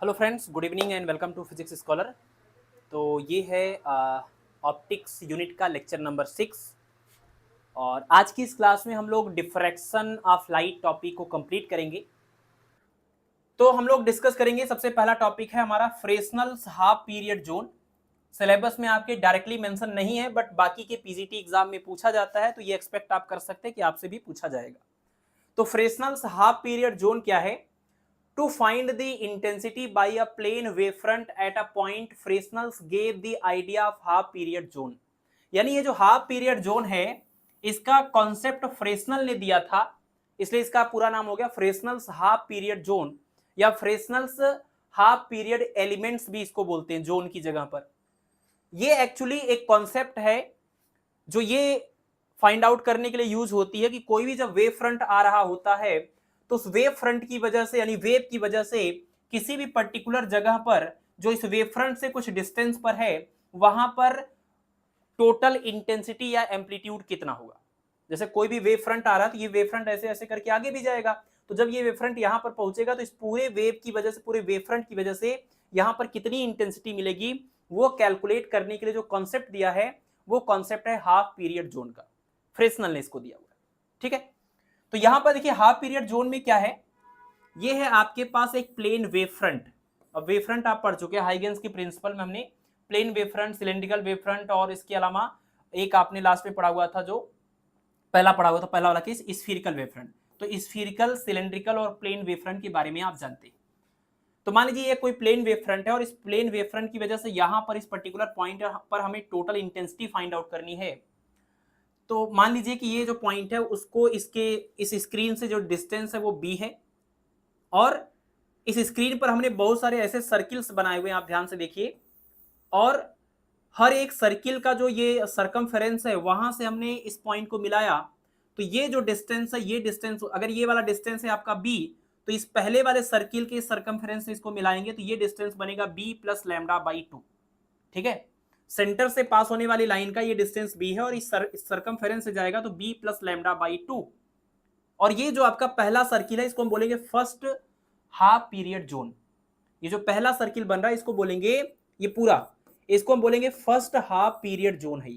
Hello friends, good evening and welcome to physics scholar. तो ये है ऑप्टिक्स यूनिट का लेक्चर नंबर 6 और आज की इस क्लास में हम लोग डिफ्रैक्शन ऑफ लाइट टॉपिक को कंप्लीट करेंगे। तो हम लोग डिस्कस करेंगे, सबसे पहला टॉपिक है हमारा फ्रेस्नेल्स हाफ पीरियड जोन। सिलेबस में आपके डायरेक्टली मेंशन नहीं है बट बाकी के पीजीटी एग्जाम में पूछा जाता है, तो ये एक्सपेक्ट आप कर सकते हैं कि आपसे भी पूछा जाएगा। तो फ्रेस्नेल्स हाफ पीरियड जोन क्या है? To find the intensity by a plane wavefront at a point, Fresnel gave the idea of half period zone। यानी ये जो हाफ पीरियड जोन है, इसका कॉन्सेप्ट फ्रेस्नल ने दिया था, इसलिए इसका पूरा नाम हो गया फ्रेस्नल्स हाफ पीरियड जोन, या फ्रेस्नल्स हाफ पीरियड एलिमेंट्स भी इसको बोलते हैं जोन की जगह पर। ये एक्चुअली एक कॉन्सेप्ट है जो ये फाइंड आउट करने के लिए यूज होती है कि कोई भी जब वेव फ्रंट आ रहा होता है तो उस वेव फ्रंट की वजह से, यानी वेव की वजह से किसी भी पर्टिकुलर जगह पर जो इस वेव फ्रंट से कुछ डिस्टेंस पर है, वहां पर टोटल इंटेंसिटी या एम्पलीट्यूड कितना होगा। जैसे कोई भी वेव फ्रंट आ रहा है तो ये वेव फ्रंट ऐसे ऐसे करके आगे भी जाएगा, तो जब ये वेव फ्रंट यहां पर पहुंचेगा तो इस पूरे वेव की वजह से, पूरे वेव फ्रंट की वजह से यहां पर कितनी इंटेंसिटी मिलेगी, वो कैलकुलेट करने के लिए जो कॉन्सेप्ट दिया है वो कॉन्सेप्ट है हाफ पीरियड जोन का। फ्रेस्नल ने इसको दिया हुआ है, ठीक है। तो यहां पर देखिए हाफ पीरियड जोन में क्या है, ये है आपके पास एक प्लेन वेव फ्रंट। अब वेव फ्रंट आप पढ़ चुके हैं, हाइगेंस की प्रिंसिपल में हमने plane wave front, cylindrical wave front और इसके अलावा एक आपने लास्ट में पढ़ा हुआ था, जो पहला पढ़ा हुआ था, पहला वाला केस स्फीरिकल वेव फ्रंट। तो स्फीरिकल, सिलेंड्रिकल और प्लेन वेव फ्रंट के बारे में आप जानते हैं। तो मान लीजिए ये कोई प्लेन वेव फ्रंट है और इस प्लेन वेव फ्रंट की वजह से यहां पर इस पर्टिकुलर पॉइंट पर हमें टोटल इंटेंसिटी फाइंड आउट करनी है। तो मान लीजिए कि ये जो पॉइंट है उसको इसके इस स्क्रीन से जो डिस्टेंस है वो b है, और इस स्क्रीन पर हमने बहुत सारे ऐसे सर्किल्स बनाए हुए हैं, आप ध्यान से देखिए, और हर एक सर्किल का जो ये सरकमफेरेंस है वहां से हमने इस पॉइंट को मिलाया। तो ये जो डिस्टेंस है, ये डिस्टेंस अगर ये वाला डिस्टेंस है आपका b, तो इस पहले वाले सर्किल के सरकमफेरेंस से इसको मिलाएंगे तो ये डिस्टेंस बनेगा b प्लस लैम्डा बाई 2, ठीक है। सेंटर से पास होने वाली लाइन का ये डिस्टेंस b है और इस सरकमफेरेंस से जाएगा तो b प्लस लैम्डा बाई 2। और ये जो आपका पहला सर्किल है इसको हम बोलेंगे फर्स्ट हाफ पीरियड जोन। ये जो पहला सर्किल बन रहा है इसको बोलेंगे, ये पूरा इसको हम बोलेंगे फर्स्ट हाफ पीरियड जोन है।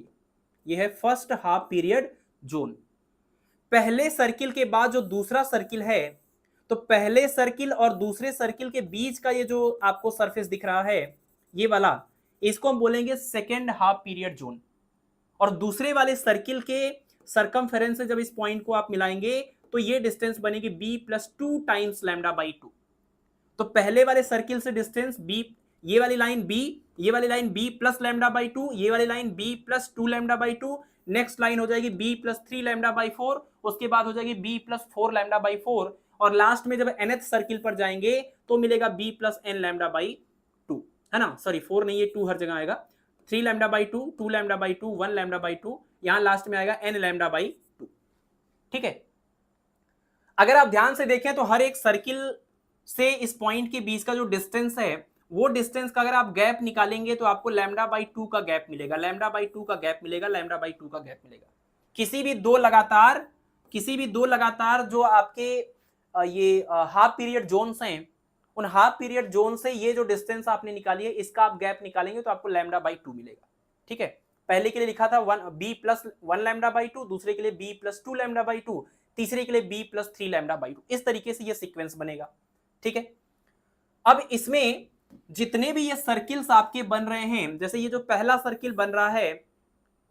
ये है फर्स्ट हाफ पीरियड जोन। पहले सर्किल के बाद जो दूसरा सर्किल है, तो पहले सर्किल और दूसरे सर्किल के बीच का ये जो आपको सरफेस दिख रहा है, ये वाला, इसको हम बोलेंगे सेकेंड हाफ पीरियड जोन। और दूसरे वाले सर्किल के सरकमफेरेंस से जब इस पॉइंट को आप मिलाएंगे तो ये डिस्टेंस बनेगी b plus 2 times lambda by 2। तो पहले वाले सर्किल से डिस्टेंस b, ये वाली लाइन b, ये वाली line b plus lambda by 2, ये वाली line b plus 2 lambda by 2, next line हो जाएगी b प्लस 3 लैम्डा बाई 4, उसके बाद हो जाएगी b प्लस 4 लैम्डा बाई 4, और लास्ट में जब nth सर्किल पर जाएंगे तो मिलेगा b plus n lambda by 2, है ना, सॉरी 4 नहीं है, 2 हर जगह आएगा, 3 lambda by 2, 2 lambda by 2, 1 lambda by 2, यहां लास्ट में आएगा n लैम्डा बाई 2, ठीक है। अगर आप ध्यान से देखें तो हर एक सर्किल से इस पॉइंट के बीच का जो डिस्टेंस है, वो डिस्टेंस का अगर आप गैप निकालेंगे तो आपको लैम्डा बाई 2 का गैप मिलेगा, लैम्डा बाई 2 का गैप मिलेगा, लैम्डा बाई 2 का गैप मिलेगा। किसी भी दो लगातार जो आपके ये हाफ पीरियड जोन्स हैं, उन हाफ पीरियड जोन से ये जो डिस्टेंस आपने निकाली है इसका आप गैप निकालेंगे तो आपको लैम्डा बाई 2 मिलेगा, ठीक है। पहले के लिए लिखा था b प्लस 1 लैम्डा बाई 2, दूसरे के लिए b प्लस 2 लैम्डा बाई 2, तीसरे के लिए b प्लस 3 लैम्डा बाई 2। इस तरीके से ये सीक्वेंस बनेगा, ठीक है। अब इसमें जितने भी ये सर्किल्स आपके बन रहे हैं, जैसे ये जो पहला सर्किल बन रहा है,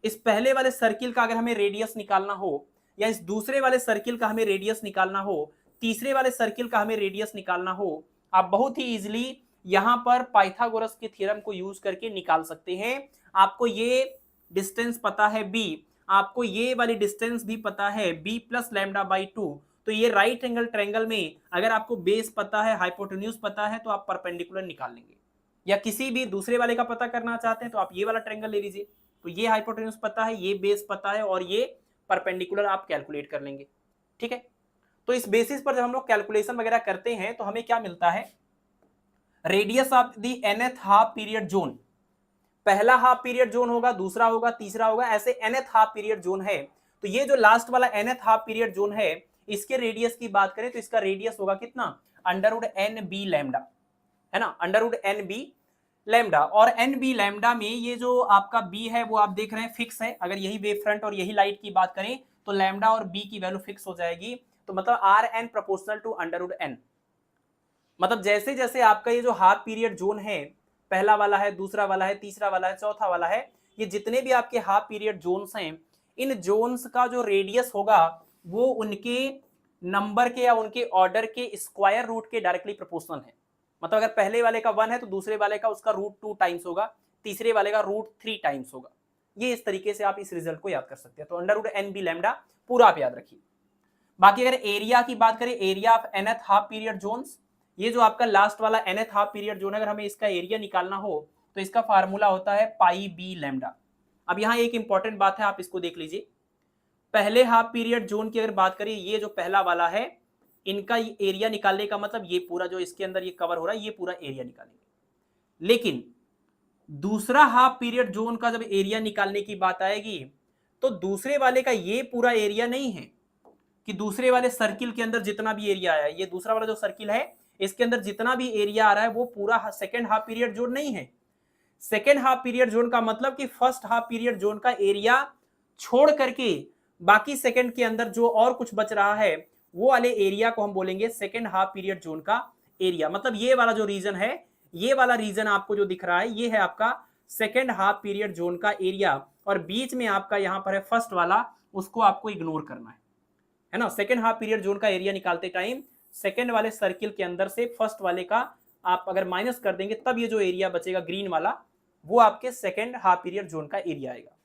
इस पहले वाले सर्किल का अगर हमें रेडियस निकालना हो, या इस दूसरे वाले सर्किल का हमें रेडियस निकालना हो, तीसरे वाले सर्किल का हमें रेडियस निकालना हो, आप बहुत ही इजीली यहां पर पाइथागोरस के थ्योरम को यूज करके निकाल सकते हैं। आपको ये डिस्टेंस पता है b, आपको ये वाली डिस्टेंस भी पता है b प्लस लैम्डा बाई 2, तो ये राइट एंगल ट्रायंगल में अगर आपको बेस पता है, हाइपोटेन्यूज पता है, तो आप परपेंडिकुलर निकाल लेंगे। या किसी भी दूसरे वाले का पता करना चाहते हैं तो आप ये वाला ट्रायंगल ले लीजिए, तो ये हाइपोटेन्यूज पता है, ये बेस पता है, और ये परपेंडिकुलर आप कैलकुलेट कर लेंगे, ठीक है। तो इस बेसिस पर जब हम लोग कैलकुलेशन वगैरह करते हैं तो हमें क्या मिलता है, radius of the nth half period zone, पहला हाफ पीरियड जोन होगा, दूसरा होगा, तीसरा होगा, ऐसे nth हाफ पीरियड जोन है। तो ये जो लास्ट वाला nth हाफ पीरियड जोन है, इसके रेडियस की बात करें तो इसका रेडियस होगा कितना, अंडरवुड एन बी लैम्डा, है ना, under root n B lambda. और एन बी लैम्डा में ये जो आपका बी है वो आप देख रहे हैं फिक्स है, अगर यही वेव फ्रंट और यही लाइट की बात करें तो लैम्डा और बी की वैल्यू फिक्स हो जाएगी। तो मतलब R n proportional to under root n. मतलब जैसे जैसे आपका ये जो हाफ पीरियड जोन है, पहला वाला है, दूसरा वाला है, तीसरा वाला है, चौथा वाला है, ये जितने भी आपके हाफ पीरियड जोन्स हैं, इन जोन्स का जो रेडियस होगा वो उनके नंबर के या उनके ऑर्डर के स्क्वायर रूट के डायरेक्टली प्रोपोर्शनल है। मतलब अगर पहले वाले का 1 है तो दूसरे वाले का उसका रूट 2 टाइम्स होगा, तीसरे वाले का रूट 3 टाइम्स होगा। ये इस तरीके से आप इस रिजल्ट को याद कर सकते हैं। तो under root n B lambda पूरा आप याद रखिए। बाकी अगर एरिया की बात करें, area of nth half period zones, ये जो आपका लास्ट वाला nth हाफ पीरियड जोन है, अगर हमें इसका एरिया निकालना हो तो इसका फार्मूला होता है पाई बी लैम्डा। अब यहाँ एक इंपॉर्टेंट बात है, आप इसको देख लीजिए। पहले हाफ पीरियड जोन की अगर बात करें, ये जो पहला वाला है, इनका एरिया निकालने का मतलब ये पूरा जो इसके अंदर ये कवर हो रहा है, ये पूरा एरिया निकालेंगे। लेकिन दूसरा हाफ पीरियड जोन का जब एरिया निकालने की बात आएगी तो दूसरे वाले का ये पूरा एरिया नहीं है कि दूसरे वाले सर्किल के अंदर जितना भी एरिया आया, ये दूसरा वाला जो सर्किल है इसके अंदर जितना भी एरिया आ रहा है वो पूरा सेकेंड हाफ पीरियड जोन नहीं है। सेकेंड हाफ पीरियड जोन का मतलब कि फर्स्ट हाफ पीरियड जोन का एरिया छोड़ करके बाकी सेकेंड के अंदर जो और कुछ बच रहा है वो वाले एरिया को हम बोलेंगे सेकेंड हाफ पीरियड जोन का एरिया। मतलब ये वाला जो रीजन है, ये वाला रीजन आपको जो दिख रहा है, ये है आपका सेकेंड हाफ पीरियड जोन का एरिया। और बीच में आपका यहां पर है फर्स्ट वाला, उसको आपको इग्नोर करना है ना। सेकेंड हाफ पीरियड जोन का एरिया निकालते टाइम सेकेंड वाले सर्किल के अंदर से फर्स्ट वाले का आप अगर माइनस कर देंगे तब ये जो एरिया बचेगा ग्रीन वाला, वो आपके सेकेंड हाफ पीरियड जोन का एरिया आएगा।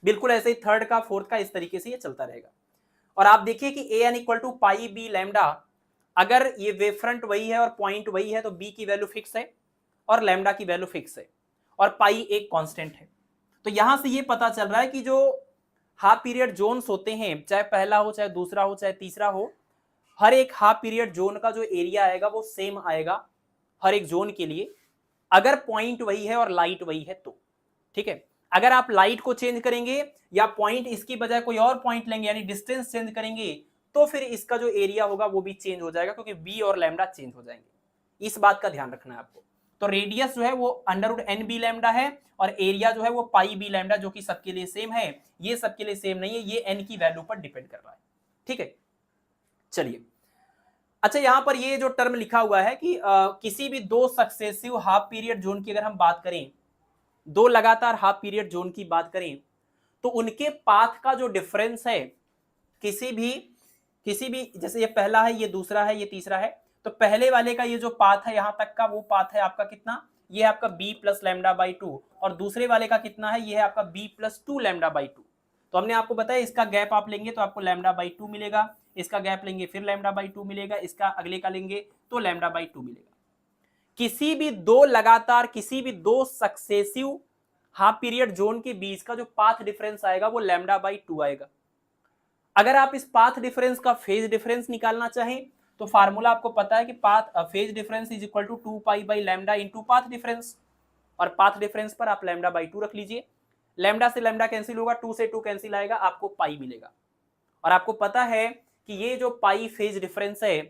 बिल्कुल ऐसे ही थर्ड का, फोर्थ का, इस तरीके से ये चलता रहेगा। और आप देखिए कि A N equal to pi B lambda, अगर ये वेव फ्रंट वही है और पॉइंट वही है तो बी की वैल्यू फिक्स है और लैम्डा की वैल्यू फिक्स है और पाई एक कांस्टेंट है। तो यहां से ये पता चल रहा है कि जो हाफ पीरियड जोन्स होते हैं, चाहे पहला हो, चाहे दूसरा हो, चाहे तीसरा हो, हर एक हाफ पीरियड जोन का जो एरिया आएगा वो सेम आएगा हर एक जोन के लिए, अगर पॉइंट वही है और लाइट वही है तो। ठीक है, अगर आप लाइट को चेंज करेंगे या पॉइंट इसकी बजाय कोई और पॉइंट लेंगे यानी डिस्टेंस चेंज करेंगे तो फिर इसका जो एरिया होगा वो भी चेंज हो जाएगा, क्योंकि बी और लैम्डा चेंज हो जाएंगे। इस बात का ध्यान रखना है आपको। तो रेडियस जो है वो under root n B lambda है और एरिया जो है वो पाई बी लैम्डा, जो कि सबके लिए सेम है। ये सबके लिए सेम नहीं है, ये एन की वैल्यू पर डिपेंड कर रहा है। ठीक है, चलिए। अच्छा, यहां पर ये जो टर्म लिखा हुआ है कि किसी भी दो सक्सेसिव हाफ पीरियड जोन की अगर हम बात करें, दो लगातार हाफ पीरियड जोन की बात करें, तो उनके पाथ का जो डिफरेंस है, किसी भी जैसे ये पहला है, ये दूसरा है, ये तीसरा है, तो पहले वाले का ये जो पाथ है यहां तक का, वो पाथ है आपका कितना, ये है आपका b प्लस लैम्डा बाई 2, और दूसरे वाले का कितना है, ये है आपका b प्लस 2 लैम्डा बाई 2। तो हमने आपको बताया इसका गैप आप लेंगे तो आपको लैम्डा बाई 2 मिलेगा, इसका गैप लेंगे फिर लैम्डा बाई 2 मिलेगा, इसका अगले का लेंगे तो लैम्डा बाई 2 मिलेगा। किसी भी दो लगातार, किसी भी दो सक्सेसिव हाफ पीरियड जोन के बीच का जो पाथ डिफरेंस आएगा वो लैम्डा बाई 2 आएगा। अगर आप इस पाथ डिफरेंस का फेज डिफरेंस निकालना चाहें तो फार्मूला आपको पता है कि path phase difference is equal to 2 pi by lambda into path difference, और पाथ डिफरेंस पर आप लैम्डा बाई 2 रख लीजिए। लैम्डा से लैम्डा कैंसिल होगा, 2 से 2 कैंसिल आएगा, आपको पाई मिलेगा। और आपको पता है कि ये जो पाई फेज डिफरेंस है,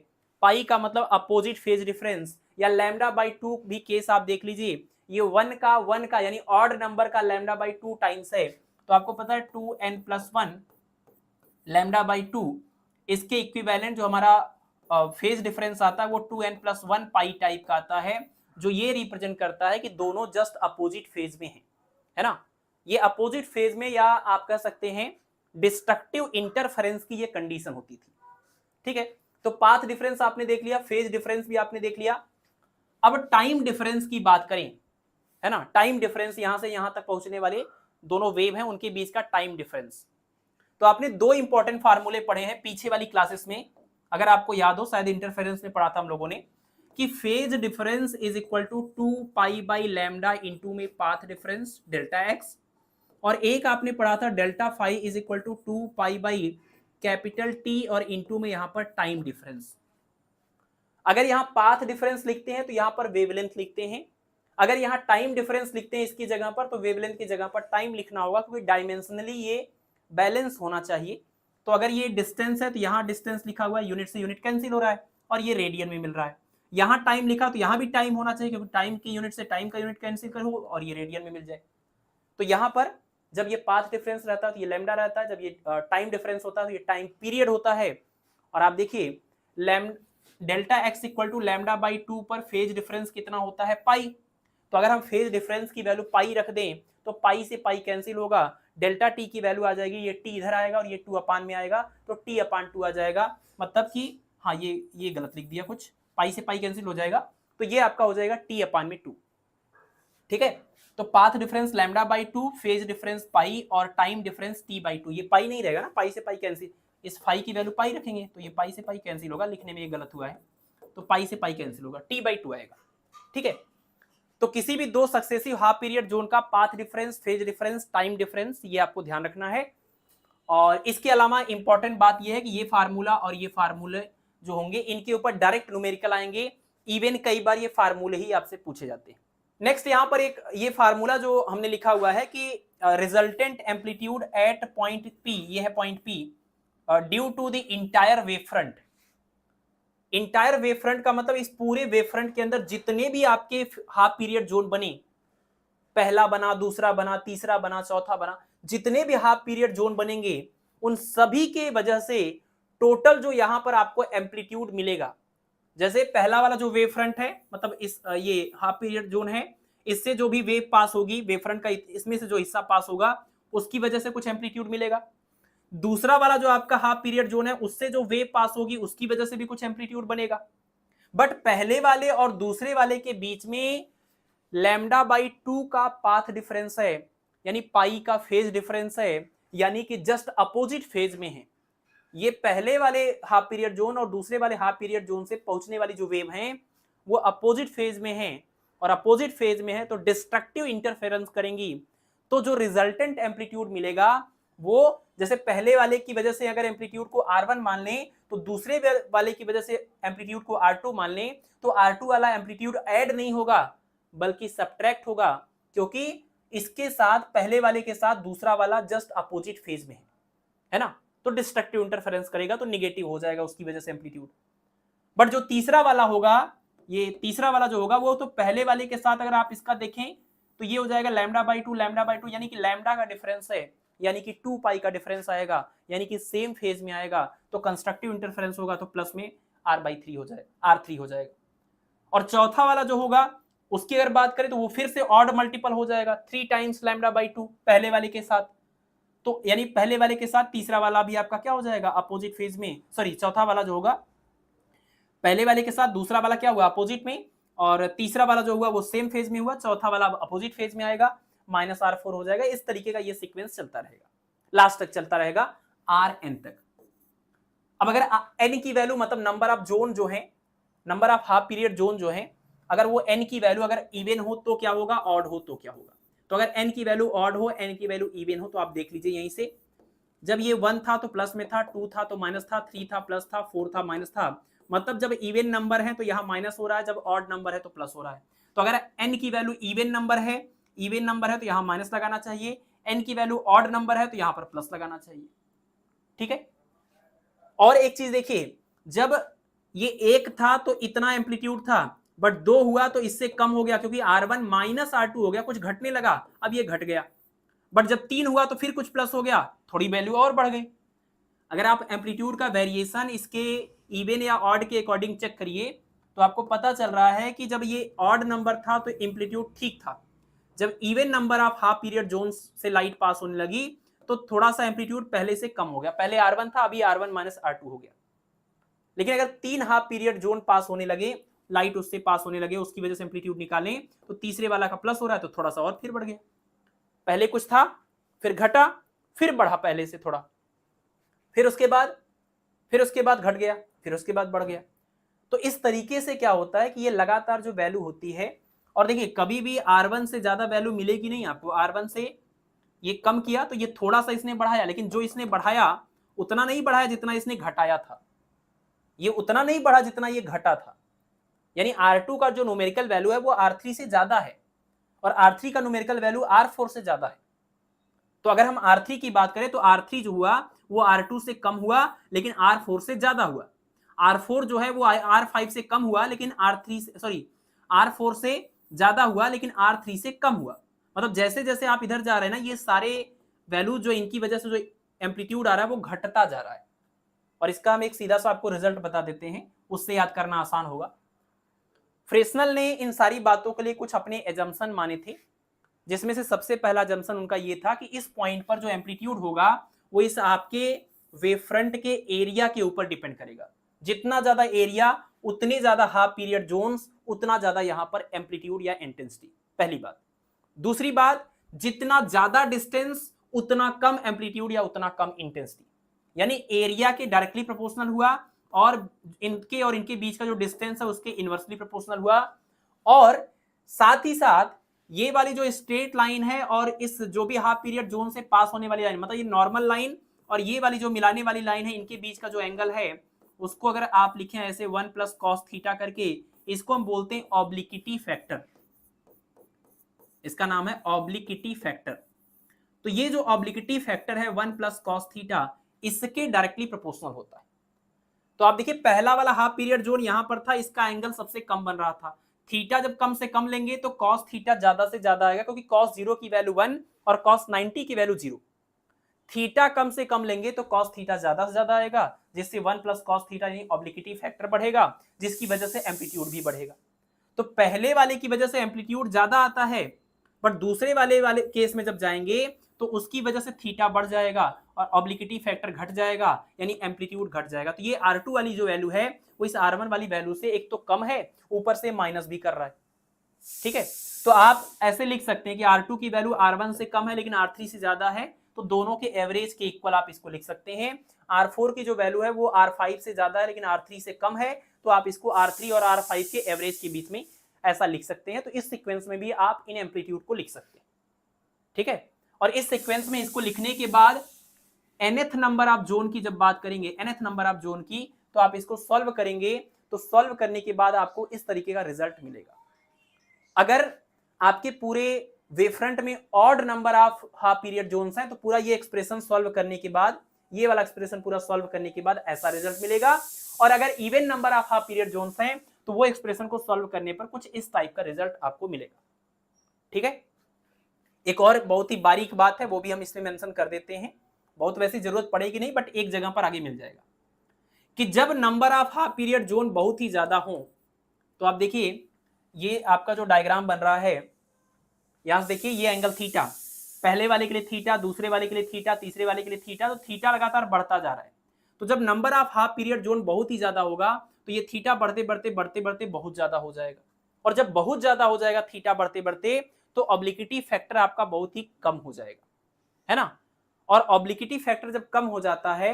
पाई का मतलब अपोजिट फेज डिफरेंस, या लैम्डा बाई 2 भी केस आप देख लीजिए, ये 1 का यानी ऑड नंबर का लैम्डा बाई 2 टाइम्स है। तो आपको पता है 2n+1 लैम्डा बाई 2, इसके इक्विवेलेंट जो हमारा फेज डिफरेंस आता है वो 2n+1 पाई टाइप का आता है, जो ये रिप्रेजेंट करता है कि दोनों जस्ट अपोजिट फेज में है ना। ये अपोजिट फेज में, या आप कह सकते हैं डिस्ट्रक्टिव इंटरफेरेंस की ये कंडीशन होती थी। ठीक है, तो पाथ डिफरेंस आपने देख लिया, फेज डिफरेंस भी आपने देख लिया। अब टाइम डिफरेंस की बात करें, है ना, टाइम डिफरेंस, यहां से यहां तक पहुंचने वाले दोनों वेव हैं उनके बीच का टाइम डिफरेंस। तो आपने दो इंपॉर्टेंट फार्मूले पढ़े हैं पीछे वाली क्लासेस में, अगर आपको याद हो, शायद इंटरफेरेंस में पढ़ा था हम लोगों ने, कि phase difference is equal to 2 pi by lambda into में पाथ डिफरेंस डेल्टा एक्स, और एक आपने पढ़ा था delta phi is equal to 2 pi by capital T और इंटू में यहां पर टाइम डिफरेंस। अगर यहां पाथ डिफरेंस लिखते हैं तो यहां पर वेवलेंथ लिखते हैं, अगर यहां टाइम डिफरेंस लिखते हैं इसकी जगह पर तो वेवलेंथ की जगह पर टाइम लिखना होगा, क्योंकि डायमेंशनली ये बैलेंस होना चाहिए। तो अगर ये डिस्टेंस है तो यहां डिस्टेंस लिखा हुआ है, यूनिट से यूनिट कैंसिल हो रहा है, और ये रेडियन में मिल रहा है। यहाँ टाइम लिखा तो यहाँ भी टाइम होना चाहिए, क्योंकि टाइम की यूनिट से टाइम का यूनिट कैंसिल करो और ये रेडियन में मिल जाए। तो यहाँ पर जब ये पाथ डिफरेंस रहता है तो ये लैम्डा रहता है, जब ये टाइम डिफरेंस होता है तो ये टाइम पीरियड होता है। और आप देखिए delta x equal to lambda by 2 पर फेज डिफरेंस कितना होता है, पाई। तो अगर हम फेज डिफरेंस की वैल्यू पाई रख दें तो पाई से पाई कैंसिल होगा, डेल्टा टी की वैल्यू आ जाएगी, ये टी इधर आएगा और ये 2 अपान में आएगा तो टी अपान 2 आ जाएगा। मतलब कि हाँ ये गलत लिख दिया कुछ, पाई से पाई कैंसिल हो जाएगा तो ये आपका हो जाएगा टी अपान में 2। ठीक है, तो path difference lambda by 2, phase difference pi और टाइम डिफरेंस टी बाई 2। ये पाई नहीं रहेगा ना, पाई से पाई कैंसिल, इस फाई की वैल्यू पाई रखेंगे तो ये पाई से पाई कैंसिल होगा, लिखने में ये गलत हुआ है, तो पाई से पाई कैंसिल होगा, टी बाई 2 आएगा। ठीक है, तो किसी भी दो सक्सेसिव हाफ पीरियड जोन का path difference, phase difference, time difference, ये आपको ध्यान रखना है। और इसके अलावा इंपॉर्टेंट बात यह है कि ये फार्मूला और ये फार्मूले जो होंगे इनके ऊपर डायरेक्ट न्यूमेरिकल आएंगे, इवन कई बार ये फार्मूले ही आपसे पूछे जाते हैं। नेक्स्ट यहाँ पर एक ये फार्मूला जो हमने लिखा हुआ है कि resultant amplitude at point P, ये है point P, due to the entire wave front. Entire wave front का मतलब इस पूरे वेव फ्रंट के अंदर जितने भी आपके हाफ पीरियड जोन बने, पहला बना, दूसरा बना, तीसरा बना, चौथा बना, जितने भी हाफ पीरियड जोन बनेंगे उन सभी के वजह से टोटल जो यहां पर आपको एम्पलीट्यूड मिलेगा, जैसे पहला वाला जो वेव फ्रंट है, मतलब इस ये हाफ पीरियड जोन है, इससे जो भी वेव पास होगी, वेव फ्रंट का इसमें से जो हिस्सा पास होगा उसकी वजह से कुछ एम्पलीट्यूड मिलेगा। दूसरा वाला जो आपका हाफ पीरियड जोन है उससे जो वेव पास होगी उसकी वजह से भी कुछ एम्पलीट्यूड बनेगा। बट पहले वाले और दूसरे वाले के बीच में लैम्डा बाई 2 का पाथ डिफरेंस है, यानी पाई का फेज डिफरेंस है, यानी कि जस्ट अपोजिट फेज में है। ये पहले वाले हाफ पीरियड जोन और दूसरे वाले हाफ पीरियड जोन से पहुंचने वाली जो वेव हैं वो अपोजिट फेज में है, और अपोजिट फेज में है तो डिस्ट्रक्टिव इंटरफेरेंस करेंगी। तो जो रिजल्टेंट एम्पलीट्यूड मिलेगा वो, जैसे पहले वाले की वजह से अगर एम्पलीट्यूड को R1 मान लें तो दूसरे वाले की वजह से एम्पलीट्यूड को R2 मान लें, तो R2 वाला एम्पलीट्यूड ऐड नहीं होगा बल्कि सब्ट्रैक्ट होगा, क्योंकि इसके साथ पहले वाले के साथ दूसरा वाला जस्ट अपोजिट फेज में है ना, तो डिस्ट्रक्टिव इंटरफेरेंस करेगा तो निगेटिव हो जाएगा उसकी वजह से एम्पलीट्यूड। बट जो तीसरा वाला होगा, ये तीसरा वाला जो होगा वो तो पहले वाले के साथ अगर आप इसका देखें तो ये हो जाएगा लैम्डा बाई 2, लैम्डा बाई 2, यानी कि लैम्डा का डिफरेंस है, यानी कि 2 पाई का डिफरेंस आएगा, यानी कि सेम फेज में आएगा, तो कंस्ट्रक्टिव इंटरफेरेंस होगा तो प्लस में R/3 हो जाएगा, R3 हो जाएगा। और चौथा वाला जो होगा उसकी अगर बात करें तो वो फिर से ऑड मल्टीपल हो जाएगा, 3 टाइम्स लैम्डा बाई 2 पहले वाले के साथ, तो यानी पहले वाले के साथ तीसरा वाला भी आपका क्या हो जाएगा, अपोजिट फेज में, सॉरी चौथा वाला जो होगा पहले वाले के साथ दूसरा वाला क्या हुआ, अपोजिट में, और तीसरा वाला जो हुआ वो सेम फेज में हुआ, चौथा वाला अपोजिट फेज में आएगा, -R4 हो जाएगा। इस तरीके का ये सीक्वेंस चलता रहेगा, लास्ट तक चलता रहेगा Rn तक। अब अगर n की वैल्यू, मतलब नंबर ऑफ जोन जो है, number of half period zone जो है, अगर वो n की वैल्यू अगर इवन हो तो क्या होगा, ऑड हो तो क्या होगा। तो अगर n की वैल्यू ऑड हो, n की वैल्यू इवन हो, तो आप देख लीजिए यहीं से, जब ये 1 था तो प्लस में था, 2 था तो माइनस था, 3 था प्लस था, 4 था माइनस था, मतलब जब इवन नंबर है तो यहाँ माइनस हो रहा है, जब ऑड नंबर है तो प्लस हो रहा है। तो अगर n की वैल्यू इवन नंबर है, तो यहाँ माइनस लगाना चाहिए, n की वैल्यू ऑड नंबर है तो यहाँ पर प्लस लगाना चाहिए। ठीक है, और एक चीज देखिए, जब ये 1 था तो इतना एम्पलीट्यूड था, बट 2 हुआ तो इससे कम हो गया, क्योंकि R1 माइनस R2 हो गया, कुछ घटने लगा, अब ये घट गया। बट जब 3 हुआ तो फिर कुछ प्लस हो गया, थोड़ी वैल्यू और बढ़ गई। अगर आप एम्पलीट्यूड का वेरिएशन इसके इवन या ऑड के अकॉर्डिंग चेक करिए तो आपको पता चल रहा है कि जब ये ऑड नंबर था तो एम्पलीट्यूड ठीक था, जब even number of half period zone से लाइट पास होने लगी तो थोड़ा सा एम्पलीट्यूड पहले से कम हो गया, पहले R1 था अभी R1 माइनस R2 हो गया। लेकिन अगर 3 हाफ पीरियड जोन पास होने लगे, लाइट उससे पास होने लगे, उसकी वजह से एम्पलीट्यूड निकालें तो तीसरे वाला का प्लस हो रहा है तो थोड़ा सा और फिर बढ़ गया, पहले कुछ था फिर घटा फिर बढ़ा पहले से थोड़ा, फिर उसके बाद घट गया, फिर उसके बाद बढ़ गया। तो इस तरीके से क्या होता है कि ये लगातार जो वैल्यू होती है, और देखिए कभी भी R1 से ज्यादा वैल्यू मिलेगी नहीं आपको, R1 से ये कम किया तो ये थोड़ा सा इसने बढ़ाया, लेकिन जो इसने बढ़ाया उतना नहीं बढ़ाया जितना इसने घटाया था, ये उतना नहीं बढ़ा जितना ये घटा था। यानी R2 का जो न्यूमेरिकल वैल्यू है वो R3 से ज्यादा है, और R3 का न्यूमेरिकल वैल्यू R4 से ज्यादा है। तो अगर हम R3 की बात करें तो R3 जो हुआ वो R2 से कम हुआ लेकिन R4 से ज्यादा हुआ। R4 जो है वो R5 से कम हुआ लेकिन R3 से, सॉरी R4 से ज्यादा हुआ लेकिन R3 से कम हुआ। मतलब जैसे जैसे आप इधर जा रहे हैं ना, ये सारे वैल्यू जो इनकी वजह से जो एम्पलीट्यूड आ रहा है वो घटता जा रहा है। और इसका हम एक सीधा सा आपको रिजल्ट बता देते हैं, उससे याद करना आसान होगा। फ्रेस्नेल ने इन सारी बातों के लिए कुछ अपने एजम्पशन माने थे, जिसमें से सबसे पहला एजम्पशन उनका ये था कि इस पॉइंट पर जो एम्पलीट्यूड होगा वो इस आपके वेवफ्रंट के एरिया के ऊपर डिपेंड करेगा। जितना ज्यादा एरिया उतने ज्यादा हाफ पीरियड जोन्स, उतना ज्यादा यहां पर एम्पलीट्यूड या इंटेंसिटी, पहली बात। दूसरी बात, जितना ज्यादा डिस्टेंस उतना कम एम्पलीट्यूड या उतना कम इंटेंसिटी, यानी एरिया के डायरेक्टली प्रोपोर्शनल हुआ और इनके बीच का जो डिस्टेंस है उसके इनवर्सली प्रोपोर्शनल हुआ। और साथ ही साथ ये वाली जो स्ट्रेट लाइन है और इस जो भी हाफ पीरियड जोन से पास होने वाली लाइन, मतलब ये नॉर्मल लाइन और ये वाली जो मिलाने वाली लाइन है, इनके बीच का जो एंगल है उसको अगर आप लिखें ऐसे 1 प्लस कॉस थीटा करके, इसको हम बोलते हैं ऑब्लिक्विटी फैक्टर। इसका नाम है ऑब्लिक्विटी फैक्टर। तो ये जो ऑब्लिक्विटी फैक्टर है 1 प्लस कॉस थीटा, इसके डायरेक्टली प्रोपोर्शनल होता है। तो आप देखिए पहला वाला हाफ पीरियड जोन यहां पर था, इसका एंगल सबसे कम बन रहा था। थीटा जब कम से कम लेंगे तो कॉस थीटा ज्यादा से ज्यादा आएगा, क्योंकि कॉस 0 की वैल्यू 1 और कॉस 90 की वैल्यू 0। थीटा कम से कम लेंगे तो कॉस थीटा ज्यादा से ज्यादा आएगा, जिससे 1 प्लस कॉस थीटा यानी ऑब्लिक्विटी फैक्टर बढ़ेगा, जिसकी वजह से एम्पलीट्यूड भी बढ़ेगा। तो पहले वाले की वजह से एम्पलीट्यूड ज्यादा आता है, बट दूसरे वाले केस में जब जाएंगे तो उसकी वजह से थीटा बढ़ जाएगा और ऑब्लिक्विटी फैक्टर घट जाएगा, यानी एम्पलीट्यूड घट जाएगा। तो ये R2 वाली जो वैल्यू है वो इस R1 वाली वैल्यू से एक तो कम है, ऊपर से माइनस भी कर रहा है। ठीक है, तो आप ऐसे लिख सकते हैं कि R2 की वैल्यू R1 से कम है लेकिन R3 से ज्यादा है, तो दोनों के एवरेज के इक्वल आप इसको लिख सकते हैं। R4 की जो वैल्यू है वो R5 से ज्यादा है लेकिन R3 से कम है, तो आप इसको R3 और R5 के एवरेज के बीच में ऐसा लिख सकते हैं। तो इस सीक्वेंस में भी आप इन एम्पलीट्यूड को लिख सकते हैं। ठीक है, और इस सीक्वेंस में इसको लिखने के बाद nth नंबर आप जोन की जब बात करेंगे, nth नंबर आप जोन की, तो आप इसको सॉल्व करेंगे, तो सॉल्व करने के बाद आपको इस तरीके का रिजल्ट मिलेगा। अगर आपके पूरे वेवफ्रंट में odd number of half period zones हैं तो पूरा ये एक्सप्रेशन सॉल्व करने के बाद, ये वाला एक्सप्रेशन पूरा सॉल्व करने के बाद ऐसा रिजल्ट मिलेगा। और अगर even number of half period zones हैं तो वो एक्सप्रेशन को सॉल्व करने पर कुछ इस टाइप का रिजल्ट आपको मिलेगा। ठीक है, एक और बहुत ही बारीक बात है, वो भी हम इसमें मेंशन कर देते हैं, बहुत वैसी जरूरत पड़ेगी नहीं, बट एक जगह पर आगे मिल जाएगा कि जब number of half period zone बहुत ही ज्यादा हो, तो आप देखिए ये आपका जो डायग्राम बन रहा है, यहां से देखिए ये एंगल थीटा, पहले वाले के लिए थीटा, दूसरे वाले के लिए थीटा, तीसरे वाले के लिए थीटा, तो थीटा लगातार बढ़ता जा रहा है। तो जब number of half period zone बहुत ही ज्यादा होगा तो ये थीटा बढ़ते बढ़ते बढ़ते बढ़ते बहुत ज्यादा हो जाएगा, और जब बहुत ज्यादा हो जाएगा थीटा बढ़ते बढ़ते, तो ऑब्लिक्विटी फैक्टर आपका बहुत ही कम हो जाएगा, है ना। और ऑब्लिक्विटी फैक्टर जब कम हो जाता है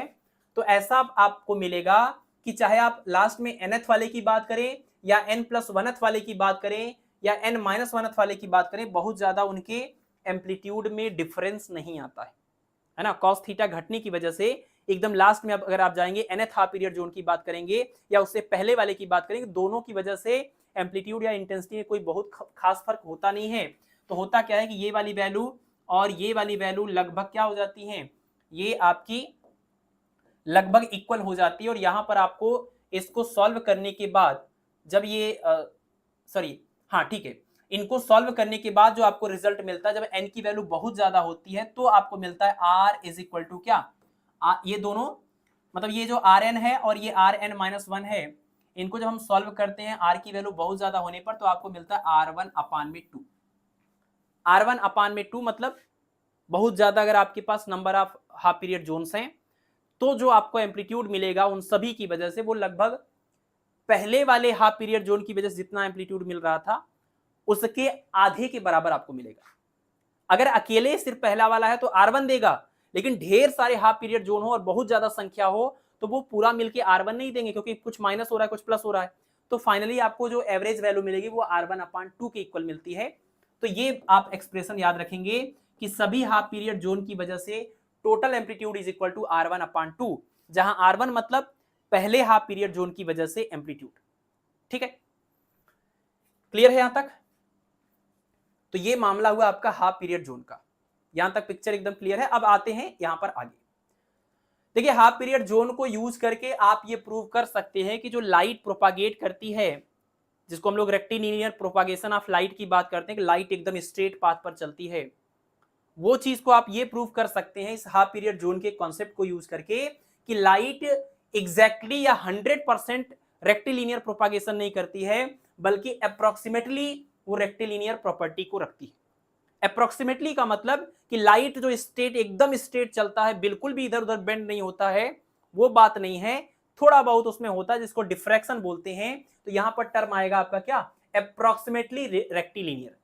तो ऐसा आपको मिलेगा कि चाहे आप लास्ट में nth वाले की बात करें या n+1th वाले की बात करें या n-1th वाले की बात करें, बहुत ज्यादा उनके एम्पलीट्यूड में डिफरेंस नहीं आता है ना। कॉस थीटा घटने की वजह से एकदम लास्ट में अगर आप जाएंगे nth हाफ पीरियड जोन की बात करेंगे या उससे पहले वाले की बात करेंगे, दोनों की वजह से एम्पलीट्यूड या इंटेंसिटी में कोई बहुत खास फर्क होता नहीं है। तो होता क्या है कि ये वाली वैल्यू और ये वाली वैल्यू लगभग क्या हो जाती हैं, ये आपकी लगभग इक्वल हो जाती है। और यहां पर आपको इसको सॉल्व करने के बाद जब ये हाँ ठीक है, इनको सॉल्व करने के बाद जो आपको रिजल्ट मिलता है, जब n की वैल्यू बहुत ज्यादा होती है तो आपको मिलता है r इज इक्वल टू क्या, ये दोनों, मतलब ये जो Rn है और ये Rn-1 है, इनको जब हम सॉल्व करते हैं r की वैल्यू बहुत ज्यादा होने पर, तो आपको मिलता है R1/2। R1/2 मतलब बहुत ज्यादा अगर आपके पास number of half period zones हैं तो जो आपको एम्पलीट्यूड मिलेगा उन सभी की वजह से वो लगभग पहले वाले हाफ पीरियड जोन की वजह से जितना एम्पलीट्यूड मिल रहा था उसके आधे के बराबर आपको मिलेगा। अगर अकेले सिर्फ पहला वाला है तो R1 देगा, लेकिन ढेर सारे हाफ पीरियड जोन हो और बहुत ज्यादा संख्या हो तो वो पूरा मिलके R1 नहीं देंगे, क्योंकि कुछ माइनस हो रहा है कुछ प्लस हो रहा है। तो फाइनली आपको जो एवरेज वैल्यू मिलेगी वो R1/2 के इक्वल मिलती है। तो ये आप एक्सप्रेशन याद रखेंगे कि सभी हाफ पीरियड जोन की वजह से total amplitude is equal to R1/2, जहां R1 मतलब पहले हाफ पीरियड जोन की वजह से एम्पलीट्यूड। ठीक है, क्लियर है यहां तक। तो ये मामला हुआ आपका हाफ पीरियड जोन का, यहां तक पिक्चर एकदम क्लियर है। अब आते हैं यहां पर आगे। देखिए हाफ पीरियड जोन को यूज करके आप ये प्रूव कर सकते हैं कि जो लाइट प्रोपागेट करती है, जिसको हम लोग रेक्टिलिनियर प्रोपागेशन ऑफ लाइट की बात करते हैं कि लाइट एकदम स्ट्रेट पाथ पर चलती है, वो चीज को आप ये प्रूव कर सकते हैं इस हाफ पीरियड जोन के कॉन्सेप्ट को यूज करके कि लाइट एग्जैक्टली या 100% रेक्टिलिनियर प्रोपागेशन नहीं करती है, बल्कि अप्रोक्सीमेटली वो रेक्टिलिनियर प्रॉपर्टी को रखती है। अप्रोक्सीमेटली का मतलब कि लाइट जो स्ट्रेट एकदम स्ट्रेट चलता है, बिल्कुल भी इधर उधर बेंड नहीं होता है, वो बात नहीं है, थोड़ा बहुत उसमें होता है जिसको डिफ्रैक्शन बोलते हैं। तो यहां पर टर्म आएगा आपका क्या, अप्रोक्सीमेटली रेक्टिलिनियर,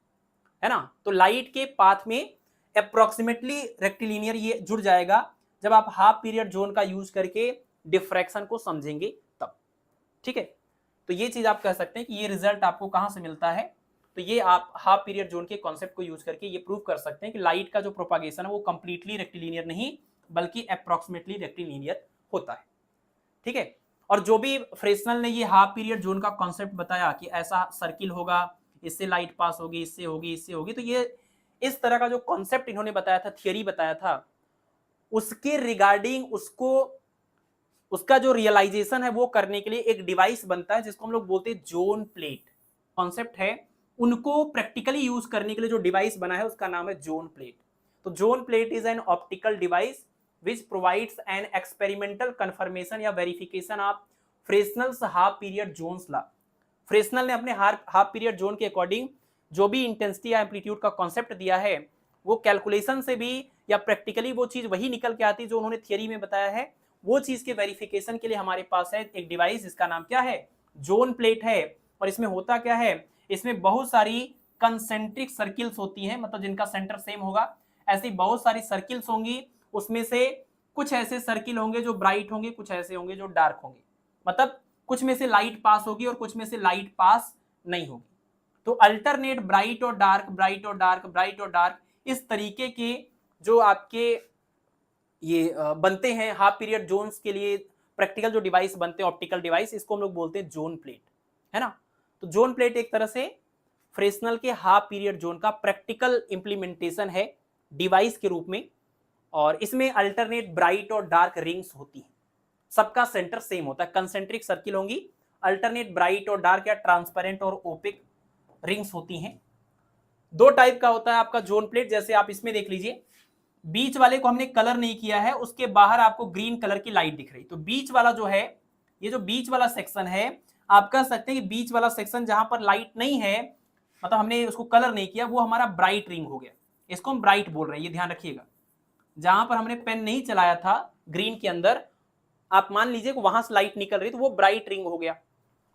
है ना। तो लाइट के पाथ में अप्रोक्सीमेटली रेक्टिलिनियर ये जुड़ जाएगा जब आप हाफ पीरियड जोन का यूज करके डिफ्रैक्शन को समझेंगे तब, ठीक है। तो ये चीज आप कह सकते हैं कि ये रिजल्ट आपको कहां से मिलता है, तो ये आप हाफ पीरियड जोन के कॉन्सेप्ट को यूज करके ये प्रूव कर सकते हैं कि लाइट का जो प्रोपागेशन है वो कंप्लीटली रेक्टिलिनियर नहीं बल्कि अप्रोक्सीमेटली रेक्टिलिनियर होता है, ठीक है। और जो भी फ्रेस्नेल ने ये हाफ पीरियड जोन का कॉन्सेप्ट बताया कि ऐसा सर्किल होगा, इससे लाइट पास होगी, इससे होगी, इससे होगी, तो ये इस तरह का जो कॉन्सेप्ट इन्होंने बताया था, थियरी बताया था, उसके रिगार्डिंग उसका जो रियलाइजेशन है वो करने के लिए एक डिवाइस बनता है जिसको हम लोग बोलते हैं जोन प्लेट। कॉन्सेप्ट है, उनको प्रैक्टिकली यूज करने के लिए जो डिवाइस बना है उसका नाम है जोन प्लेट। तो zone plate is an optical device which provides an experimental confirmation या verification of Fresnel's half period zones law. Fresnel ने अपने हाफ पीरियड जोन के अकॉर्डिंग जो भी इंटेंसिटी या एम्पलीट्यूड का कॉन्सेप्ट दिया है वो कैलकुलेशन से भी या प्रैक्टिकली वो चीज वही निकल के आती जो उन्होंने थियरी में बताया है। वो चीज के वेरिफिकेशन के लिए हमारे पास है एक डिवाइस जिसका नाम क्या है, जोन प्लेट है। और इसमें होता क्या है, इसमें बहुत सारी कंसेंट्रिक सर्किल्स होती हैं, मतलब जिनका सेंटर सेम होगा, ऐसी बहुत सारी सर्किल्स होंगी। उसमें से कुछ ऐसे सर्किल होंगे जो ब्राइट होंगे, कुछ ऐसे होंगे जो डार्क होंगे, मतलब कुछ में से लाइट पास होगी और कुछ में से लाइट पास नहीं होगी। तो अल्टरनेट ब्राइट और डार्क, ब्राइट और डार्क, ब्राइट और डार्क, इस तरीके के जो आपके ये बनते हैं हाफ पीरियड जोन्स के लिए प्रैक्टिकल जो डिवाइस बनते हैं, ऑप्टिकल डिवाइस, इसको हम लोग बोलते हैं जोन प्लेट, है ना। तो जोन प्लेट एक तरह से फ्रेस्नेल के हाफ पीरियड जोन का प्रैक्टिकल इंप्लीमेंटेशन है डिवाइस के रूप में। और इसमें अल्टरनेट ब्राइट और डार्क रिंग्स होती हैं, सबका सेंटर सेम होता है, कंसेंट्रिक सर्किल होंगी, अल्टरनेट ब्राइट और डार्क या ट्रांसपेरेंट और ओपेक रिंग्स होती हैं। दो टाइप का होता है आपका जोन प्लेट, जैसे आप इसमें देख लीजिए, बीच वाले को हमने कलर नहीं किया है, उसके बाहर आपको ग्रीन कलर की लाइट दिख रही। तो बीच वाला जो है, ये जो बीच वाला सेक्शन है, आप कह सकते हैं कि बीच वाला सेक्शन जहां पर लाइट नहीं है, मतलब हमने उसको कलर नहीं किया, वो हमारा ब्राइट रिंग हो गया, इसको हम ब्राइट बोल रहे हैं, ये ध्यान रखिएगा। जहां पर हमने पेन नहीं चलाया था ग्रीन के अंदर, आप मान लीजिए कि वहां से लाइट निकल रही, तो वो ब्राइट रिंग हो गया।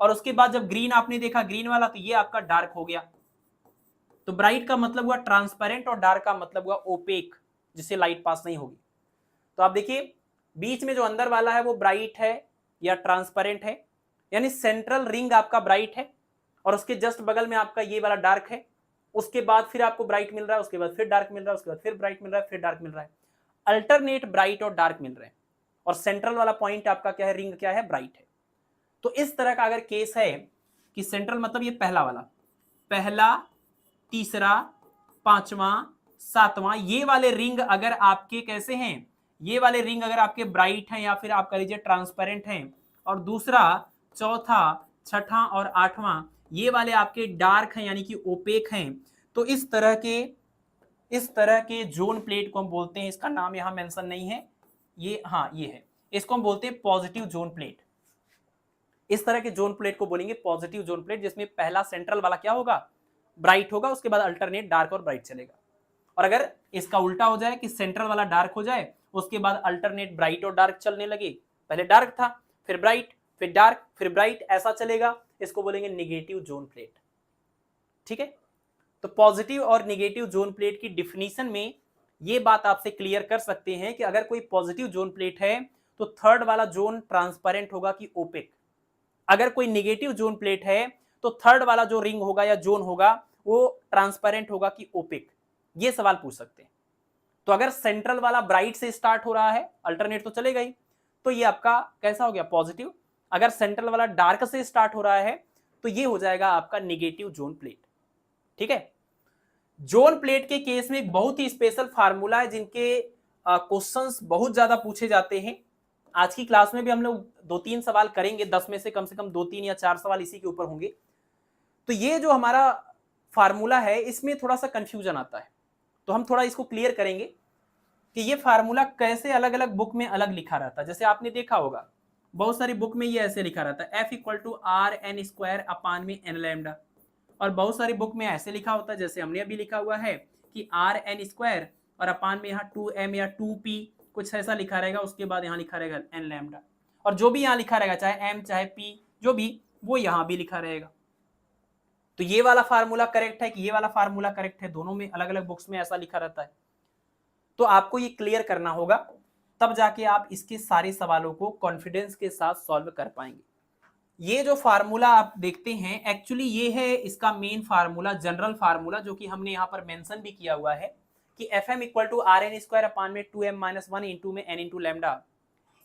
और उसके बाद जब ग्रीन आपने देखा, ग्रीन वाला, तो ये आपका डार्क हो गया। तो ब्राइट का मतलब हुआ ट्रांसपेरेंट और डार्क का मतलब हुआ ओपेक, जिससे लाइट पास नहीं होगी। तो आप देखिए बीच में जो अंदर वाला है वो ब्राइट है या ट्रांसपेरेंट है, यानी सेंट्रल रिंग आपका ब्राइट है और उसके जस्ट बगल में आपका ये वाला डार्क है। उसके बाद फिर आपको ब्राइट मिल रहा है, उसके बाद फिर डार्क मिल रहा है, उसके बाद फिर ब्राइट मिल रहा है, फिर डार्क मिल रहा है, अल्टरनेट ब्राइट और डार्क मिल रहे हैं। और सेंट्रल वाला पॉइंट आपका क्या है, रिंग क्या है, ब्राइट है। तो इस तरह का अगर केस है कि सेंट्रल मतलब ये पहला वाला, पहला, तीसरा, पांचवा, सातवां, ये वाले रिंग अगर आपके कैसे हैं, ये वाले रिंग अगर आपके ब्राइट हैं या फिर आप कह लीजिए ट्रांसपेरेंट हैं, और दूसरा, चौथा, छठा और आठवां ये वाले आपके डार्क हैं यानी कि ओपेक हैं, तो इस तरह के जोन प्लेट को हम बोलते हैं, इसका नाम यहां मेंशन नहीं है, ये हाँ ये है, इसको हम बोलते हैं पॉजिटिव जोन प्लेट। इस तरह के जोन प्लेट को बोलेंगे पॉजिटिव जोन प्लेट, जिसमें पहला सेंट्रल वाला क्या होगा, ब्राइट होगा, उसके बाद अल्टरनेट डार्क और ब्राइट चलेगा। और अगर इसका उल्टा हो जाए कि सेंट्रल वाला डार्क हो जाए, उसके बाद अल्टरनेट ब्राइट और डार्क चलने लगे, पहले डार्क था फिर ब्राइट फिर डार्क फिर ब्राइट, ऐसा चलेगा, इसको बोलेंगे नेगेटिव जोन प्लेट, ठीक है। तो पॉजिटिव और नेगेटिव जोन प्लेट की डिफिनीशन में ये बात आपसे क्लियर कर सकते हैं कि अगर कोई पॉजिटिव जोन प्लेट है तो थर्ड वाला जोन ट्रांसपेरेंट होगा कि ओपेक, अगर कोई नेगेटिव जोन प्लेट है तो थर्ड वाला जो रिंग होगा या जोन होगा वो ट्रांसपेरेंट होगा कि ओपेक, ये सवाल पूछ सकते हैं। तो अगर सेंट्रल वाला ब्राइट से स्टार्ट हो रहा है, अल्टरनेट तो चलेगा ही, तो ये आपका कैसा हो गया, पॉजिटिव। अगर सेंट्रल वाला डार्क से स्टार्ट हो रहा है तो ये हो जाएगा आपका नेगेटिव जोन प्लेट, ठीक है। जोन प्लेट के केस में एक बहुत ही स्पेशल फार्मूला है जिनके क्वेश्चंस बहुत ज्यादा पूछे जाते हैं, आज की क्लास में भी हम लोग 2-3 सवाल करेंगे, 10 में से कम 2-3 या 4 सवाल इसी के ऊपर होंगे। तो ये जो हमारा फार्मूला है इसमें थोड़ा सा कंफ्यूजन आता है, तो हम थोड़ा इसको क्लियर करेंगे कि ये फार्मूला कैसे अलग अलग बुक में अलग लिखा रहता है। जैसे आपने देखा होगा बहुत सारी बुक में ये ऐसे लिखा रहता है F equal to R N square upon में एन लैम्डा, और बहुत सारी बुक में ऐसे लिखा होता है जैसे हमने अभी लिखा हुआ है कि आर एन स्क्वायर और अपान में यहाँ 2m या 2p कुछ ऐसा लिखा रहेगा, उसके बाद यहाँ लिखा रहेगा एन लैम्डा, और जो भी यहाँ लिखा रहेगा चाहे m चाहे p जो भी वो यहाँ भी लिखा रहेगा। तो ये वाला फार्मूला करेक्ट है कि ये वाला फार्मूला करेक्ट है, दोनों में अलग अलग बुक्स में ऐसा लिखा रहता है। तो आपको ये क्लियर करना होगा, तब जाके आप इसके सारे सवालों को कॉन्फिडेंस के साथ सॉल्व कर पाएंगे। ये जो फार्मूला आप देखते हैं एक्चुअली ये है इसका मेन फार्मूला, जनरल फार्मूला, जो कि हमने यहाँ पर मेंशन भी किया हुआ है कि Fm equal to R N square upon में 2m-1 इंटू में n इंटू लैम्डा।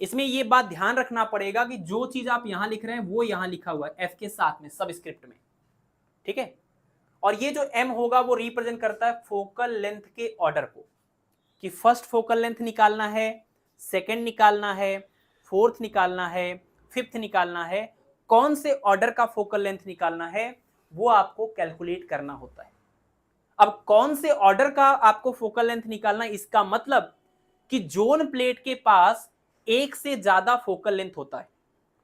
इसमें ये बात ध्यान रखना पड़ेगा कि जो चीज आप यहाँ लिख रहे हैं वो यहाँ लिखा हुआ है f के साथ में सबस्क्रिप्ट में, ठीक है। और ये जो m होगा वो रिप्रेजेंट करता है फोकल लेंथ के ऑर्डर को, कि फर्स्ट फोकल लेंथ निकालना है, सेकेंड निकालना है, फोर्थ निकालना है, फिफ्थ निकालना है, कौन से ऑर्डर का फोकल लेंथ निकालना है वो आपको कैलकुलेट करना होता है। अब कौन से ऑर्डर का आपको फोकल लेंथ निकालना, इसका मतलब कि जोन प्लेट के पास एक से ज्यादा फोकल लेंथ होता है।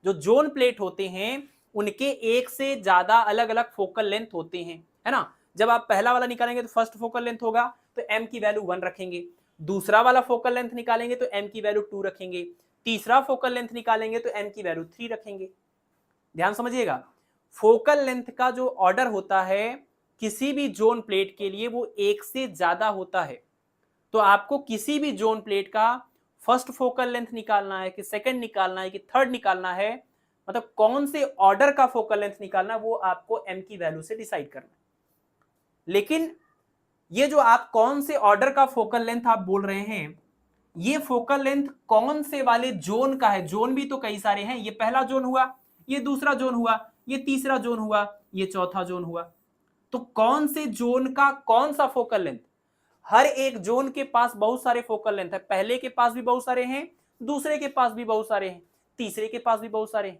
जो जोन प्लेट होते हैं उनके एक से ज्यादा अलग अलग फोकल लेंथ होते हैं, है ना। जब आप पहला वाला निकालेंगे तो फर्स्ट फोकल लेंथ होगा तो m की वैल्यू 1 रखेंगे, दूसरा वाला फोकल लेंथ निकालेंगे तो m की वैल्यू 2 रखेंगे, तीसरा फोकल लेंथ निकालेंगे तो m की वैल्यू 3 रखेंगे। ध्यान समझिएगा, फोकल लेंथ का जो ऑर्डर होता है किसी भी जोन प्लेट के लिए वो एक से ज्यादा होता है। तो आपको किसी भी जोन प्लेट का फर्स्ट फोकल लेंथ निकालना है कि सेकंड निकालना है कि थर्ड निकालना है, मतलब कौन से ऑर्डर का फोकल लेंथ निकालना है वो आपको m की वैल्यू से डिसाइड करना है। लेकिन ये जो आप कौन से ऑर्डर का फोकल लेंथ आप बोल रहे हैं, ये फोकल लेंथ कौन से वाले जोन का है। जोन भी तो कई सारे हैं, ये पहला जोन हुआ, ये दूसरा जोन हुआ, ये तीसरा जोन हुआ, ये चौथा जोन हुआ। तो कौन से जोन का कौन सा फोकल लेंथ, हर एक जोन के पास बहुत सारे फोकल लेंथ है, पहले के पास भी बहुत सारे हैं, दूसरे के पास भी बहुत सारे हैं, तीसरे के पास भी बहुत सारे हैं।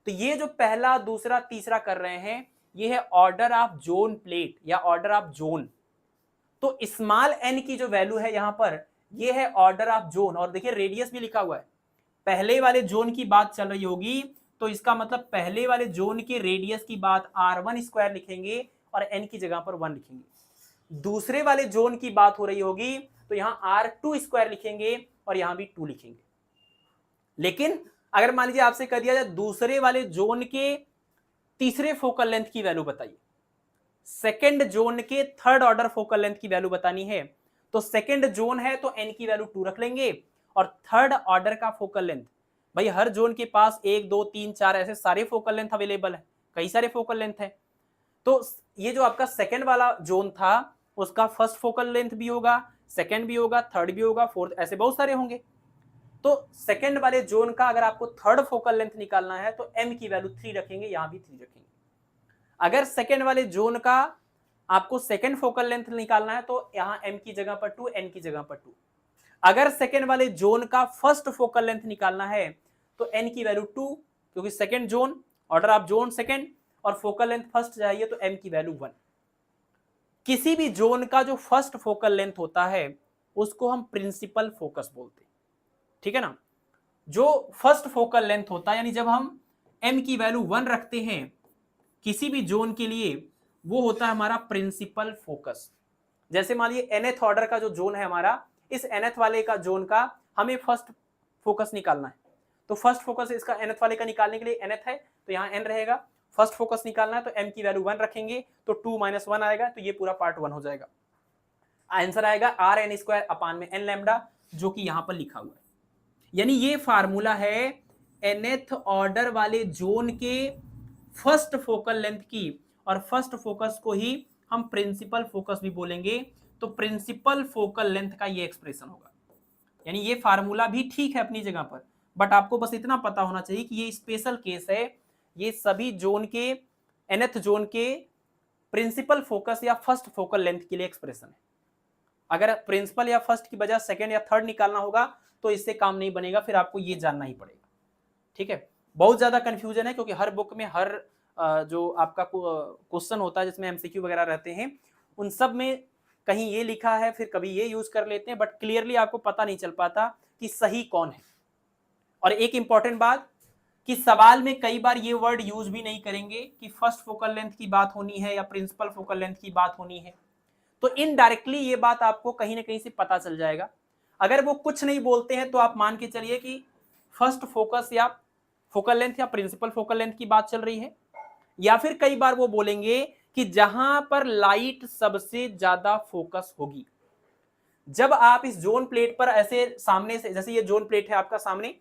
तो ये जो पहला दूसरा तीसरा कर रहे हैं ये है ऑर्डर ऑफ जोन प्लेट या ऑर्डर ऑफ जोन। तो स्मॉल n की जो वैल्यू है यहां पर ये है ऑर्डर ऑफ जोन, और देखिए रेडियस भी लिखा हुआ है। पहले वाले जोन की बात चल रही होगी तो इसका मतलब पहले वाले जोन के रेडियस की बात r1 स्क्वायर लिखेंगे और n की जगह पर 1 लिखेंगे। दूसरे वाले जोन की बात हो रही होगी तो यहां r2 स्क्वायर लिखेंगे और यहां भी 2 लिखेंगे। लेकिन अगर मान लीजिए आपसे कह दिया जाए दूसरे वाले जोन के तीसरे फोकल लेंथ की वैल्यू बताइए, सेकेंड जोन के थर्ड ऑर्डर फोकल लेंथ की वैल्यू बतानी है, तो सेकेंड जोन है तो n की वैल्यू 2 रख लेंगे, और थर्ड ऑर्डर का फोकल लेंथ, भाई हर जोन के पास 1 2 3 4 ऐसे सारे फोकल लेंथ अवेलेबल है, कई सारे फोकल लेंथ है। तो ये जो आपका सेकेंड वाला जोन था उसका फर्स्ट फोकल लेंथ भी होगा, सेकेंड भी होगा, थर्ड भी होगा, फोर्थ, ऐसे बहुत सारे होंगे। तो सेकेंड वाले जोन का अगर आपको थर्ड फोकल लेंथ निकालना है तो m की वैल्यू 3 रखेंगे, यहां भी 3 रखेंगे। अगर सेकेंड वाले जोन का आपको सेकेंड फोकल लेंथ निकालना है तो यहां m की जगह पर 2, n की जगह पर 2। अगर सेकेंड वाले जोन का फर्स्ट फोकल लेंथ निकालना है तो n की वैल्यू 2, क्योंकि second zone, order of zone second, और फोकल लेंथ फर्स्ट चाहिए तो m की वैल्यू 1। किसी भी जोन का जो फर्स्ट फोकल लेंथ होता है उसको हम प्रिंसिपल फोकस बोलते हैं, ठीक है ना। जो फर्स्ट फोकल लेंथ होता है यानी जब हम m की वैल्यू 1 रखते हैं किसी भी जोन के लिए वो होता है हमारा प्रिंसिपल फोकस। जैसे मान लीजिए nth ऑर्डर का जो जोन है हमारा, इस nth वाले का जोन का हमें फर्स्ट फोकस निकालना है, तो फर्स्ट फोकस इसका nth वाले का निकालने के लिए nth है तो यहाँ n रहेगा, फर्स्ट फोकस निकालना है तो m की वैल्यू 1 रखेंगे तो 2 - 1 आएगा, तो ये पूरा पार्ट 1 हो जाएगा। आंसर आएगा rn स्क्वायर अपान में n लैम्डा, जो कि यहाँ पर लिखा हुआ है। यानी ये फार्मूला है nth ऑर्डर वाले जोन के फर्स्ट फोकल लेंथ की, और फर्स्ट फोकस को ही हम प्रिंसिपल फोकस भी बोलेंगे, तो प्रिंसिपल फोकल लेंथ का ये एक्सप्रेशन होगा। यानी ये फार्मूला भी ठीक है अपनी जगह पर, बट आपको बस इतना पता होना चाहिए कि ये स्पेशल केस है, ये सभी जोन के nth जोन के प्रिंसिपल फोकस या फर्स्ट फोकल लेंथ के लिए एक्सप्रेशन है। अगर प्रिंसिपल या फर्स्ट की बजाय सेकंड या थर्ड निकालना होगा तो इससे काम नहीं बनेगा, फिर आपको ये जानना ही पड़ेगा। ठीक है, बहुत ज्यादा कंफ्यूजन है क्योंकि हर बुक में हर जो आपका क्वेश्चन होता है जिसमें एमसीक्यू वगैरह रहते हैं उन सब में कहीं ये लिखा है, फिर कभी ये यूज कर लेते हैं, बट क्लियरली आपको पता नहीं चल पाता कि सही कौन है। और एक इंपॉर्टेंट बात कि सवाल में कई बार ये वर्ड यूज भी नहीं करेंगे कि फर्स्ट फोकल लेंथ की बात होनी है या प्रिंसिपल फोकल लेंथ की बात होनी है, तो इनडायरेक्टली ये बात आपको कहीं ना कहीं से पता चल जाएगा। अगर वो कुछ नहीं बोलते हैं तो आप मान के चलिए कि फर्स्ट फोकस या फोकल लेंथ या प्रिंसिपल फोकल लेंथ की बात चल रही है, या फिर कई बार वो बोलेंगे कि जहां पर लाइट सबसे ज्यादा फोकस होगी। जब आप इस जोन प्लेट पर ऐसे सामने से, जैसे ये जोन प्लेट है आपका सामने,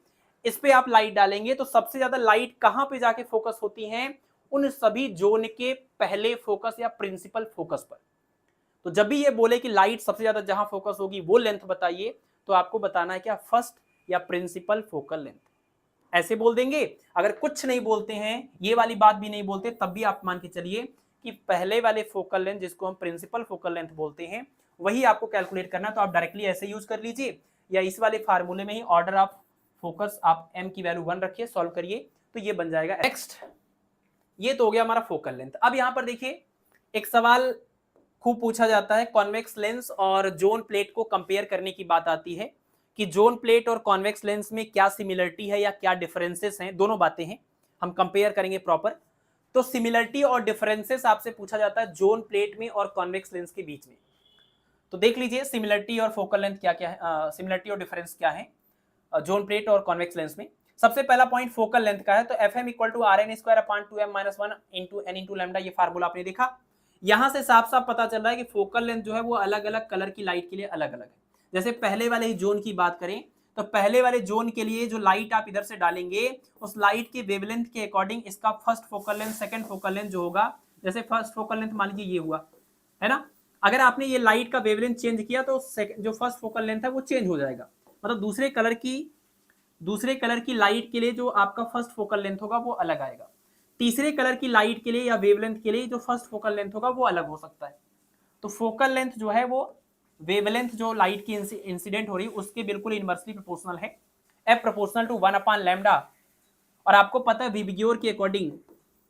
इस पे आप लाइट डालेंगे तो सबसे ज्यादा लाइट कहां पे जाके फोकस होती है, उन सभी जोन के पहले फोकस या प्रिंसिपल फोकस पर। तो जब भी ये बोले कि लाइट सबसे ज्यादा जहां फोकस होगी वो लेंथ बताइए, तो आपको बताना है क्या, फर्स्ट या प्रिंसिपल फोकल लेंथ, ऐसे बोल देंगे। अगर कुछ नहीं बोलते हैं, ये वाली बात भी नहीं बोलते, तब भी आप मान के चलिए कि पहले वाले फोकल लेंथ जिसको हम प्रिंसिपल फोकल लेंथ बोलते हैं वही आपको कैलकुलेट करना। तो आप डायरेक्टली ऐसे यूज कर लीजिए, या इस वाले फार्मूले में ही ऑर्डर ऑफ फोकस आप m की वैल्यू 1 रखिए, सॉल्व करिए तो ये बन जाएगा। नेक्स्ट, ये तो हो गया हमारा फोकल लेंथ। अब यहां पर देखिए एक सवाल खूब पूछा जाता है, कॉन्वेक्स लेंस और जोन प्लेट को कंपेयर करने की बात आती है कि जोन प्लेट और कॉन्वेक्स लेंस में क्या सिमिलरिटी है या क्या डिफरेंसेस हैं। दोनों बातें हैं, हम कंपेयर करेंगे प्रॉपर। तो सिमिलरिटी और डिफरेंसेस आपसे पूछा जाता है जोन प्लेट में और कॉन्वेक्स लेंस के बीच में। तो देख लीजिए सिमिलरिटी और फोकल लेंथ क्या क्या है, सिमिलरिटी और डिफरेंस क्या है जोन प्लेट और कॉन्वेक्स लेंस में। सबसे पहला पॉइंट फोकल लेंथ का है, तो F M equal to R N square upon 2m - 1 into N into lambda, ये फार्मूला आपने देखा। यहां से साफ साफ पता चल रहा है कि फोकल लेंथ जो है वो अलग अलग कलर की लाइट के लिए अलग अलग है। जैसे पहले वाले ही जोन की बात करें तो पहले वाले जोन के लिए जो लाइट आप इधर से डालेंगे उस लाइट के वेवलेंथ के अकॉर्डिंग इसका first focal length second focal length जो होगा, जैसे फर्स्ट फोकल लेंथ मान लीजिए ये हुआ है ना, अगर आपने ये लाइट का वेवलेंथ चेंज किया तो जो फर्स्ट फोकल लेंथ है वो चेंज हो जाएगा। मतलब दूसरे कलर की लाइट के लिए जो आपका फर्स्ट फोकल लेंथ होगा वो अलग आएगा। तीसरे कलर की लाइट के लिए या वेवलेंथ के लिए जो फर्स्ट फोकल लेंथ होगा वो अलग हो सकता है। तो फोकल लेंथ जो है वो वेवलेंथ जो लाइट की इंसिडेंट हो रही है उसके बिल्कुल इनवर्सली प्रोपोर्शनल है, F proportional to 1 upon lambda. और आपको पता है विबिग्योर के अकॉर्डिंग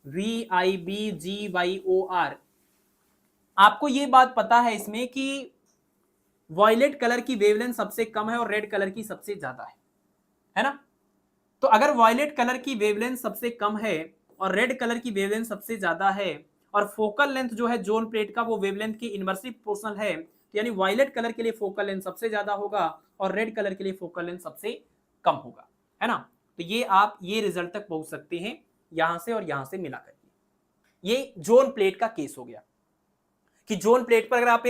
VIBGYOR, आपको ये बात पता है इसमें कि वॉयलेट कलर की वेवलेंथ सबसे कम है और रेड कलर की सबसे ज्यादा है ना। तो अगर वॉयलेट कलर की वेवलेंथ सबसे कम है और रेड कलर की वेवलेंथ सबसे ज्यादा है और फोकल लेंथ जो है जोन प्लेट का वो वेवलेंथ की इनवर्सली प्रोपोर्शनल है, तो यानी वॉयलेट कलर के लिए फोकल लेंथ सबसे ज्यादा होगा और रेड कलर के लिए फोकल लेंथ सबसे कम होगा, है ना। तो ये आप ये रिजल्ट तक पहुंच सकते हैं यहां से और यहां से मिला करके। ये जोन प्लेट का केस हो गया कि जोन प्लेट पर अगर आप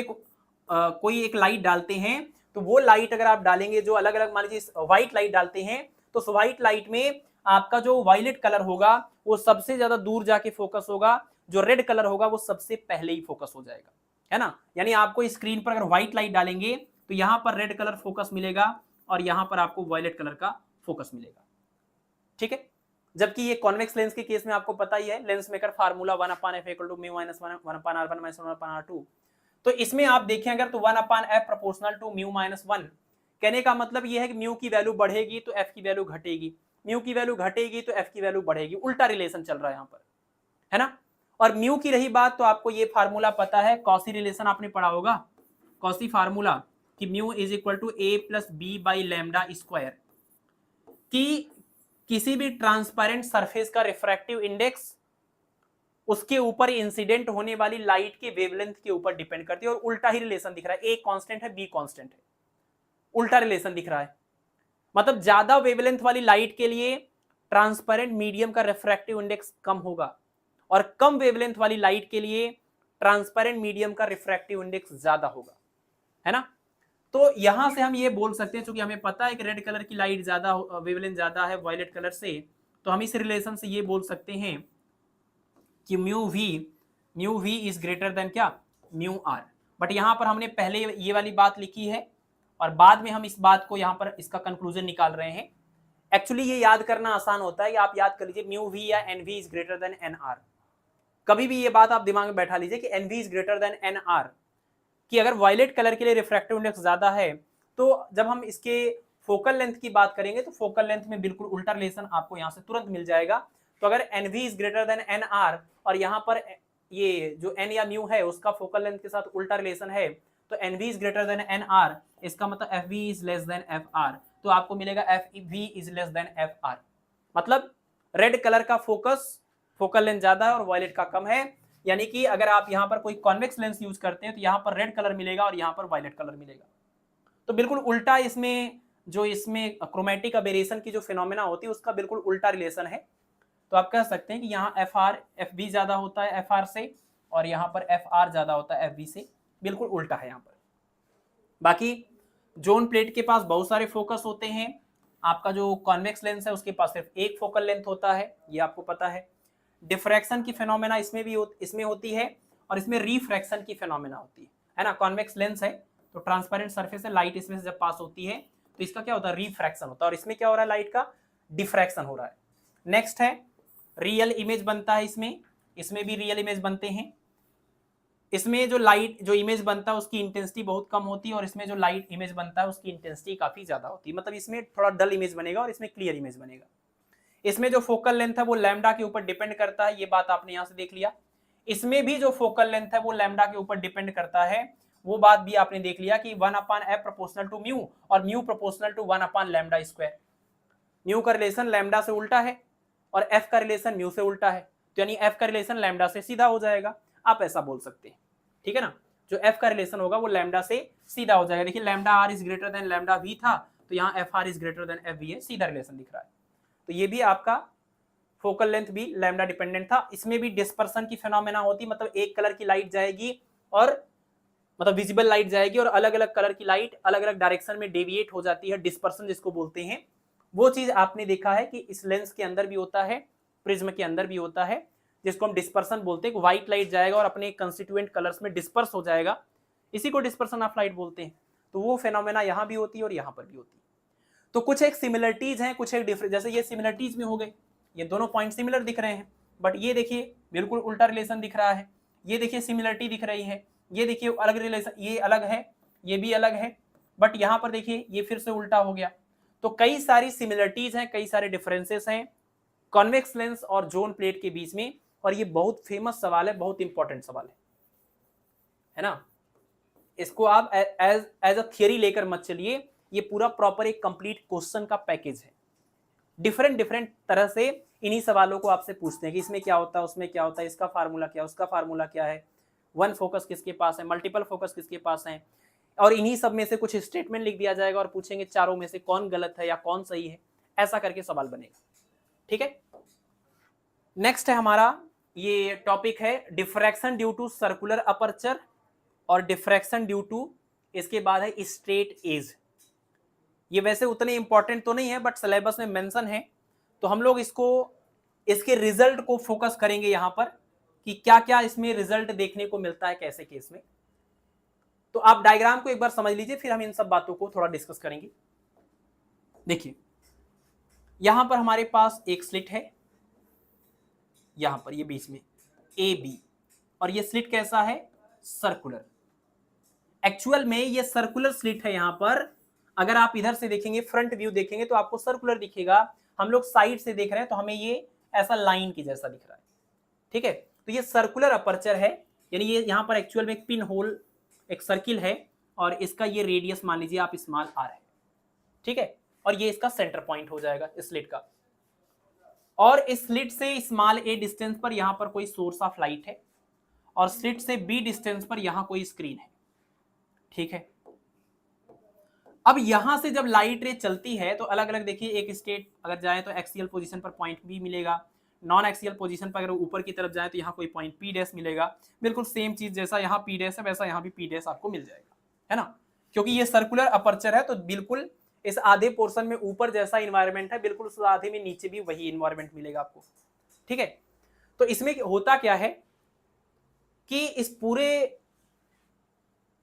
कोई एक लाइट डालते हैं तो वो लाइट अगर आप डालेंगे जो अलग अलग, मान लीजिए व्हाइट लाइट डालते हैं तो उस व्हाइट लाइट में आपका जो वायलेट कलर होगा वो सबसे ज्यादा दूर जाके फोकस होगा, जो रेड कलर होगा वो सबसे पहले ही फोकस हो जाएगा, है ना। यानी आपको स्क्रीन पर अगर व्हाइट लाइट डालेंगे तो यहां पर रेड कलर फोकस मिलेगा और यहां पर आपको वायलेट कलर का फोकस मिलेगा, ठीक है। जबकि ये कॉन्वेक्स लेंस के केस में आपको पता ही है, lens maker formula 1 upon F equal to mu minus 1 upon r1 minus 1 upon r2। तो इसमें आप देखें अगर तो 1 upon F proportional to mu minus 1, कहने का मतलब ये है कि म्यू की वैल्यू बढ़ेगी तो एफ की वैल्यू घटेगी, म्यू की वैल्यू घटेगी तो एफ की वैल्यू बढ़ेगी, उल्टा रिलेशन चल रहा है यहाँ पर, है ना। और म्यू की रही बात तो आपको ये फार्मूला पता है, कॉसी रिलेशन आपने पढ़ा होगा, कॉसी फार्मूला कि mu is equal to a plus B by lambda square, कि किसी भी ट्रांसपेरेंट सरफेस का रिफ्रैक्टिव इंडेक्स उसके ऊपर इंसिडेंट होने वाली लाइट के वेवलेंथ के ऊपर डिपेंड करती है। और उल्टा ही रिलेशन दिख रहा है, ए कांस्टेंट है बी कांस्टेंट है, उल्टा रिलेशन दिख रहा है। मतलब ज्यादा वेवलेंथ वाली लाइट के लिए ट्रांसपेरेंट मीडियम का रिफ्रैक्टिव इंडेक्स कम होगा और कम वेवलेंथ वाली लाइट के लिए ट्रांसपेरेंट मीडियम का रिफ्रैक्टिव इंडेक्स ज्यादा होगा, है ना। तो यहां से हम ये बोल सकते हैं, क्योंकि हमें पता है कि रेड कलर की लाइट ज्यादा वेवलेंथ ज्यादा है वायलेट कलर से, तो हम इस रिलेशन से ये बोल सकते हैं कि mu V is greater than क्या, म्यू आर। बट यहां पर हमने पहले ये वाली बात लिखी है और बाद में हम इस बात को यहां पर इसका कंक्लूजन निकाल रहे हैं। एक्चुअली ये याद करना आसान होता है कि आप याद कर लीजिए म्यू वी या N V is greater than N R. कभी भी ये बात आप दिमाग में बैठा लीजिए कि N V is greater than N R, कि अगर वायलेट कलर के लिए रिफ्रैक्टिव इंडेक्स ज्यादा है तो जब हम इसके फोकल लेंथ की बात करेंगे तो फोकल लेंथ में बिल्कुल उल्टा रिलेशन आपको यहाँ से तुरंत मिल जाएगा। तो अगर NV is greater then NR और यहाँ पर ये जो N या म्यू है उसका फोकल लेंथ के साथ उल्टा रिलेशन है तो NV is greater then NR, इसका मतलब FV is less than FR, तो आपको मिलेगा FV is less than FR। मतलब रेड कलर का फोकल लेंथ ज्यादा है और वायलेट का कम है, यानी कि अगर आप यहाँ पर कोई कॉन्वेक्स लेंस यूज करते हैं तो यहाँ पर रेड कलर मिलेगा और यहाँ पर वायलेट कलर मिलेगा। तो बिल्कुल उल्टा इसमें क्रोमेटिक अबेरेशन की जो फिनोमेना होती है उसका बिल्कुल उल्टा रिलेशन है। तो आप कह सकते हैं कि यहाँ FV ज्यादा होता है FR से और यहाँ पर FR ज्यादा होता है FV से, बिल्कुल उल्टा है यहाँ पर। बाकी जोन प्लेट के पास बहुत सारे फोकस होते हैं, आपका जो कॉन्वेक्स लेंस है उसके पास सिर्फ एक फोकल लेंथ होता है, ये आपको पता है। डिफ्रैक्शन की फिनोमेना इसमें होती है और इसमें रिफ्रैक्शन की फिनोमेना होती है ना। कॉन्वेक्स लेंस है तो ट्रांसपेरेंट सरफेस है, लाइट इसमें से जब पास होती है तो इसका क्या होता है, रिफ्रैक्शन होता है, और इसमें क्या हो रहा है, लाइट का डिफ्रैक्शन हो रहा है। नेक्स्ट है रियल इमेज बनता है, इसमें भी रियल इमेज बनते हैं। इसमें जो इमेज बनता है उसकी इंटेंसिटी बहुत कम होती है और इसमें जो लाइट इमेज बनता है उसकी इंटेंसिटी काफी ज्यादा होती है। मतलब इसमें थोड़ा डल इमेज बनेगा और इसमें क्लियर इमेज बनेगा। इसमें जो फोकल लेंथ है वो लैम्डा के ऊपर डिपेंड करता है, ये बात आपने यहां से देख लिया। इसमें भी जो फोकल लेंथ है वो लैम्डा के ऊपर डिपेंड करता है, वो बात भी आपने देख लिया कि 1/f प्रोपोर्शनल टू म्यू और म्यू प्रोपोर्शनल टू 1/λ²। म्यू का रिलेशन लैम्डा से उल्टा है और f का रिलेशन म्यू से उल्टा है, तो यानी f का रिलेशन लैम्डा से सीधा हो जाएगा, आप ऐसा बोल सकते हैं, ठीक है ना। जो f का रिलेशन होगा वो लैम्डा से सीधा हो जाएगा। देखिए lambda r is greater then lambda v था, तो यहाँ FR is greater then FV है, सीधा रिलेशन दिख रहा है। तो ये भी आपका फोकल लेंथ भी लैम्डा डिपेंडेंट था। इसमें भी डिस्पर्सन की फिनोमेना होती, मतलब एक कलर की लाइट जाएगी और मतलब विजिबल लाइट जाएगी और अलग अलग कलर की लाइट अलग अलग डायरेक्शन में डेविएट हो जाती है, डिस्पर्सन जिसको बोलते हैं। वो चीज आपने देखा है कि इस लेंस के अंदर भी होता है, प्रिज्म के अंदर भी होता है, जिसको हम डिस्पर्सन बोलते हैं। व्हाइट लाइट जाएगा और अपने कंस्टिट्यूएंट कलर्स में डिस्पर्स हो जाएगा, इसी को डिस्पर्सन ऑफ लाइट बोलते हैं। तो वो फेनोमेना यहाँ भी होती है और यहाँ पर भी होती है। तो कुछ एक सिमिलरिटीज हैं, कुछ एक डिफरेंस, जैसे ये सिमिलरिटीज में हो गए, ये दोनों पॉइंट सिमिलर दिख रहे हैं, बट ये देखिए बिल्कुल उल्टा रिलेशन दिख रहा है। ये देखिए सिमिलरिटी दिख रही है, ये देखिए अलग रिलेशन, ये अलग है, ये भी अलग है, बट यहाँ पर देखिए ये फिर से उल्टा हो गया। तो कई सारी सिमिलरिटीज हैं, कई सारे डिफरेंसेस हैं कॉन्वेक्स लेंस और जोन प्लेट के बीच में, और ये बहुत फेमस सवाल है, बहुत इंपॉर्टेंट सवाल है ना। इसको आप एज अ थियरी लेकर मत चलिए, ये पूरा प्रॉपर एक कंप्लीट क्वेश्चन का पैकेज है। डिफरेंट तरह से इन्हीं सवालों को आपसे पूछते हैं कि इसमें क्या होता है, उसमें क्या होता है, इसका फार्मूला क्या है, उसका फार्मूला क्या है, वन फोकस किसके पास है, मल्टीपल फोकस किसके पास है, और इन्हीं सब में से कुछ स्टेटमेंट लिख दिया जाएगा और पूछेंगे चारों में से कौन गलत है या कौन सही है, ऐसा करके सवाल बनेगा, ठीक है। नेक्स्ट है हमारा ये टॉपिक है diffraction due to circular aperture और डिफ्रैक्शन ड्यू टू, इसके बाद है स्ट्रेट एज। ये वैसे उतने इंपॉर्टेंट तो नहीं है बट सिलेबस में मेंशन है, तो हम लोग इसके रिजल्ट को फोकस करेंगे यहां पर कि क्या क्या इसमें रिजल्ट देखने को मिलता है कैसे केस में। तो आप डायग्राम को एक बार समझ लीजिए, फिर हम इन सब बातों को थोड़ा डिस्कस करेंगे। देखिए यहां पर हमारे पास एक स्लिट है, यहां पर ये बीच में AB, और ये स्लिट कैसा है, सर्कुलर। एक्चुअल में ये सर्कुलर स्लिट है। यहां पर अगर आप इधर से देखेंगे, फ्रंट व्यू देखेंगे तो आपको सर्कुलर दिखेगा, हम लोग साइड से देख रहे हैं तो हमें ये ऐसा लाइन की जैसा दिख रहा है, ठीक है। तो ये सर्कुलर अपर्चर है, यानी ये यहाँ पर एक्चुअल में एक पिन होल, एक सर्किल है, और इसका ये रेडियस मान लीजिए आप स्मॉल r है, ठीक है, और ये इसका सेंटर पॉइंट हो जाएगा इस स्लिट का। और इस स्लिट से स्मॉल a डिस्टेंस पर यहाँ पर कोई सोर्स ऑफ लाइट है, और स्लिट से b डिस्टेंस पर यहाँ कोई स्क्रीन है, ठीक है। अब यहां से जब लाइट रे चलती है तो अलग अलग देखिए, एक स्टेट अगर जाए तो एक्सियल पोजीशन पर पॉइंट बी मिलेगा, नॉन एक्सियल पोजीशन पर अगर ऊपर की तरफ जाए तो यहाँ कोई पॉइंट पी डैश मिलेगा। बिल्कुल सेम चीज, जैसा यहाँ पी डैश है वैसा यहाँ भी पी डैश आपको मिल जाएगा, है ना। क्योंकि ये सर्कुलर अपर्चर है तो बिल्कुल इस आधे पोर्शन में ऊपर जैसा इन्वायरमेंट है, बिल्कुल उस आधे में नीचे भी वही इन्वायरमेंट मिलेगा आपको, ठीक है। तो इसमें होता क्या है कि इस पूरे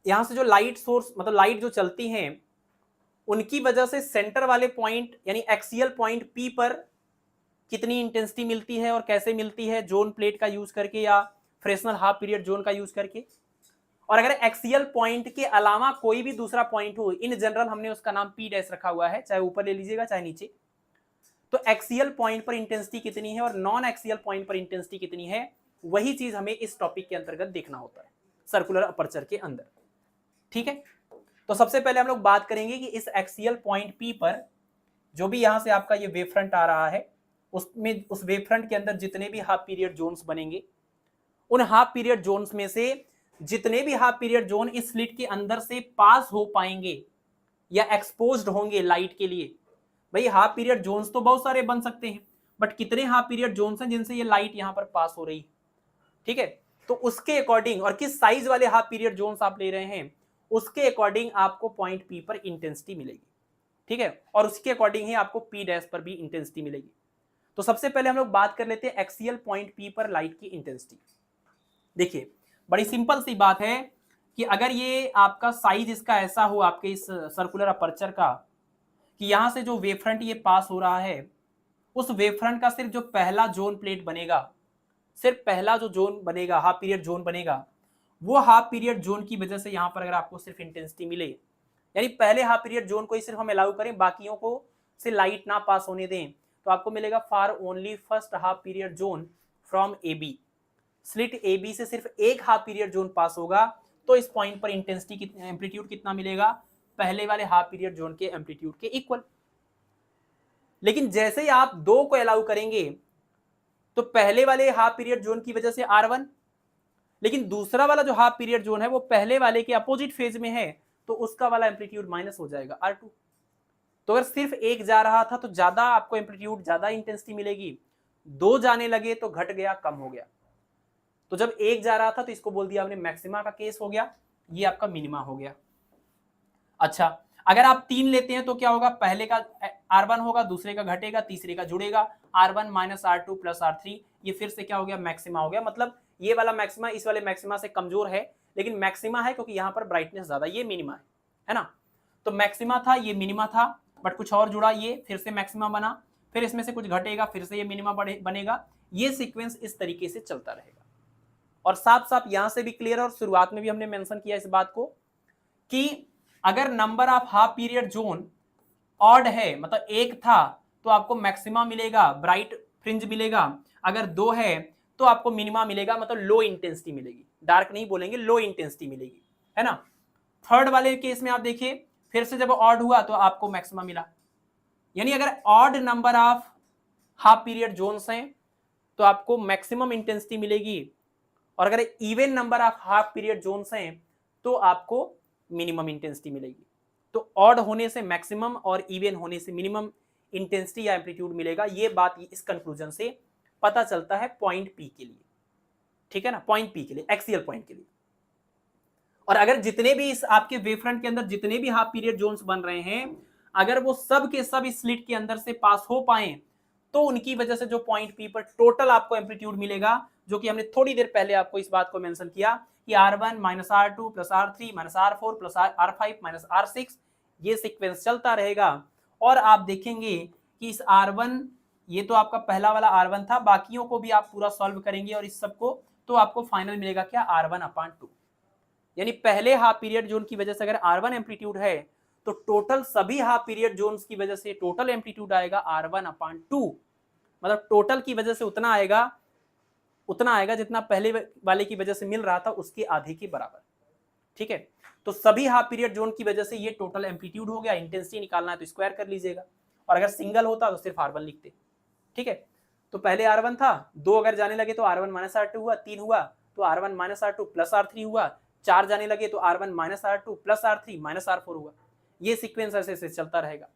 यहां से जो लाइट सोर्स, मतलब लाइट जो चलती हैं, उनकी वजह से सेंटर वाले पॉइंट यानी एक्सियल पॉइंट P पर कितनी इंटेंसिटी मिलती है और कैसे मिलती है, जोन प्लेट का यूज करके या फ्रेस्नेल हाफ पीरियड जोन का यूज करके, और अगर एक्सियल पॉइंट के अलावा कोई भी दूसरा पॉइंट हो, इन जनरल हमने उसका नाम पी डैश रखा हुआ है, चाहे ऊपर ले लीजिएगा चाहे नीचे। तो एक्सियल पॉइंट पर इंटेंसिटी कितनी है और नॉन एक्सियल पॉइंट पर इंटेंसिटी कितनी है, वही चीज हमें इस टॉपिक के अंतर्गत देखना होता है सर्कुलर अपर्चर के अंदर। ठीक है, तो सबसे पहले हम लोग बात करेंगे कि इस एक्सियल पॉइंट पी पर जो भी यहां से आपका ये वेव फ्रंट आ रहा है, उसमें उस वेव फ्रंट के अंदर जितने भी हाफ पीरियड जोन्स बनेंगे, उन हाफ पीरियड जोन्स में से जितने भी हाफ पीरियड जोन इस स्लिट के अंदर से पास हो पाएंगे या एक्सपोज्ड होंगे लाइट के लिए, भाई हाफ पीरियड जोन्स तो बहुत सारे बन सकते हैं, बट कितने हाफ पीरियड जोन्स हैं जिनसे ये लाइट यहां पर पास हो रही है। ठीक है, तो उसके अकॉर्डिंग और किस साइज वाले हाफ पीरियड जोन्स आप ले रहे हैं, उसके अकॉर्डिंग आपको पॉइंट पी पर इंटेंसिटी मिलेगी। ठीक है, और उसके अकॉर्डिंग ही आपको पी डैश पर भी इंटेंसिटी मिलेगी। तो सबसे पहले हम लोग बात कर लेते हैं एक्सियल पॉइंट पी पर लाइट की इंटेंसिटी। देखिए बड़ी सिंपल सी बात है कि अगर ये आपका साइज इसका ऐसा हो आपके इस सर्कुलर अपर्चर का कि यहां से जो वेव फ्रंट ये पास हो रहा है, उस वेव फ्रंट का सिर्फ जो पहला जोन प्लेट बनेगा, सिर्फ पहला जो जोन बनेगा, हाफ पीरियड जोन बनेगा, वो हाफ पीरियड जोन की वजह से यहां पर अगर आपको सिर्फ इंटेंसिटी मिले, यानी पहले हाफ पीरियड जोन को ही सिर्फ हम अलाउ करें, बाकियों को से लाइट ना पास होने दें, तो आपको मिलेगा for only first half period zone from A B. Slit A B से सिर्फ एक हाफ पीरियड जोन पास होगा, तो इस पॉइंट पर इंटेंसिटी एम्पलीट्यूड कितना मिलेगा, पहले वाले हाफ पीरियड जोन के एम्पलीट्यूड के इक्वल। लेकिन जैसे ही आप दो को अलाउ करेंगे, तो पहले वाले हाफ पीरियड जोन की वजह से R1, लेकिन दूसरा वाला जो हाफ पीरियड जोन है वो पहले वाले के अपोजिट फेज में है, तो उसका वाला एम्पलीट्यूड माइनस हो जाएगा R2। तो अगर सिर्फ एक जा रहा था तो ज्यादा आपको एम्पलीट्यूड, ज्यादा इंटेंसिटी मिलेगी, दो जाने लगे तो घट गया, कम हो गया। तो जब एक जा रहा था तो इसको बोल दिया आपने मैक्सिमा का केस हो गया, ये आपका मिनिमा हो गया। अच्छा, अगर आप 3 लेते हैं तो क्या होगा, पहले का R1 होगा, दूसरे का घटेगा, तीसरे का जुड़ेगा, R1 minus R2 plus R3, ये फिर से क्या हो गया, मैक्सिमा हो गया। मतलब ये वाला मैक्सिमा इस वाले मैक्सिमा से कमजोर है, लेकिन मैक्सिमा है क्योंकि यहाँ पर ब्राइटनेस ज्यादा, ये मिनिमा है ना। तो मैक्सिमा था, ये मिनिमा था, बट कुछ और जुड़ा, ये फिर से मैक्सिमा बना, फिर इसमें से कुछ घटेगा, फिर से ये मिनिमा बनेगा। ये सीक्वेंस इस तरीके से चलता रहेगा। और साफ साफ यहां से भी क्लियर है, और शुरुआत में भी हमने मेंशन किया इस बात को कि अगर number of half period zone odd है, मतलब एक था, तो आपको मैक्सिमा मिलेगा, ब्राइट फ्रिंज मिलेगा। अगर दो है तो आपको मिनिमा मिलेगा, मतलब लो इंटेंसिटी मिलेगी, डार्क नहीं बोलेंगे, लो इंटेंसिटी मिलेगी, है ना। थर्ड वाले केस में आप देखिए, फिर से जब ऑड हुआ तो आपको मैक्सिमा मिला। यानी अगर odd number of half period zones हैं तो आपको मैक्सिमम इंटेंसिटी मिलेगी, और अगर even number of half period zones हैं तो आपको मिनिमम इंटेंसिटी मिलेगी। तो ऑड होने से मैक्सिमम और इवन होने से मिनिमम इंटेंसिटी या एम्पलीट्यूड मिलेगा। ये बात इस कंक्लूजन से पता चलता है पॉइंट पी के लिए, ठीक है ना, पॉइंट पी के लिए, एक्सियल पॉइंट के लिए। और अगर जितने भी इस आपके वेव फ्रंट के अंदर जितने भी हाफ पीरियड जोन्स बन रहे हैं, अगर वो सब के सब इस स्लिट के अंदर से पास हो पाए, तो उनकी वजह से जो पॉइंट पी पर टोटल आपको एम्पलीट्यूड मिलेगा, जो कि हमने थोड़ी देर पहले आपको इस बात को मेंशन किया कि R1 minus R2 plus R3 minus R4 plus R5 minus R6, ये सीक्वेंस चलता रहेगा। और आप देखेंगे कि इस R1, ये तो आपका पहला वाला R1 था, बाकियों को भी आप पूरा सॉल्व करेंगे और इस सबको, तो आपको फाइनल मिलेगा क्या, R1/2। यानी पहले हाफ पीरियड जोन की वजह से अगर R1 एम्पलीट्यूड है, तो टोटल सभी हाफ पीरियड जोन्स की वजह से टोटल एम्पलीट्यूड आएगा R1/2। मतलब टोटल की वजह से उतना आएगा जितना पहले वाले की वजह से मिल रहा था, उसके आधे के बराबर। ठीक है, तो सभी हाफ पीरियड जोन की वजह से ये टोटल एम्पलीट्यूड हो गया। इंटेंसिटी निकालना है तो स्क्वायर कर लीजिएगा, और अगर सिंगल होता तो सिर्फ R1 लिखते। ठीक है, तो पहले R1 था, दो अगर जाने लगे तो R1 माइनस R2 हुआ, 3 हुआ तो R1 minus R2 plus R3 हुआ, 4 जाने लगे तो R1 minus R2 plus R3 minus R4 हुआ। ये सीक्वेंस ऐसे चलता रहेगा।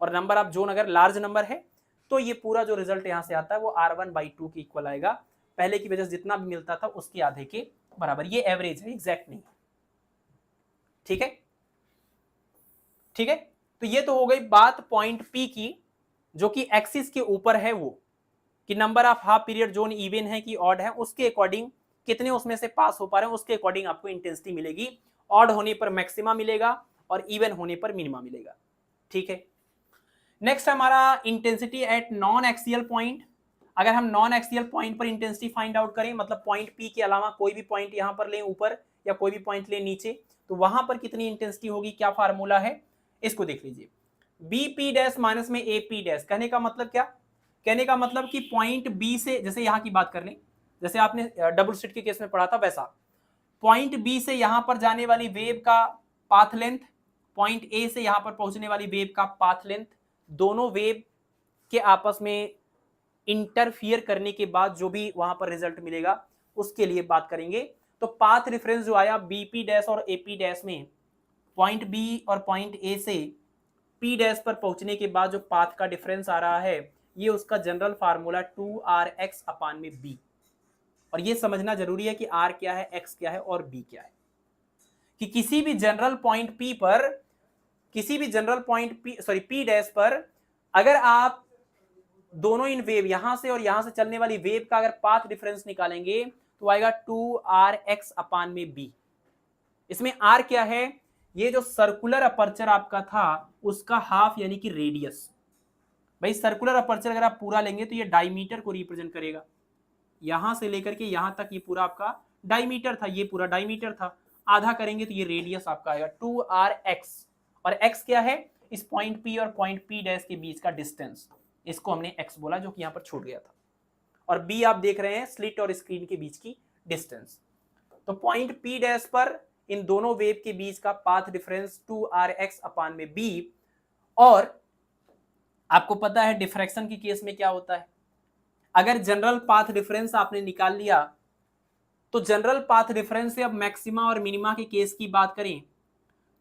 और नंबर ऑफ जोन अगर लार्ज नंबर है तो ये पूरा जो रिजल्ट यहाँ से आता है वो R1/2 के इक्वल आएगा, पहले की वजह से जितना भी मिलता था उसके आधे के बराबर। ये एवरेज है, एग्जैक्ट नहीं। ठीक है, ठीक है, तो ये तो हो गई बात पॉइंट पी की, जो कि एक्सिस के ऊपर है, वो कि number of half period zone even है कि ऑड है, उसके अकॉर्डिंग कितने उसमें से पास हो पा रहे हैं, उसके अकॉर्डिंग आपको इंटेंसिटी मिलेगी। ऑड होने पर मैक्सिमा मिलेगा और इवन होने पर मिनिमा मिलेगा। ठीक है, नेक्स्ट हमारा intensity at non axial point. अगर हम नॉन एक्सियल पॉइंट पर इंटेंसिटी फाइंड आउट करें, मतलब पॉइंट पी के अलावा कोई भी पॉइंट यहां पर लें ऊपर, या कोई भी पॉइंट ले नीचे, तो वहां पर कितनी इंटेंसिटी होगी, क्या फार्मूला है, इसको देख लीजिए। बी पी डैश माइनस में ए पी डैश, कहने का मतलब क्या, कहने का मतलब कि पॉइंट बी से, जैसे यहाँ की बात कर लें, जैसे आपने डबल स्लिट के केस में पढ़ा था वैसा, पॉइंट बी से यहां पर जाने वाली वेव का पाथ लेंथ, पॉइंट ए से यहां पर पहुंचने वाली वेव का पाथ लेंथ, दोनों वेव के आपस में इंटरफियर करने के बाद जो भी वहां पर रिजल्ट मिलेगा उसके लिए बात करेंगे। तो पाथ रेफरेंस जो आया बीपी डैश और एपी डैश में, पॉइंट बी और पॉइंट ए से पी डैश पर पहुंचने के बाद जो पाथ का डिफरेंस आ रहा है, ये उसका जनरल फार्मूला 2rx/b। और ये समझना जरूरी है कि r क्या है, x क्या है और b क्या है, कि किसी भी जनरल पॉइंट p पर, किसी भी जनरल पॉइंट p डैश पर अगर आप दोनों इन वेव यहां से और यहां से चलने वाली वेव का अगर पाथ डिफरेंस निकालेंगे तो आएगा 2rx/b। इसमें r क्या है, ये जो सर्कुलर अपर्चर आपका था उसका हाफ यानी कि रेडियस। भाई सर्कुलर अपर्चर अगर आप पूरा लेंगे तो ये डायमीटर को रिप्रेजेंट करेगा, यहां से लेकर के यहां तक ये पूरा आपका डायमीटर था, ये पूरा डायमीटर था, आधा करेंगे तो ये रेडियस आपका आएगा 2rx। और x क्या है, इस पॉइंट p और पॉइंट p डैश के बीच का डिस्टेंस, इसको हमने x बोला जो कि यहां पर छूट गया था। और b आप देख रहे हैं स्लिट और स्क्रीन के बीच की डिस्टेंस। तो पॉइंट p डैश पर इन दोनों वेव के बीच का पाथ डिफरेंस 2rx/b। और आपको पता है डिफ्रैक्शन के केस में क्या होता है, अगर जनरल पाथ डिफरेंस आपने निकाल लिया तो जनरल पाथ डिफरेंस से अब मैक्सिमा और मिनिमा के केस की बात करें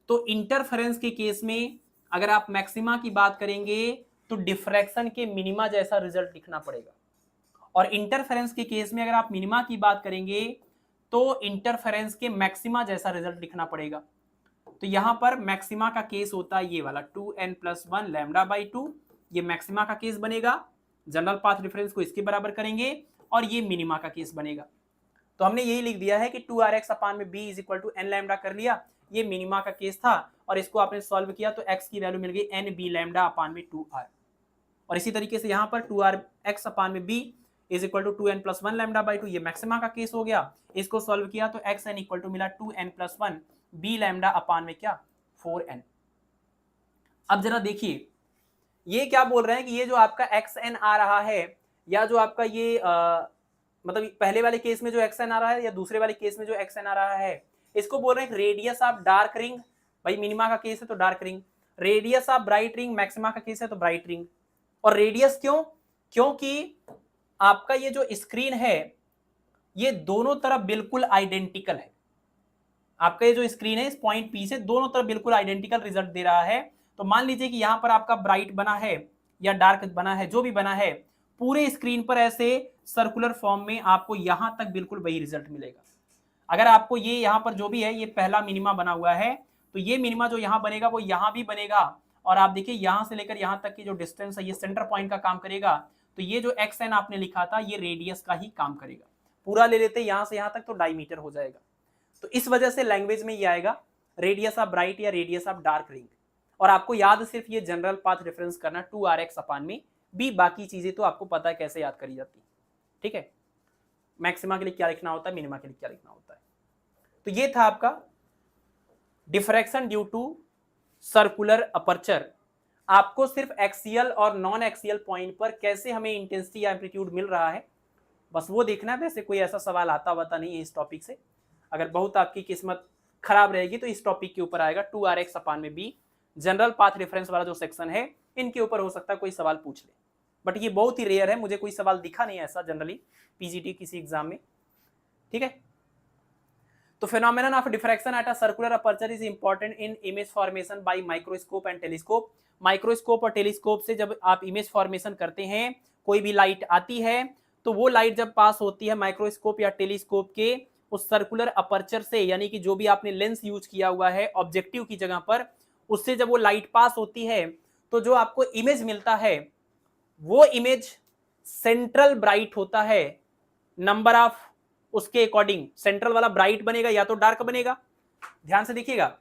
तो इंटरफेरेंस के केस में अगर आप मैक्सिमा की बात करेंगे तो डिफ्रैक्शन के मिनिमा जैसा रिजल्ट लिखना पड़ेगा, और इंटरफेरेंस के केस में अगर आप मिनिमा की बात करेंगे तो इंटरफेरेंस के मैक्सिमा जैसा रिजल्ट लिखना पड़ेगा। तो यहां पर मैक्सिमा का केस होता है ये वाला 2n+1 λ/2, ये मैक्सिमा का केस बनेगा, जनरल पाथ डिफरेंस को इसके बराबर करेंगे, और ये मिनिमा का केस बनेगा। तो हमने यही लिख दिया है कि 2rx/b = n लैम्डा कर लिया, ये मिनिमा का केस था, और इसको आपने सॉल्व किया तो x की वैल्यू मिल गई nb λ/2r। और इसी तरीके से यहाँ पर 2rx/b = 2n+1 λ/2, ये मैक्सिमा का केस हो गया, इसको सॉल्व किया तो xn = मिला 2n+1 b λ/ क्या 4n। अब जरा देखिए ये क्या बोल रहे हैं कि ये जो आपका xn आ रहा है, या जो आपका ये मतलब पहले वाले केस में जो xn आ रहा है या दूसरे वाले केस में जो xn आ रहा है, इसको बोल रहे हैं रेडियस ऑफ डार्क रिंग। भाई मिनिमा का केस है तो dark ring, radius of bright ring maxima का केस है तो ब्राइट रिंग। और रेडियस क्यों, क्योंकि आपका ये जो स्क्रीन है ये दोनों तरफ बिल्कुल आइडेंटिकल है, आपका ये जो स्क्रीन है इस पॉइंट पी से दोनों तरफ बिल्कुल आइडेंटिकल रिजल्ट दे रहा है। तो मान लीजिए कि यहां पर आपका ब्राइट बना है या डार्क बना है, जो भी बना है, पूरे स्क्रीन पर ऐसे सर्कुलर फॉर्म में आपको यहां तक बिल्कुल वही रिजल्ट मिलेगा। अगर आपको ये यहां पर जो भी है ये पहला मिनिमा बना हुआ है, तो ये मिनिमा जो यहां बनेगा वो यहां भी बनेगा, और आप देखिए यहां से लेकर यहां तक की जो डिस्टेंस है ये सेंटर पॉइंट का काम करेगा। तो ये जो xn आपने लिखा था ये रेडियस का ही काम करेगा, पूरा ले लेते यहां से यहां तक तो डायमीटर हो जाएगा। तो इस वजह से लैंग्वेज में ये आएगा रेडियस ऑफ ब्राइट या रेडियस ऑफ डार्क रिंग। और आपको याद सिर्फ ये जनरल पाथ रेफरेंस करना 2rx/b, बाकी चीजें तो आपको पता है कैसे याद करी जाती है, ठीक है। मैक्सिमा के लिए क्या लिखना होता है, मिनिमा के लिए क्या लिखना होता है। तो ये था आपका diffraction due to circular aperture. आपको सिर्फ एक्सियल और नॉन एक्सियल पॉइंट पर कैसे हमें इंटेंसिटी या एम्पलीट्यूड मिल रहा है बस वो देखना है। वैसे कोई ऐसा सवाल आता हुआ नहीं है इस टॉपिक से, अगर बहुत आपकी किस्मत खराब रहेगी तो इस टॉपिक के ऊपर आएगा 2rx/b, जनरल पाथ रेफरेंस वाला जो सेक्शन है इनके ऊपर हो सकता है कोई सवाल पूछ ले, बट ये बहुत ही रेयर है, मुझे कोई सवाल दिखा नहीं है ऐसा जनरली पीजीटी किसी एग्जाम में, ठीक है। तो phenomenon of diffraction at a circular aperture is important in image formation by microscope and telescope। Microscope और टेलीस्कोप से जब आप इमेज फॉर्मेशन करते हैं, कोई भी लाइट आती है तो वो लाइट जब पास होती है माइक्रोस्कोप या टेलीस्कोप के उस सर्कुलर अपर्चर से, यानी कि जो भी आपने लेंस यूज किया हुआ है ऑब्जेक्टिव की जगह पर, उससे जब वो लाइट पास होती है तो जो आपको इमेज मिलता है वो इमेज सेंट्रल ब्राइट होता है। नंबर ऑफ उसके अकॉर्डिंग सेंट्रल वाला ब्राइट बनेगा या तो डार्क बनेगा। ध्यान से देखिएगा,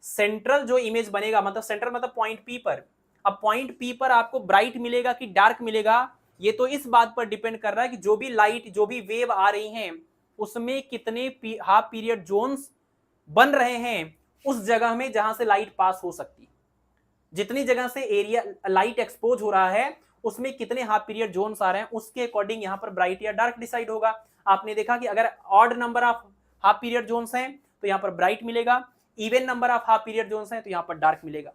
सेंट्रल जो इमेज बनेगा मतलब सेंट्रल मतलब पॉइंट पी पर, अब पॉइंट पी पर आपको ब्राइट मिलेगा कि डार्क मिलेगा ये तो इस बात पर डिपेंड कर रहा है कि जो भी लाइट जो भी वेव आ रही हैं उसमें कितने हाफ पीरियड जोन्स बन रहे हैं उस जगह में जहां से लाइट पास हो सकती है। जितनी जगह से एरिया लाइट एक्सपोज हो रहा है उसमें कितने हाफ पीरियड जोन्स आ रहे हैं, उसके अकॉर्डिंग यहाँ पर ब्राइट या डार्क डिसाइड होगा। आपने देखा कि अगर odd number of half period zones हैं तो यहाँ पर ब्राइट मिलेगा, even number of half period zones हैं तो यहाँ पर डार्क मिलेगा।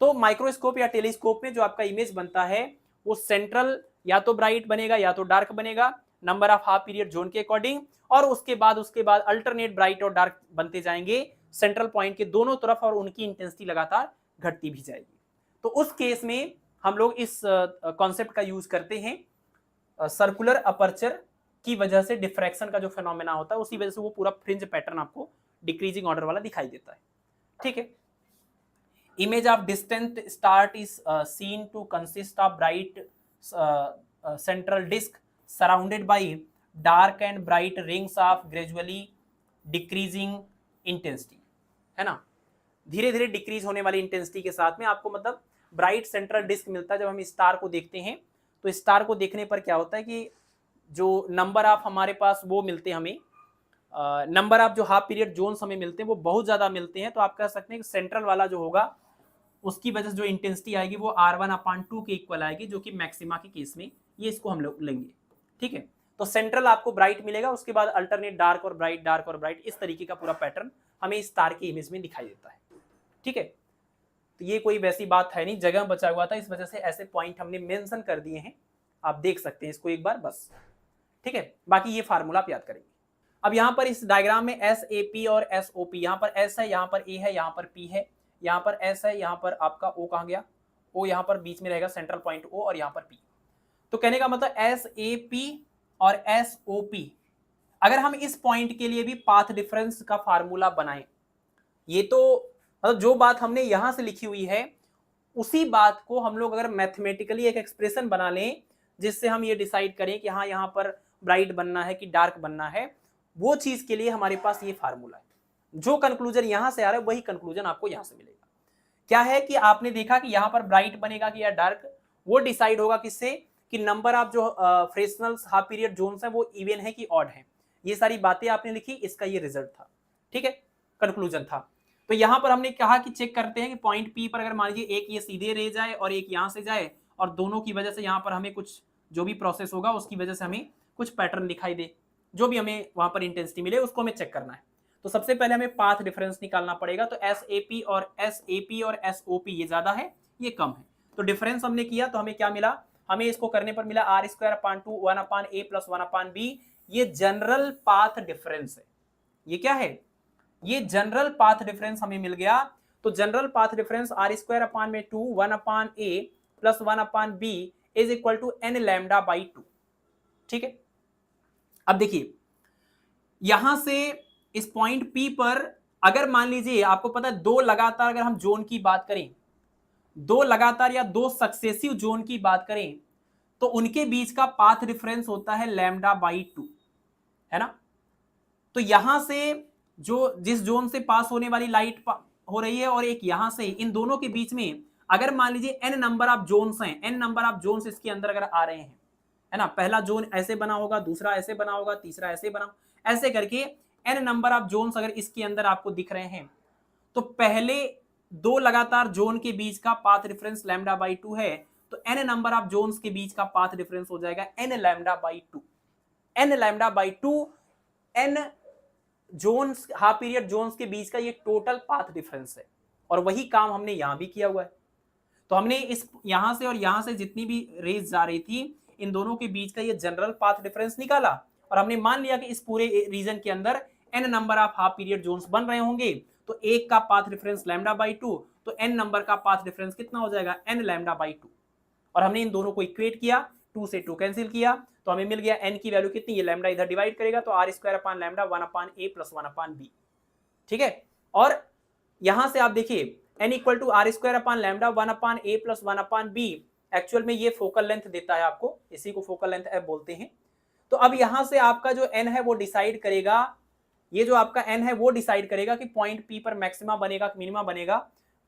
तो माइक्रोस्कोप या टेलीस्कोप में जो आपका इमेज बनता है वो सेंट्रल या तो ब्राइट बनेगा या तो डार्क बनेगा number of half period zone के अकॉर्डिंग, और उसके बाद अल्टरनेट ब्राइट और डार्क बनते जाएंगे सेंट्रल पॉइंट के दोनों तरफ, और उनकी इंटेंसिटी लगातार घटती भी जाएगी। तो उस केस में हम लोग इस कॉन्सेप्ट का यूज करते हैं सर्कुलर अपर्चर की वजह से डिफ्रैक्शन का जो फिनोमेना होता है उसी वजह से वो पूरा फ्रिंज पैटर्न आपको डिक्रीजिंग ऑर्डर वाला दिखाई देता है। ठीक है, image of distant star is seen to consist of bright central disk surrounded by dark and bright rings of gradually decreasing intensity, है ना, धीरे धीरे डिक्रीज होने वाली इंटेंसिटी के साथ में आपको मतलब ब्राइट सेंट्रल डिस्क मिलता है। जब हम स्टार को देखते हैं तो स्टार को देखने पर क्या होता है कि जो नंबर ऑफ हमारे पास वो मिलते हैं, हमें नंबर ऑफ जो हाफ पीरियड जोन्स हमें मिलते हैं वो बहुत ज्यादा मिलते हैं। तो आप कह सकते हैं कि सेंट्रल वाला जो होगा उसकी वजह से जो इंटेंसिटी आएगी वो R1/2 के इक्वल आएगी, जो कि मैक्सिमा के केस में ये इसको हम लोग लेंगे। ठीक है, तो सेंट्रल आपको ब्राइट मिलेगा, उसके बाद अल्टरनेट डार्क और ब्राइट, डार्क और ब्राइट, इस तरीके का पूरा पैटर्न हमें इस तार की इमेज में दिखाई देता है। ठीक है, तो ये कोई वैसी बात है नहीं, जगह बचा हुआ था इस वजह से ऐसे पॉइंट हमने मेंशन कर दिए हैं, आप देख सकते हैं इसको एक बार बस। ठीक है, बाकी ये फार्मूला आप याद करेंगे। अब यहाँ पर इस डायग्राम में SAP और SOP, यहाँ पर S है, यहाँ पर A है, यहाँ पर P है, यहाँ पर S है, यहाँ पर आपका O कहाँ गया, O यहाँ पर बीच में रहेगा सेंट्रल पॉइंट O, और यहाँ पर P। तो कहने का मतलब SAP और SOP, अगर हम इस पॉइंट के लिए भी पाथ डिफरेंस का फार्मूला बनाएं, ये तो मतलब जो बात हमने यहां से लिखी हुई है उसी बात को हम लोग अगर मैथमेटिकली एक एक्सप्रेशन बना लें जिससे हम ये डिसाइड करें कि हाँ यहाँ पर ब्राइट बनना है कि डार्क बनना है, वो चीज के लिए हमारे पास ये फार्मूला है। जो कंक्लूजन यहां से आ रहा है वही कंक्लूजन आपको यहां से मिलेगा। क्या है कि आपने देखा कि यहां पर ब्राइट बनेगा कि या डार्क, वो डिसाइड होगा किससे, कि नंबर ऑफ जो फ्रेक्शनल हाफ पीरियड जोन्स है वो इवन है कि ऑड है। ये सारी बातें आपने लिखी, इसका ये रिजल्ट था। ठीक है, कंक्लूजन था। तो यहां पर हमने कहा कि चेक करते हैं कि पॉइंट P पर अगर मान लीजिए एक ये सीधे रह जाए और एक यहां से जाए, और दोनों की वजह से यहां पर हमें कुछ जो भी प्रोसेस होगा उसकी वजह से हमें कुछ पैटर्न दिखाई दे, जो भी हमें वहां पर इंटेंसिटी मिले उसको हमें चेक करना है। तो सबसे पहले हमें पाथ डिफरेंस निकालना पड़ेगा। तो SAP और SOP ये ज्यादा है ये कम है, तो डिफरेंस हमने किया तो हमें क्या मिला, हमें इसको करने पर मिला R²/2 1/A + 1/B। ये जनरल पाथ डिफरेंस है। ये क्या है, ये जनरल पाथ डिफरेंस हमें मिल गया। तो general path difference R²/2 1/A + 1/B = n λ/2। ठीक है, अब देखिए यहां से इस पॉइंट P पर अगर मान लीजिए आपको पता है दो लगातार, अगर हम जोन की बात करें, दो लगातार या दो सक्सेसिव जोन की बात करें तो उनके बीच का पाथ डिफरेंस होता है λ/2, है ना। तो यहां से जो जिस जोन से पास होने वाली लाइट हो रही है और एक यहां से, इन दोनों के बीच में अगर मान लीजिए n नंबर ऑफ जोन्स हैं, n नंबर ऑफ जोन्स इसके अंदर अगर आ रहे हैं, है ना, पहला जोन ऐसे बना होगा, दूसरा ऐसे बना होगा, तीसरा ऐसे बना, ऐसे करके n नंबर ऑफ जोन्स अगर इसके अंदर आपको दिख रहे हैं, तो पहले दो लगातार जोन के बीच का पाथ डिफरेंस λ/2 है, तो n नंबर ऑफ जोन्स के बीच का पाथ डिफरेंस हो जाएगा n λ/2। n λ/2 n zones, half period zones के बीच का ये टोटल पाथ डिफरेंस है, और वही काम हमने यहां भी किया हुआ है। तो हमने इस यहां से और यहां से जितनी भी रेज जा रही थी इन दोनों के बीच का ये जनरल पाथ डिफरेंस निकाला, और हमने मान लिया कि इस पूरे रीजन के अंदर n number of half period zones बन रहे होंगे, तो एक का पाथ डिफरेंस λ/2, तो n नंबर का पाथ डिफरेंस कितना हो जाएगा, n λ/2। और हमने इन दोनों को इक्वेट किया, 2 से 2 कैंसिल किया, तो हमें मिल गया n की वैल्यू कितनी, ये लैम्डा इधर डिवाइड करेगा तो R² λ 1/A + 1/B। ठीक है, और यहां से आप देखिए n = R² λ 1/A + 1/B, actual में ये फोकल लेंथ देता है आपको, इसी को फोकल लेंथ f बोलते हैं। तो अब यहां से आपका जो n है वो डिसाइड करेगा, ये जो आपका n है वो डिसाइड करेगा कि पॉइंट P पर मैक्सिमा बनेगा कि मिनिमा बनेगा।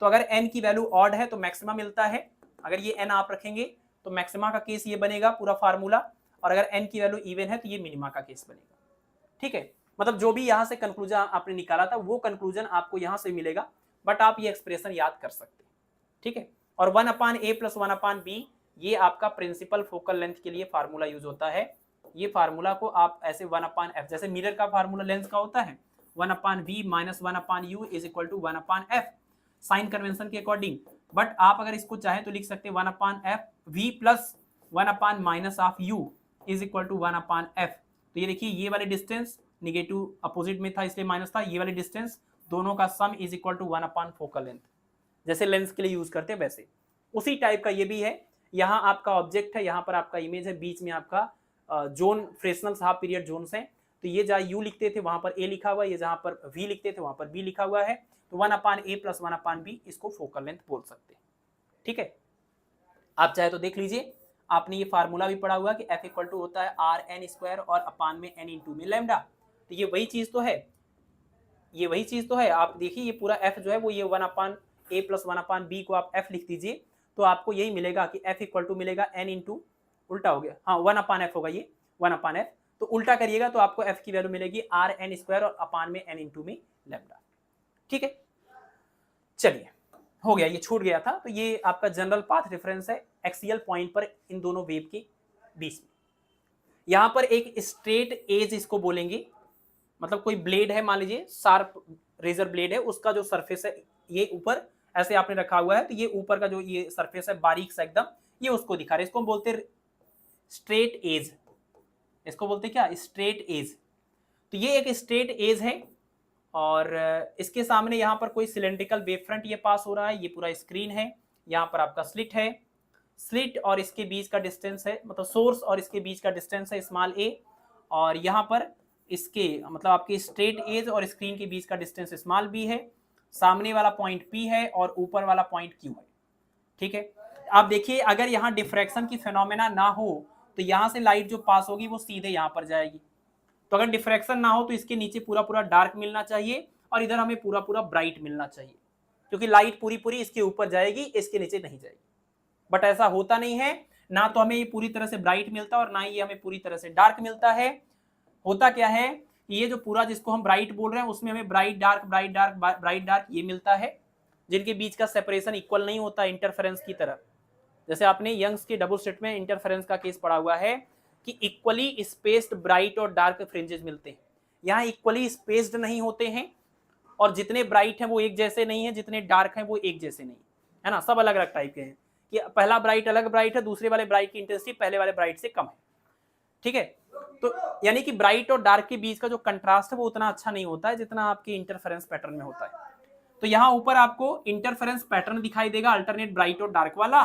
तो अगर n की वैल्यू ऑड है तो मैक्सिमा मिलता है, अगर ये n आप रखेंगे तो मैक्सिमा का केस ये बनेगा पूरा फार्मूला, और अगर n की वैल्यू इवन है तो ये मिनिमा का केस बनेगा। ठीक है, मतलब जो भी यहाँ से कंक्लूजन आपने निकाला था वो कंक्लूजन आपको यहाँ से मिलेगा, बट आप ये एक्सप्रेशन याद कर सकते हैं, ठीक है। और 1/a प्लस 1/b ये आपका प्रिंसिपल फोकल लेंथ के लिए फार्मूला यूज होता है। ये फार्मूला को आप ऐसे 1/f, जैसे मिरर का फार्मूला लेंस का होता है 1/v minus 1/u is equal to 1/f sign convention के अकॉर्डिंग, बट आप अगर इसको चाहें तो लिख सकते हैं 1/f v plus 1/ minus of u is equal to 1/f। तो ये देखिए ये वाले डिस्टेंस निगेटिव अपोजिट में था इसलिए माइनस था, ये वाले डिस्टेंस दोनों का sum is equal to 1/ focal length, जैसे लेंस के लिए यूज करते हैं वैसे उसी टाइप का ये भी है। यहाँ आपका ऑब्जेक्ट है, यहाँ पर आपका इमेज है, बीच में आपका zone Fresnels half period zones हैं। तो ये जहाँ u लिखते थे वहां पर a लिखा हुआ है, ये जहां पर v लिखते थे वहां पर b लिखा हुआ है। तो 1/a प्लस 1/b इसको फोकल लेंथ बोल सकते हैं, ठीक है। आप चाहे तो देख लीजिए, आपने ये फार्मूला भी पढ़ा हुआ कि f इक्वल टू होता है r(n)² और अपान में n इंटू में लैम्डा। तो ये वही चीज तो है, ये वही चीज तो है। आप देखिए ये पूरा f जो है वो ये 1/a प्लस 1/b को आप f लिख दीजिए तो आपको यही मिलेगा कि f इक्वल टू मिलेगा n इंटू, उल्टा हो गया, हाँ 1/f होगा, ये 1/f, तो उल्टा करिएगा तो आपको f की वैल्यू मिलेगी r(n)² और अपान में n इंटू में लैम्डा, ठीक है। चलिए हो गया, ये छूट गया था। तो ये आपका जनरल पाथ रेफरेंस है एक्सियल पॉइंट पर इन दोनों वेव के बीच में। यहां पर एक स्ट्रेट एज इसको बोलेंगे, मतलब कोई ब्लेड है, मान लीजिए शार्प रेजर ब्लेड है, उसका जो सरफेस है ये ऊपर ऐसे आपने रखा हुआ है, तो ये ऊपर का जो ये सरफेस है बारीक सा एकदम, ये उसको दिखा रहे हैं, इसको हम बोलते हैं स्ट्रेट एज, इसको बोलते हैं क्या, स्ट्रेट एज। तो ये एक स्ट्रेट एज है और इसके सामने यहाँ पर कोई सिलेंड्रिकल वेव फ्रंट ये पास हो रहा है, ये पूरा स्क्रीन है, यहाँ पर आपका स्लिट है, स्लिट और इसके बीच का डिस्टेंस है, मतलब सोर्स और इसके बीच का डिस्टेंस है स्मॉल a, और यहाँ पर इसके मतलब आपके स्ट्रेट एज और स्क्रीन के बीच का डिस्टेंस स्मॉल b है, सामने वाला पॉइंट p है और ऊपर वाला पॉइंट q है, ठीक है। आप देखिए अगर यहाँ डिफ्रैक्शन की फिनोमेना ना हो तो यहाँ से लाइट जो पास होगी वो सीधे यहाँ पर जाएगी। तो अगर डिफ्रैक्शन ना हो तो इसके नीचे पूरा पूरा डार्क मिलना चाहिए और इधर हमें पूरा पूरा ब्राइट मिलना चाहिए, क्योंकि लाइट पूरी पूरी इसके ऊपर जाएगी, इसके नीचे नहीं जाएगी। बट ऐसा होता नहीं है, ना तो हमें ये पूरी तरह से ब्राइट मिलता है और ना ही ये हमें पूरी तरह से डार्क मिलता है। होता क्या है, ये जो पूरा जिसको हम ब्राइट बोल रहे हैं उसमें हमें bright dark bright dark bright dark ये मिलता है, जिनके बीच का सेपरेशन इक्वल नहीं होता इंटरफेरेंस की तरह। जैसे आपने यंग्स के डबल स्लिट में इंटरफेरेंस का केस पढ़ा हुआ है कि इक्वली स्पेस्ड ब्राइट और डार्क फ्रिंजेस मिलते हैं, यहाँ इक्वली स्पेस्ड नहीं होते हैं और जितने ब्राइट हैं वो एक जैसे नहीं है, जितने डार्क हैं वो एक जैसे नहीं है ना, सब अलग अलग टाइप के हैं कि पहला ब्राइट अलग ब्राइट है, दूसरे वाले ब्राइट की इंटेंसिटी पहले वाले ब्राइट से कम है, ठीक है। तो यानी कि ब्राइट और डार्क के बीच का जो कंट्रास्ट है वो उतना अच्छा नहीं होता है जितना आपके इंटरफेरेंस पैटर्न में होता है। तो यहाँ ऊपर आपको इंटरफेरेंस पैटर्न दिखाई देगा अल्टरनेट ब्राइट और डार्क वाला,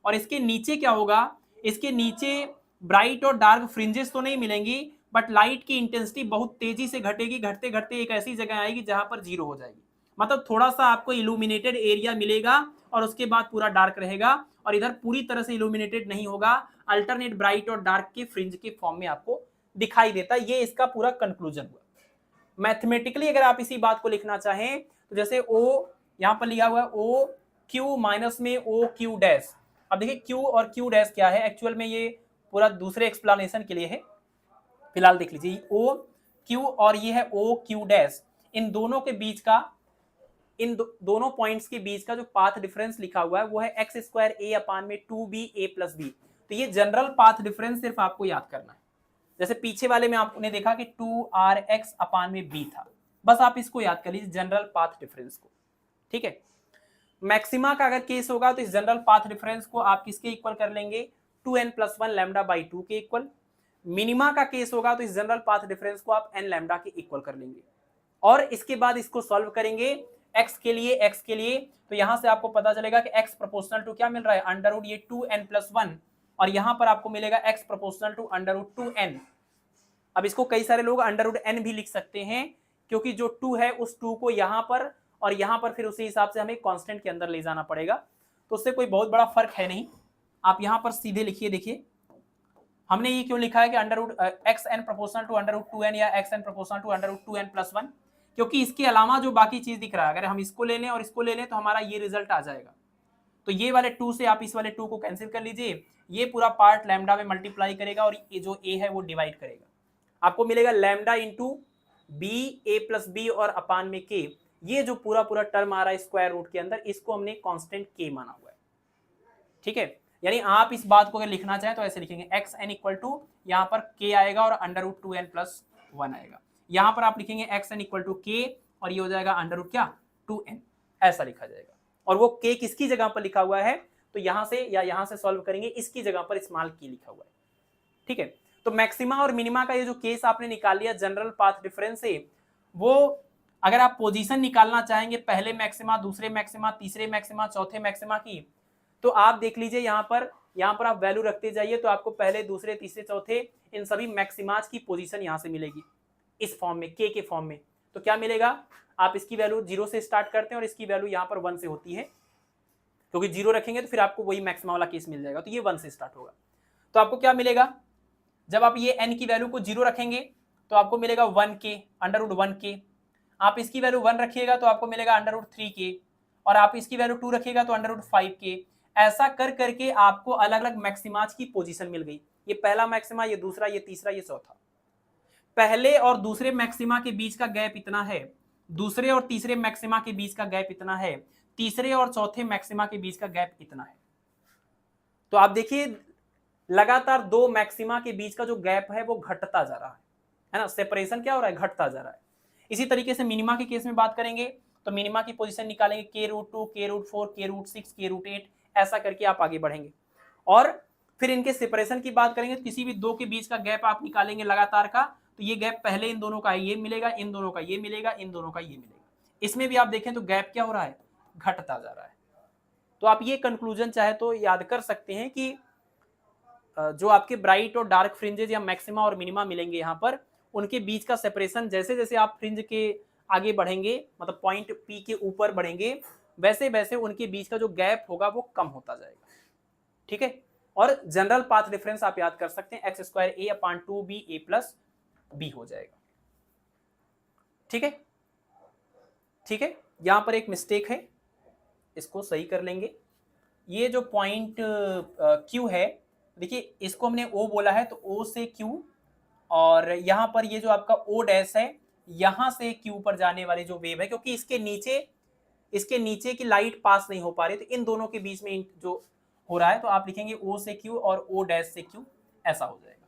और इसके नीचे क्या होगा, इसके नीचे ब्राइट और डार्क फ्रिंजेस तो नहीं मिलेंगी, बट लाइट की इंटेंसिटी बहुत तेजी से घटेगी, घटते घटते एक ऐसी जगह आएगी जहां पर जीरो हो जाएगी, मतलब थोड़ा सा आपको इल्यूमिनेटेड एरिया मिलेगा और उसके बाद पूरा डार्क रहेगा, और इधर पूरी तरह से इल्यूमिनेटेड नहीं होगा, अल्टरनेट ब्राइट और डार्क के फ्रिंज के फॉर्म में आपको दिखाई देता है। ये इसका पूरा कंक्लूजन हुआ। मैथमेटिकली अगर आप इसी बात को लिखना चाहें तो जैसे O यहाँ पर लिखा हुआ है O Q माइनस में O Q डैश। अब देखिए Q और Q डैश क्या है, एक्चुअल में ये पूरा दूसरे एक्सप्लेनेशन के लिए है, फिलहाल देख लीजिए O Q और ये है O Q डैश, इन दोनों के बीच का, इन दोनों पॉइंट्स के बीच का जो पाथ डिफरेंस लिखा हुआ है वो है x² a अपान में 2b a प्लस b। तो ये जनरल पाथ डिफरेंस सिर्फ आपको याद करना है, जैसे पीछे वाले में आपने देखा कि 2rx अपान में b था, बस आप इसको याद कर लीजिए जनरल पाथ डिफरेंस को, ठीक है। मैक्सिमा का अगर केस होगा तो इस जनरल पाथ डिफरेंस को आप किसके इक्वल कर लेंगे, 2n+1 लैम्डा बाई 2 के इक्वल। मिनिमा का केस होगा तो इस जनरल पाथ डिफरेंस को आप n लैम्डा के इक्वल कर लेंगे, और इसके बाद इसको सॉल्व करेंगे x के लिए, तो यहां से आपको पता चलेगा कि x प्रोपोर्शनल टू क्या मिल रहा है, अंडर रूट ये 2n+1, और यहां पर आपको मिलेगा x proportional to under root 2n। अब इसको कई सारे लोग अंडर रूट n भी लिख सकते हैं, क्योंकि जो 2 है उस 2 को यहां पर और यहां पर फिर उसी हिसाब से हमें कांस्टेंट के अंदर ले जाना पड़ेगा, तो उससे कोई बहुत बड़ा फर्क है नहीं। आप यहां पर सीधे लिखिए, देखिए हमने ये क्यों लिखा है कि under root xn proportional to under root 2n या xn proportional to under root 2n+1, क्योंकि इसके अलावा जो बाकी चीज दिख रहा है अगर हम इसको ले लें और इसको ले लें तो हमारा ये रिजल्ट आ जाएगा। तो ये वाले 2 से आप इस वाले 2 को कैंसिल कर लीजिए, ये पूरा पार्ट लैम्डा में मल्टीप्लाई करेगा और ये जो a है वो डिवाइड करेगा, आपको मिलेगा लैम्डा इंटू बी ए प्लस बी और अपान में के, ये जो पूरा पूरा टर्म आ रहा है स्क्वायर रूट के अंदर, इसको हमने कांस्टेंट के माना हुआ है। ठीक है, यानी आप इस बात को अगर लिखना चाहें तो ऐसे लिखेंगे एक्स एन इक्वल टू, यहाँ पर के आएगा और अंडर रूट 2n प्लस 1 आएगा। यहाँ पर आप लिखेंगे एक्स एन इक्वल टू के और ये हो जाएगा अंडर रूट क्या 2n, ऐसा लिखा जाएगा। और वो के किसकी जगह पर लिखा हुआ है, तो यहां से या यहां से सॉल्व करेंगे, इसकी जगह पर स्मॉल के लिखा हुआ है। ठीक है, तो मैक्सिमा और मिनिमा का ये जो केस आपने निकाल लिया जनरल पाथ डिफरेंस से, वो अगर आप पोजीशन निकालना चाहेंगे पहले मैक्सिमा, दूसरे मैक्सिमा, तीसरे मैक्सिमा, चौथे मैक्सिमा की, तो आप देख लीजिए यहाँ पर आप वैल्यू रखते जाइए, तो आपको पहले दूसरे तीसरे चौथे इन सभी मैक्सिमाज की पोजीशन यहाँ से मिलेगी इस फॉर्म में, के फॉर्म में। तो क्या मिलेगा, आप इसकी वैल्यू 0 से स्टार्ट करते हैं और इसकी वैल्यू यहाँ पर 1 से होती है, क्योंकि 0 रखेंगे तो फिर आपको वही मैक्सिमा वाला केस मिल जाएगा, तो ये 1 से स्टार्ट होगा। तो आपको क्या मिलेगा, जब आप ये n की वैल्यू को 0 रखेंगे तो आपको मिलेगा 1k अंडर रूट 1k, आप इसकी वैल्यू 1 रखिएगा तो आपको मिलेगा अंडर रूट 3k, और आप इसकी वैल्यू 2 रखिएगा तो अंडर रूट 5k। ऐसा कर करके आपको अलग अलग मैक्सिमाज की पोजीशन मिल गई, ये पहला मैक्सिमा, ये दूसरा, ये तीसरा, ये चौथा। पहले और दूसरे मैक्सिमा के बीच का गैप इतना है, दूसरे और तीसरे मैक्सिमा के बीच का गैप इतना है, तीसरे और चौथे मैक्सिमा के बीच का गैप इतना है। तो आप देखिए लगातार दो मैक्सिमा के बीच का जो गैप है वो घटता जा रहा है ना, सेपरेशन क्या हो रहा है, घटता जा रहा है। इसी तरीके से मिनिमा के केस में बात करेंगे तो मिनिमा की पोजीशन निकालेंगे के रूट 2, के रूट 4, के रूट 6, के रूट 8, ऐसा करके आप आगे बढ़ेंगे। और फिर इनके सेपरेशन की बात करेंगे तो किसी भी दो के बीच का गैप आप निकालेंगे लगातार का, तो ये गैप पहले इन दोनों का ये मिलेगा, इन दोनों का ये मिलेगा, इन दोनों का ये मिलेगा। इसमें भी आप देखें तो गैप क्या हो रहा है, घटता जा रहा है। तो आप ये कंक्लूजन चाहे तो याद कर सकते हैं कि जो आपके ब्राइट और डार्क फ्रिंजेज या मैक्सिमा और मिनिमा मिलेंगे यहाँ पर, उनके बीच का सेपरेशन जैसे जैसे आप फ्रिंज के आगे बढ़ेंगे, मतलब पॉइंट पी के ऊपर बढ़ेंगे, वैसे वैसे उनके बीच का जो गैप होगा वो कम होता जाएगा। ठीक है, और जनरल पाथ डिफरेंस आप याद कर सकते हैं, X square A upon 2b a plus B हो जाएगा। ठीक है, ठीक है, यहां पर एक मिस्टेक है, इसको सही कर लेंगे। ये जो पॉइंट क्यू है, देखिए इसको हमने ओ बोला है तो ओ से क्यू, और यहां पर ये जो आपका ओ डैश है, यहां से क्यू पर जाने वाली जो वेव है, क्योंकि इसके नीचे की लाइट पास नहीं हो पा रही, तो इन दोनों के बीच में जो हो रहा है, तो आप लिखेंगे ओ से क्यू और ओ डैश से क्यू, ऐसा हो जाएगा।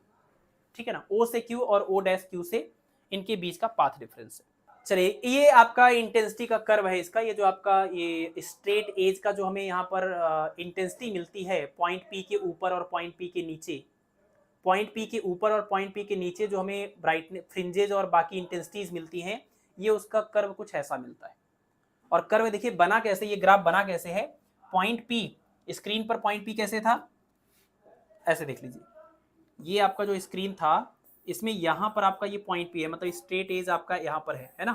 ठीक है ना, ओ से क्यू और ओ डैश क्यू से इनके बीच का पाथ डिफरेंस है। चलिए, ये आपका इंटेंसिटी का कर्व है इसका, ये जो आपका ये स्ट्रेट एज का जो हमें यहाँ पर इंटेंसिटी मिलती है पॉइंट पी के ऊपर और पॉइंट पी के नीचे, पॉइंट पी के ऊपर और पॉइंट पी के नीचे जो हमें ब्राइटनेस फ्रिंजेज और बाकी इंटेंसिटीज मिलती हैं, ये उसका कर्व कुछ ऐसा मिलता है। और कर्व देखिए बना कैसे, ये ग्राफ बना कैसे है, पॉइंट पी, स्क्रीन पर पॉइंट पी कैसे था, ऐसे देख लीजिए, ये आपका जो स्क्रीन था इसमें यहाँ पर आपका ये पॉइंट पी है, मतलब स्ट्रेट एज आपका यहाँ पर है ना,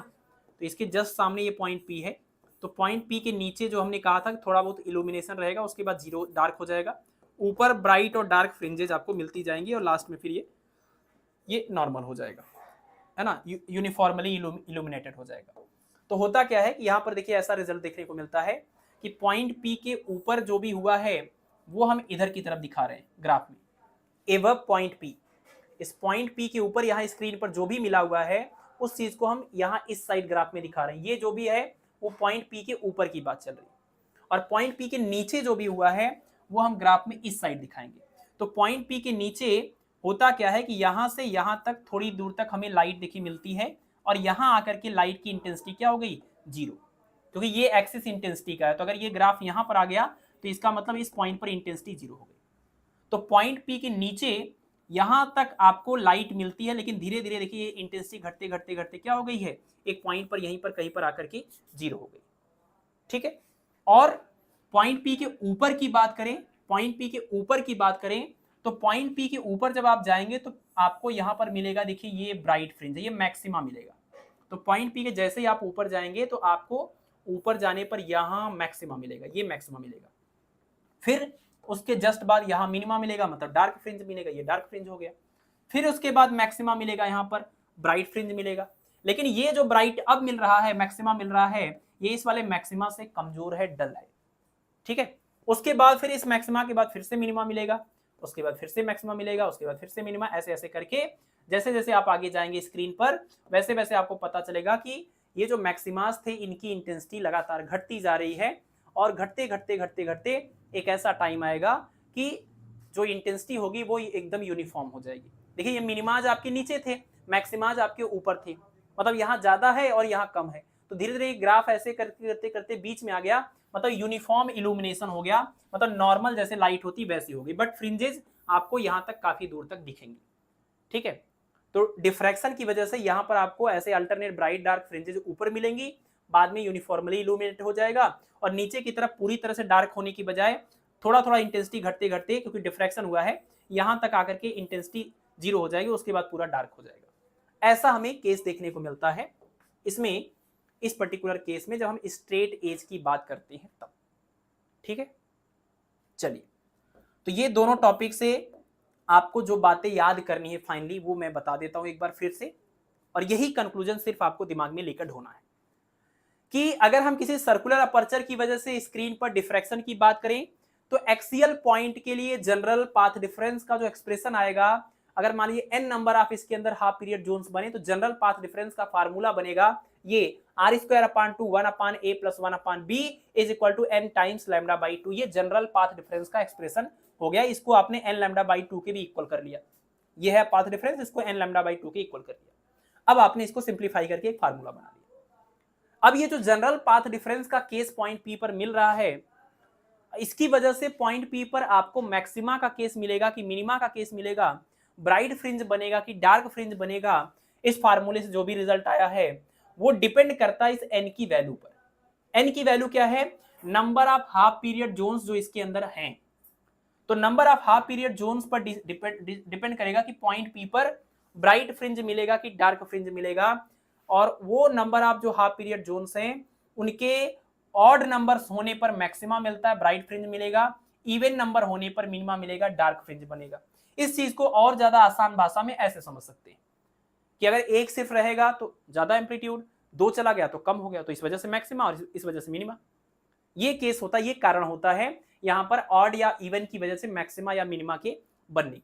तो इसके जस्ट सामने ये पॉइंट पी है। तो पॉइंट पी के नीचे जो हमने कहा था थोड़ा बहुत इल्यूमिनेशन रहेगा, उसके बाद जीरो डार्क हो जाएगा, ऊपर ब्राइट और डार्क फ्रिंजेज आपको मिलती जाएंगी, और लास्ट में फिर ये नॉर्मल हो जाएगा, है ना, यूनिफॉर्मली इल्यूमिनेटेड हो जाएगा। तो होता क्या है कि यहाँ पर देखिए ऐसा रिजल्ट देखने को मिलता है कि पॉइंट पी के ऊपर जो भी हुआ है वो हम इधर की तरफ दिखा रहे हैं ग्राफ में, एवब पॉइंट पी, इस पॉइंट पी के ऊपर यहाँ स्क्रीन पर जो भी मिला हुआ है उस चीज को हम यहाँ इस साइड ग्राफ में दिखा रहे हैं। ये जो भी है वो पॉइंट पी के ऊपर की बात चल रही है, और पॉइंट पी के नीचे जो भी हुआ है वो हम ग्राफ में इस साइड दिखाएंगे। तो पॉइंट पी के नीचे होता क्या है कि यहाँ से यहाँ तक थोड़ी दूर तक हमें लाइट देखी मिलती है, और यहाँ आकर के लाइट की इंटेंसिटी क्या हो गई, 0, क्योंकि ये एक्सिस इंटेंसिटी का है। तो अगर ये ग्राफ यहाँ पर आ गया तो इसका मतलब इस पॉइंट पर इंटेंसिटी 0 हो गई। तो पॉइंट पी के नीचे यहां तक आपको लाइट मिलती है, लेकिन धीरे धीरे देखिए इंटेंसिटी घटते घटते घटते क्या हो गई है, एक पॉइंट पर यहीं पर कहीं पर आकर के 0 हो गई। ठीक है, और पॉइंट पी के ऊपर की बात करें, पॉइंट पी के ऊपर की बात करें तो पॉइंट पी के ऊपर जब आप जाएंगे तो आपको यहां पर मिलेगा, देखिए ये ब्राइट फ्रिंज है, ये मैक्सिमा मिलेगा। तो पॉइंट पी के जैसे ही आप ऊपर जाएंगे तो आपको ऊपर जाने पर यहां मैक्सिमा मिलेगा, ये मैक्सिमा मिलेगा। फिर उसके जस्ट बाद यहाँ मिनिमा मिलेगा, मतलब डार्क फ्रिंज मिलेगा, ये डार्क फ्रिंज हो गया। फिर उसके बाद मैक्सिमा मिलेगा, यहाँ पर ब्राइट फ्रिंज मिलेगा। लेकिन ये जो ब्राइट अब मिल रहा है, मैक्सिमा मिल रहा है, ये इस वाले मैक्सिमा से कमजोर है, डल है। ठीक है, उसके बाद फिर इस मैक्सिमा के बाद फिर से मिनिमा मिलेगा, उसके बाद फिर से मैक्सिमा मिलेगा, उसके बाद फिर से मिनिमा, ऐसे ऐसे करके जैसे जैसे आप आगे जाएंगे स्क्रीन पर वैसे वैसे आपको पता चलेगा कि ये जो मैक्सिमास थे इनकी इंटेंसिटी लगातार घटती जा रही है और घटते घटते घटते घटते एक ऐसा टाइम आएगा कि जो इंटेंसिटी होगी वो एकदम यूनिफॉर्म हो जाएगी। देखिए ये मिनिमाज आपके नीचे थे, मैक्सिमाज आपके ऊपर थे, मतलब यहाँ ज्यादा है और यहाँ कम है, तो धीरे धीरे ग्राफ ऐसे करते करते करते बीच में आ गया, मतलब यूनिफॉर्म इल्यूमिनेशन हो गया, मतलब नॉर्मल जैसे लाइट होती वैसी होगी, बट फ्रिंजेस आपको यहाँ तक काफी दूर तक दिखेंगी। ठीक है, तो डिफ्रैक्शन की वजह से यहाँ पर आपको ऐसे अल्टरनेट ब्राइट डार्क फ्रिंजेस ऊपर मिलेंगी, बाद में यूनिफॉर्मली इल्यूमिनेट हो जाएगा और नीचे की तरफ पूरी तरह से डार्क होने की बजाय थोड़ा थोड़ा इंटेंसिटी घटते घटते, क्योंकि डिफ्रैक्शन हुआ है, यहाँ तक आकर के इंटेंसिटी जीरो हो जाएगी, उसके बाद पूरा डार्क हो जाएगा। ऐसा हमें केस देखने को मिलता है इसमें, इस पर्टिकुलर केस में जब हम स्ट्रेट एज की बात करते हैं तब। ठीक है, चलिए, तो ये दोनों टॉपिक से आपको जो बातें याद करनी है फाइनली वो मैं बता देता हूं एक बार फिर से, और यही कंक्लूजन सिर्फ आपको दिमाग में लेकर ढोना है कि अगर हम किसी सर्कुलर अपर्चर की वजह से स्क्रीन पर डिफ्रैक्शन की बात करें तो एक्सियल पॉइंट के लिए जनरल पाथ डिफरेंस का जो एक्सप्रेशन आएगा, अगर मान लीजिए n नंबर ऑफ इसके अंदर हाफ पीरियड जोन्स बने तो जनरल पाथ डिफरेंस का फार्मूला बनेगा ये r² 1/a+1/b is equal to n times λ/2। ये जनरल पाथ डिफरेंस का एक्सप्रेशन हो गया, इसको आपने n λ/2 के भी इक्वल कर लिया, ये है पाथ डिफरेंस, इसको n λ/2 के इक्वल कर लिया। अब आपने इसको सिंप्लीफाई करके एक फार्मूला बना लिया। अब ये जो जनरल पाथ डिफरेंस का केस पॉइंट P पर मिल रहा है, इसकी वजह से पॉइंट P पर आपको मैक्सिमा का केस मिलेगा कि मिनिमा का केस मिलेगा, ब्राइट फ्रिंज बनेगा कि डार्क फ्रिंज बनेगा, इस फार्मूले से जो भी रिजल्ट आया है वो डिपेंड करता है इस n की वैल्यू पर। n की वैल्यू क्या है? Number of half period zones जो इसके अंदर हैं। तो नंबर ऑफ हाफ पीरियड जोन्स पर डिपेंड करेगा कि पॉइंट P पर ब्राइट फ्रिंज मिलेगा कि डार्क फ्रिंज मिलेगा, और वो नंबर ऑफ जो हाफ पीरियड जोन्स हैं उनके ऑड नंबर्स होने पर मैक्सिमा मिलता है, ब्राइट फ्रिंज मिलेगा, इवन नंबर होने पर मिनिमा मिलेगा, डार्क फ्रिंज बनेगा। इस चीज को और ज्यादा आसान भाषा में ऐसे समझ सकते हैं कि अगर एक सिर्फ रहेगा तो ज्यादा एम्पलीट्यूड, दो चला गया तो कम हो गया, तो इस वजह से मैक्सिमा और इस वजह से मिनिमा। ये केस होता है, ये कारण होता है यहां पर ऑड या इवन की वजह से मैक्सिमा या मिनिमा के बनने की।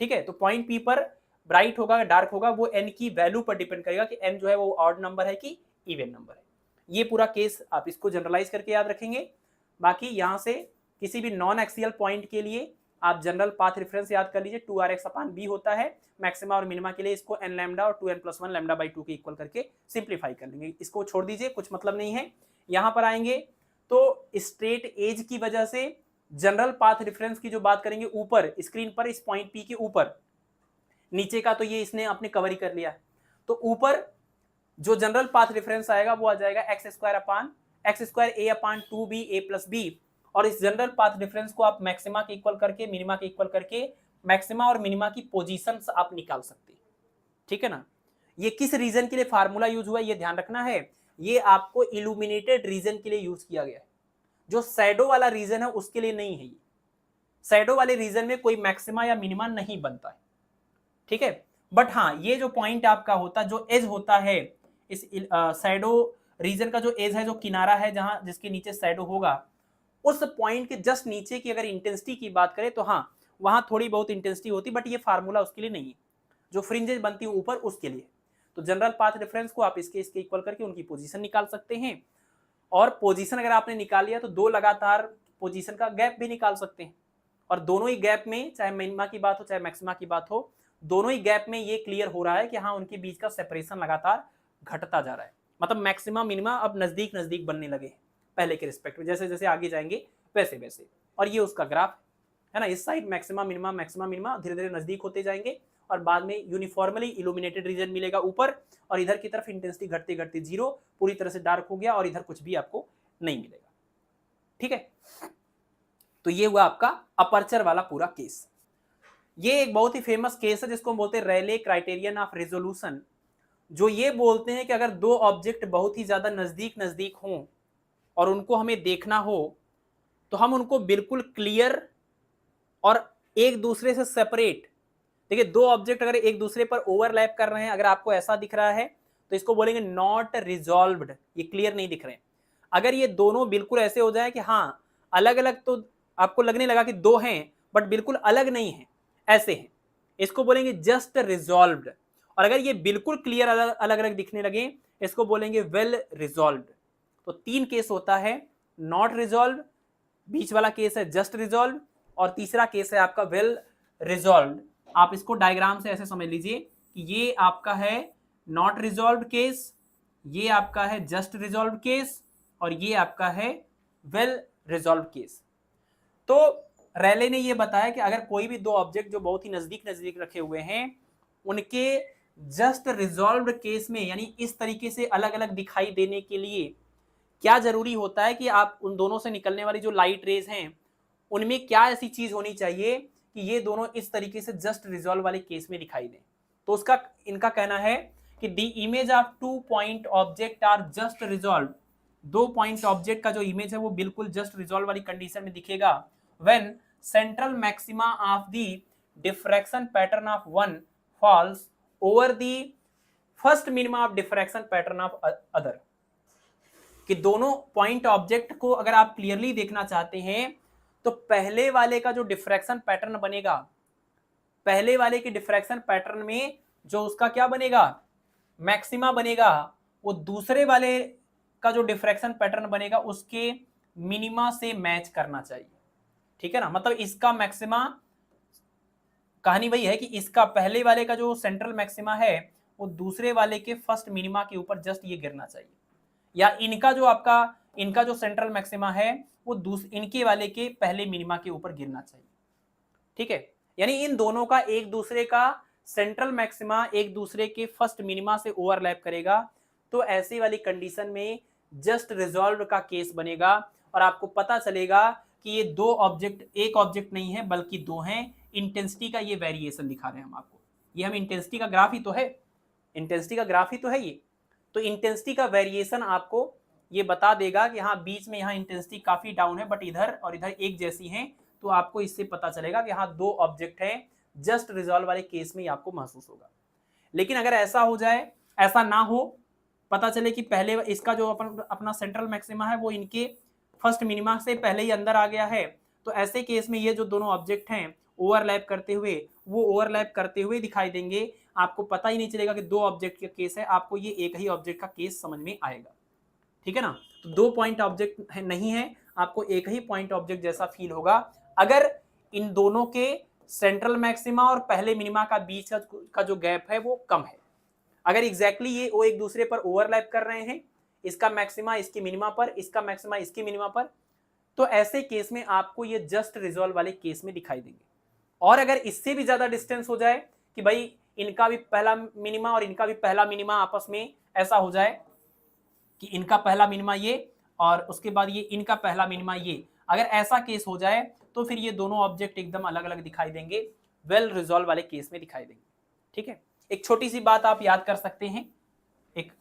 ठीक है, तो पॉइंट P पर ब्राइट होगा डार्क होगा वो n की वैल्यू पर डिपेंड करेगा कि n जो है वो ऑड नंबर है कि इवन नंबर है। ये पूरा केस आप इसको जनरलाइज करके याद रखेंगे। बाकी यहां से किसी भी नॉन एक्सियल पॉइंट के लिए आप जनरल पाथ रेफरेंस याद कर लीजिए, 2rx/b होता है मैक्सिमा और मिनिमा के लिए, इसको n लैम्डा और 2n+1 λ/2 के इक्वल करके सिंप्लीफाई कर लेंगे, इसको छोड़ दीजिए, कुछ मतलब नहीं है। यहां पर आएंगे तो स्ट्रेट एज की वजह से जनरल पाथ रेफरेंस की जो बात करेंगे, ऊपर स्क्रीन पर इस पॉइंट P के ऊपर, नीचे का तो ये इसने अपने कवर ही कर लिया, तो ऊपर जो जनरल पाथ रेफरेंस आएगा वो आ जाएगा x² a/2ba+b, और इस जनरल पाथ रेफरेंस को आप मैक्सिमा के इक्वल करके मिनिमा के इक्वल करके मैक्सिमा और मिनिमा की पोजीशंस आप निकाल सकते हैं। ठीक है ना, ये किस रीजन के लिए फार्मूला यूज हुआ ये ध्यान रखना है, ये आपको इल्यूमिनेटेड रीजन के लिए यूज किया गया है, जो शैडो वाला रीजन है उसके लिए नहीं है। ये शैडो वाले रीजन में कोई मैक्सिमा या मिनिमा नहीं बनता है। ठीक है, बट हाँ ये जो पॉइंट आपका होता है, जो एज होता है इस शैडो रीजन का, जो एज है, जो किनारा है जहां जिसके नीचे शैडो होगा, उस पॉइंट के जस्ट नीचे की अगर इंटेंसिटी की बात करें तो हाँ वहां थोड़ी बहुत इंटेंसिटी होती, बट ये फार्मूला उसके लिए नहीं है, जो फ्रिंजेस बनती है ऊपर उसके लिए। तो जनरल पाथ रेफरेंस को आप इसके इक्वल करके उनकी पोजीशन निकाल सकते हैं, और पोजीशन अगर आपने निकाल लिया तो दो लगातार पोजीशन का गैप भी निकाल सकते हैं, और दोनों ही गैप में चाहे मिनिमा की बात हो चाहे मैक्सिमा की बात हो, दोनों ही गैप में ये क्लियर हो रहा है कि हाँ उनके बीच का सेपरेशन लगातार घटता जा रहा है, मतलब मैक्सिमा मिनिमा अब नजदीक नजदीक बनने लगे हैं पहले के रिस्पेक्ट में, जैसे जैसे आगे जाएंगे वैसे वैसे। और ये उसका ग्राफ है ना, इस साइड मैक्सिमा मिनिमा धीरे धीरे नजदीक होते जाएंगे, और बाद में यूनिफॉर्मली इल्यूमिनेटेड रीजन मिलेगा ऊपर, और इधर की तरफ इंटेंसिटी घटते घटते जीरो, पूरी तरह से डार्क हो गया, और इधर कुछ भी आपको नहीं मिलेगा। ठीक है, तो ये हुआ आपका अपर्चर वाला पूरा केस। ये एक बहुत ही फेमस केस है जिसको हम बोलते हैं रेले क्राइटेरियन ऑफ रेजोल्यूशन, जो ये बोलते हैं कि अगर दो ऑब्जेक्ट बहुत ही ज्यादा नजदीक नजदीक हों और उनको हमें देखना हो तो हम उनको बिल्कुल क्लियर और एक दूसरे से सेपरेट, देखिए दो ऑब्जेक्ट अगर एक दूसरे पर ओवरलैप कर रहे हैं, अगर आपको ऐसा दिख रहा है तो इसको बोलेंगे नॉट रिजॉल्व्ड, ये क्लियर नहीं दिख रहे हैं। अगर ये दोनों बिल्कुल ऐसे हो जाए कि हाँ अलग अलग, तो आपको लगने लगा कि दो हैं बट बिल्कुल अलग नहीं है, ऐसे हैं, इसको बोलेंगे जस्ट रिजॉल्व्ड। और अगर ये बिल्कुल क्लियर अलग अलग दिखने लगे, इसको बोलेंगे वेल रिजॉल्व्ड। तो 3 केस होता है, नॉट रिजॉल्व, बीच वाला केस है जस्ट रिजॉल्व, और तीसरा केस है आपका वेल रिजॉल्व्ड। आप इसको डायग्राम से ऐसे समझ लीजिए कि ये आपका है नॉट रिजॉल्व्ड केस, ये आपका है जस्ट रिजॉल्व केस, और ये आपका है वेल रिजॉल्व केस। तो रैले ने ये बताया कि अगर कोई भी दो ऑब्जेक्ट जो बहुत ही नजदीक नजदीक रखे हुए हैं, उनके जस्ट रिजॉल्व्ड केस में, यानी इस तरीके से अलग अलग दिखाई देने के लिए क्या जरूरी होता है कि आप उन दोनों से निकलने वाली जो लाइट रेज हैं, उनमें क्या ऐसी चीज होनी चाहिए कि ये दोनों इस तरीके से जस्ट रिजॉल्व वाले केस में दिखाई दें। तो उसका इनका कहना है कि the image of 2 point object are just resolve, 2 point object का जो इमेज है वो बिल्कुल जस्ट रिजॉल्व वाली कंडीशन में दिखेगा when central maxima of the diffraction pattern of one falls over the first minima of diffraction pattern of other. कि दोनों पॉइंट ऑब्जेक्ट को अगर आप क्लियरली देखना चाहते हैं तो पहले वाले का जो डिफ्रैक्शन पैटर्न बनेगा, पहले वाले के डिफ्रैक्शन पैटर्न में जो उसका क्या बनेगा, मैक्सिमा बनेगा, वो दूसरे वाले का जो डिफ्रैक्शन पैटर्न बनेगा उसके मिनिमा से मैच करना चाहिए। ठीक है ना, मतलब इसका मैक्सिमा, कहानी वही है कि इसका पहले वाले का जो सेंट्रल मैक्सिमा है वो दूसरे वाले के फर्स्ट मिनिमा के ऊपर जस्ट ये गिरना चाहिए, या इनका जो आपका इनका जो सेंट्रल मैक्सिमा है वो इनके वाले के पहले मिनिमा के ऊपर गिरना चाहिए। ठीक है, यानी इन दोनों का एक दूसरे का सेंट्रल मैक्सिमा एक दूसरे के फर्स्ट मिनिमा से ओवरलैप करेगा, तो ऐसी वाली कंडीशन में जस्ट रिजॉल्व का केस बनेगा और आपको पता चलेगा कि ये दो ऑब्जेक्ट, एक ऑब्जेक्ट नहीं है बल्कि दो हैं। इंटेंसिटी का ये वेरिएशन दिखा रहे हैं हम आपको, ये हम इंटेंसिटी का ग्राफ ही तो है, इंटेंसिटी का ग्राफ ही तो है ये। तो इंटेंसिटी का वेरिएशन आपको ये बता देगा कि हाँ बीच में यहाँ इंटेंसिटी काफी डाउन है बट इधर और इधर एक जैसी हैं, तो आपको इससे पता चलेगा कि हाँ दो ऑब्जेक्ट हैं। जस्ट रिजॉल्व वाले केस में आपको महसूस होगा। लेकिन अगर ऐसा हो जाए, ऐसा ना हो, पता चले कि पहले इसका जो अपना सेंट्रल मैक्सिमा है वो इनके फर्स्ट मिनिमा से पहले ही अंदर आ गया है, तो ऐसे केस में ये जो दोनों ऑब्जेक्ट हैं ओवरलैप करते हुए, वो ओवरलैप करते हुए दिखाई देंगे। आपको पता ही नहीं चलेगा कि दो ऑब्जेक्ट का केस है, आपको ये एक ही ऑब्जेक्ट का केस समझ में आएगा। ठीक है ना, तो दो पॉइंट ऑब्जेक्ट नहीं है, आपको एक ही पॉइंट ऑब्जेक्ट जैसा फील होगा अगर इन दोनों के सेंट्रल मैक्सिमा और पहले मिनिमा का बीच का जो गैप है वो कम है। अगर एग्जैक्टली ये वो एक दूसरे पर ओवरलैप कर रहे हैं, इसका मैक्सिमा इसकी मिनिमा पर, इसका मैक्सिमा इसकी मिनिमा पर, तो ऐसे केस में आपको ये जस्ट रिजॉल्व वाले केस में दिखाई देंगे। और अगर इससे भी ज्यादा डिस्टेंस हो जाए कि भाई इनका भी पहला मिनिमा और इनका भी पहला मिनिमा आपस में ऐसा हो जाए कि इनका पहला मिनिमा ये और उसके बाद ये इनका पहला मिनिमा ये, अगर ऐसा केस हो जाए तो फिर ये दोनों ऑब्जेक्ट एकदम अलग अलग दिखाई देंगे, वेल रिजॉल्व वाले केस में दिखाई देंगे। ठीक है, एक छोटी सी बात आप याद कर सकते हैं, एक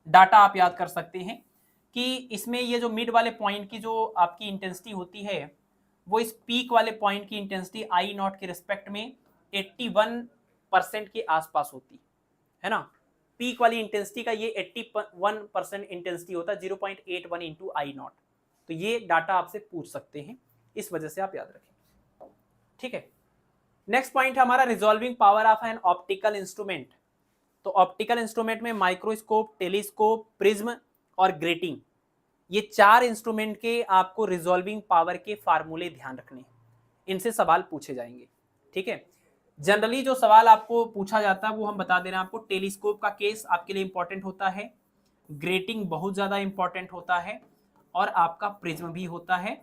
डाटा आप याद कर सकते हैं कि इसमें ये जो मिड वाले पॉइंट की जो आपकी इंटेंसिटी होती है वो इस पीक वाले पॉइंट की इंटेंसिटी आई नॉट के रिस्पेक्ट में 81% के आसपास होती है ना। पीक वाली इंटेंसिटी का ये 81% इंटेंसिटी होता है, 0.81 इंटू आई नॉट। तो ये डाटा आपसे पूछ सकते हैं, इस वजह से आप याद रखें। ठीक है, नेक्स्ट पॉइंट हमारा resolving power of an optical instrument. तो ऑप्टिकल इंस्ट्रूमेंट में माइक्रोस्कोप, टेलीस्कोप, प्रिज्म और ग्रेटिंग, ये चार इंस्ट्रूमेंट के आपको रिजॉल्विंग पावर के फार्मूले ध्यान रखने हैं, इनसे सवाल पूछे जाएंगे। ठीक है, जनरली जो सवाल आपको पूछा जाता है वो हम बता दे रहे हैं आपको। टेलीस्कोप का केस आपके लिए इंपॉर्टेंट होता है, ग्रेटिंग बहुत ज्यादा इंपॉर्टेंट होता है, और आपका प्रिज्म भी होता है,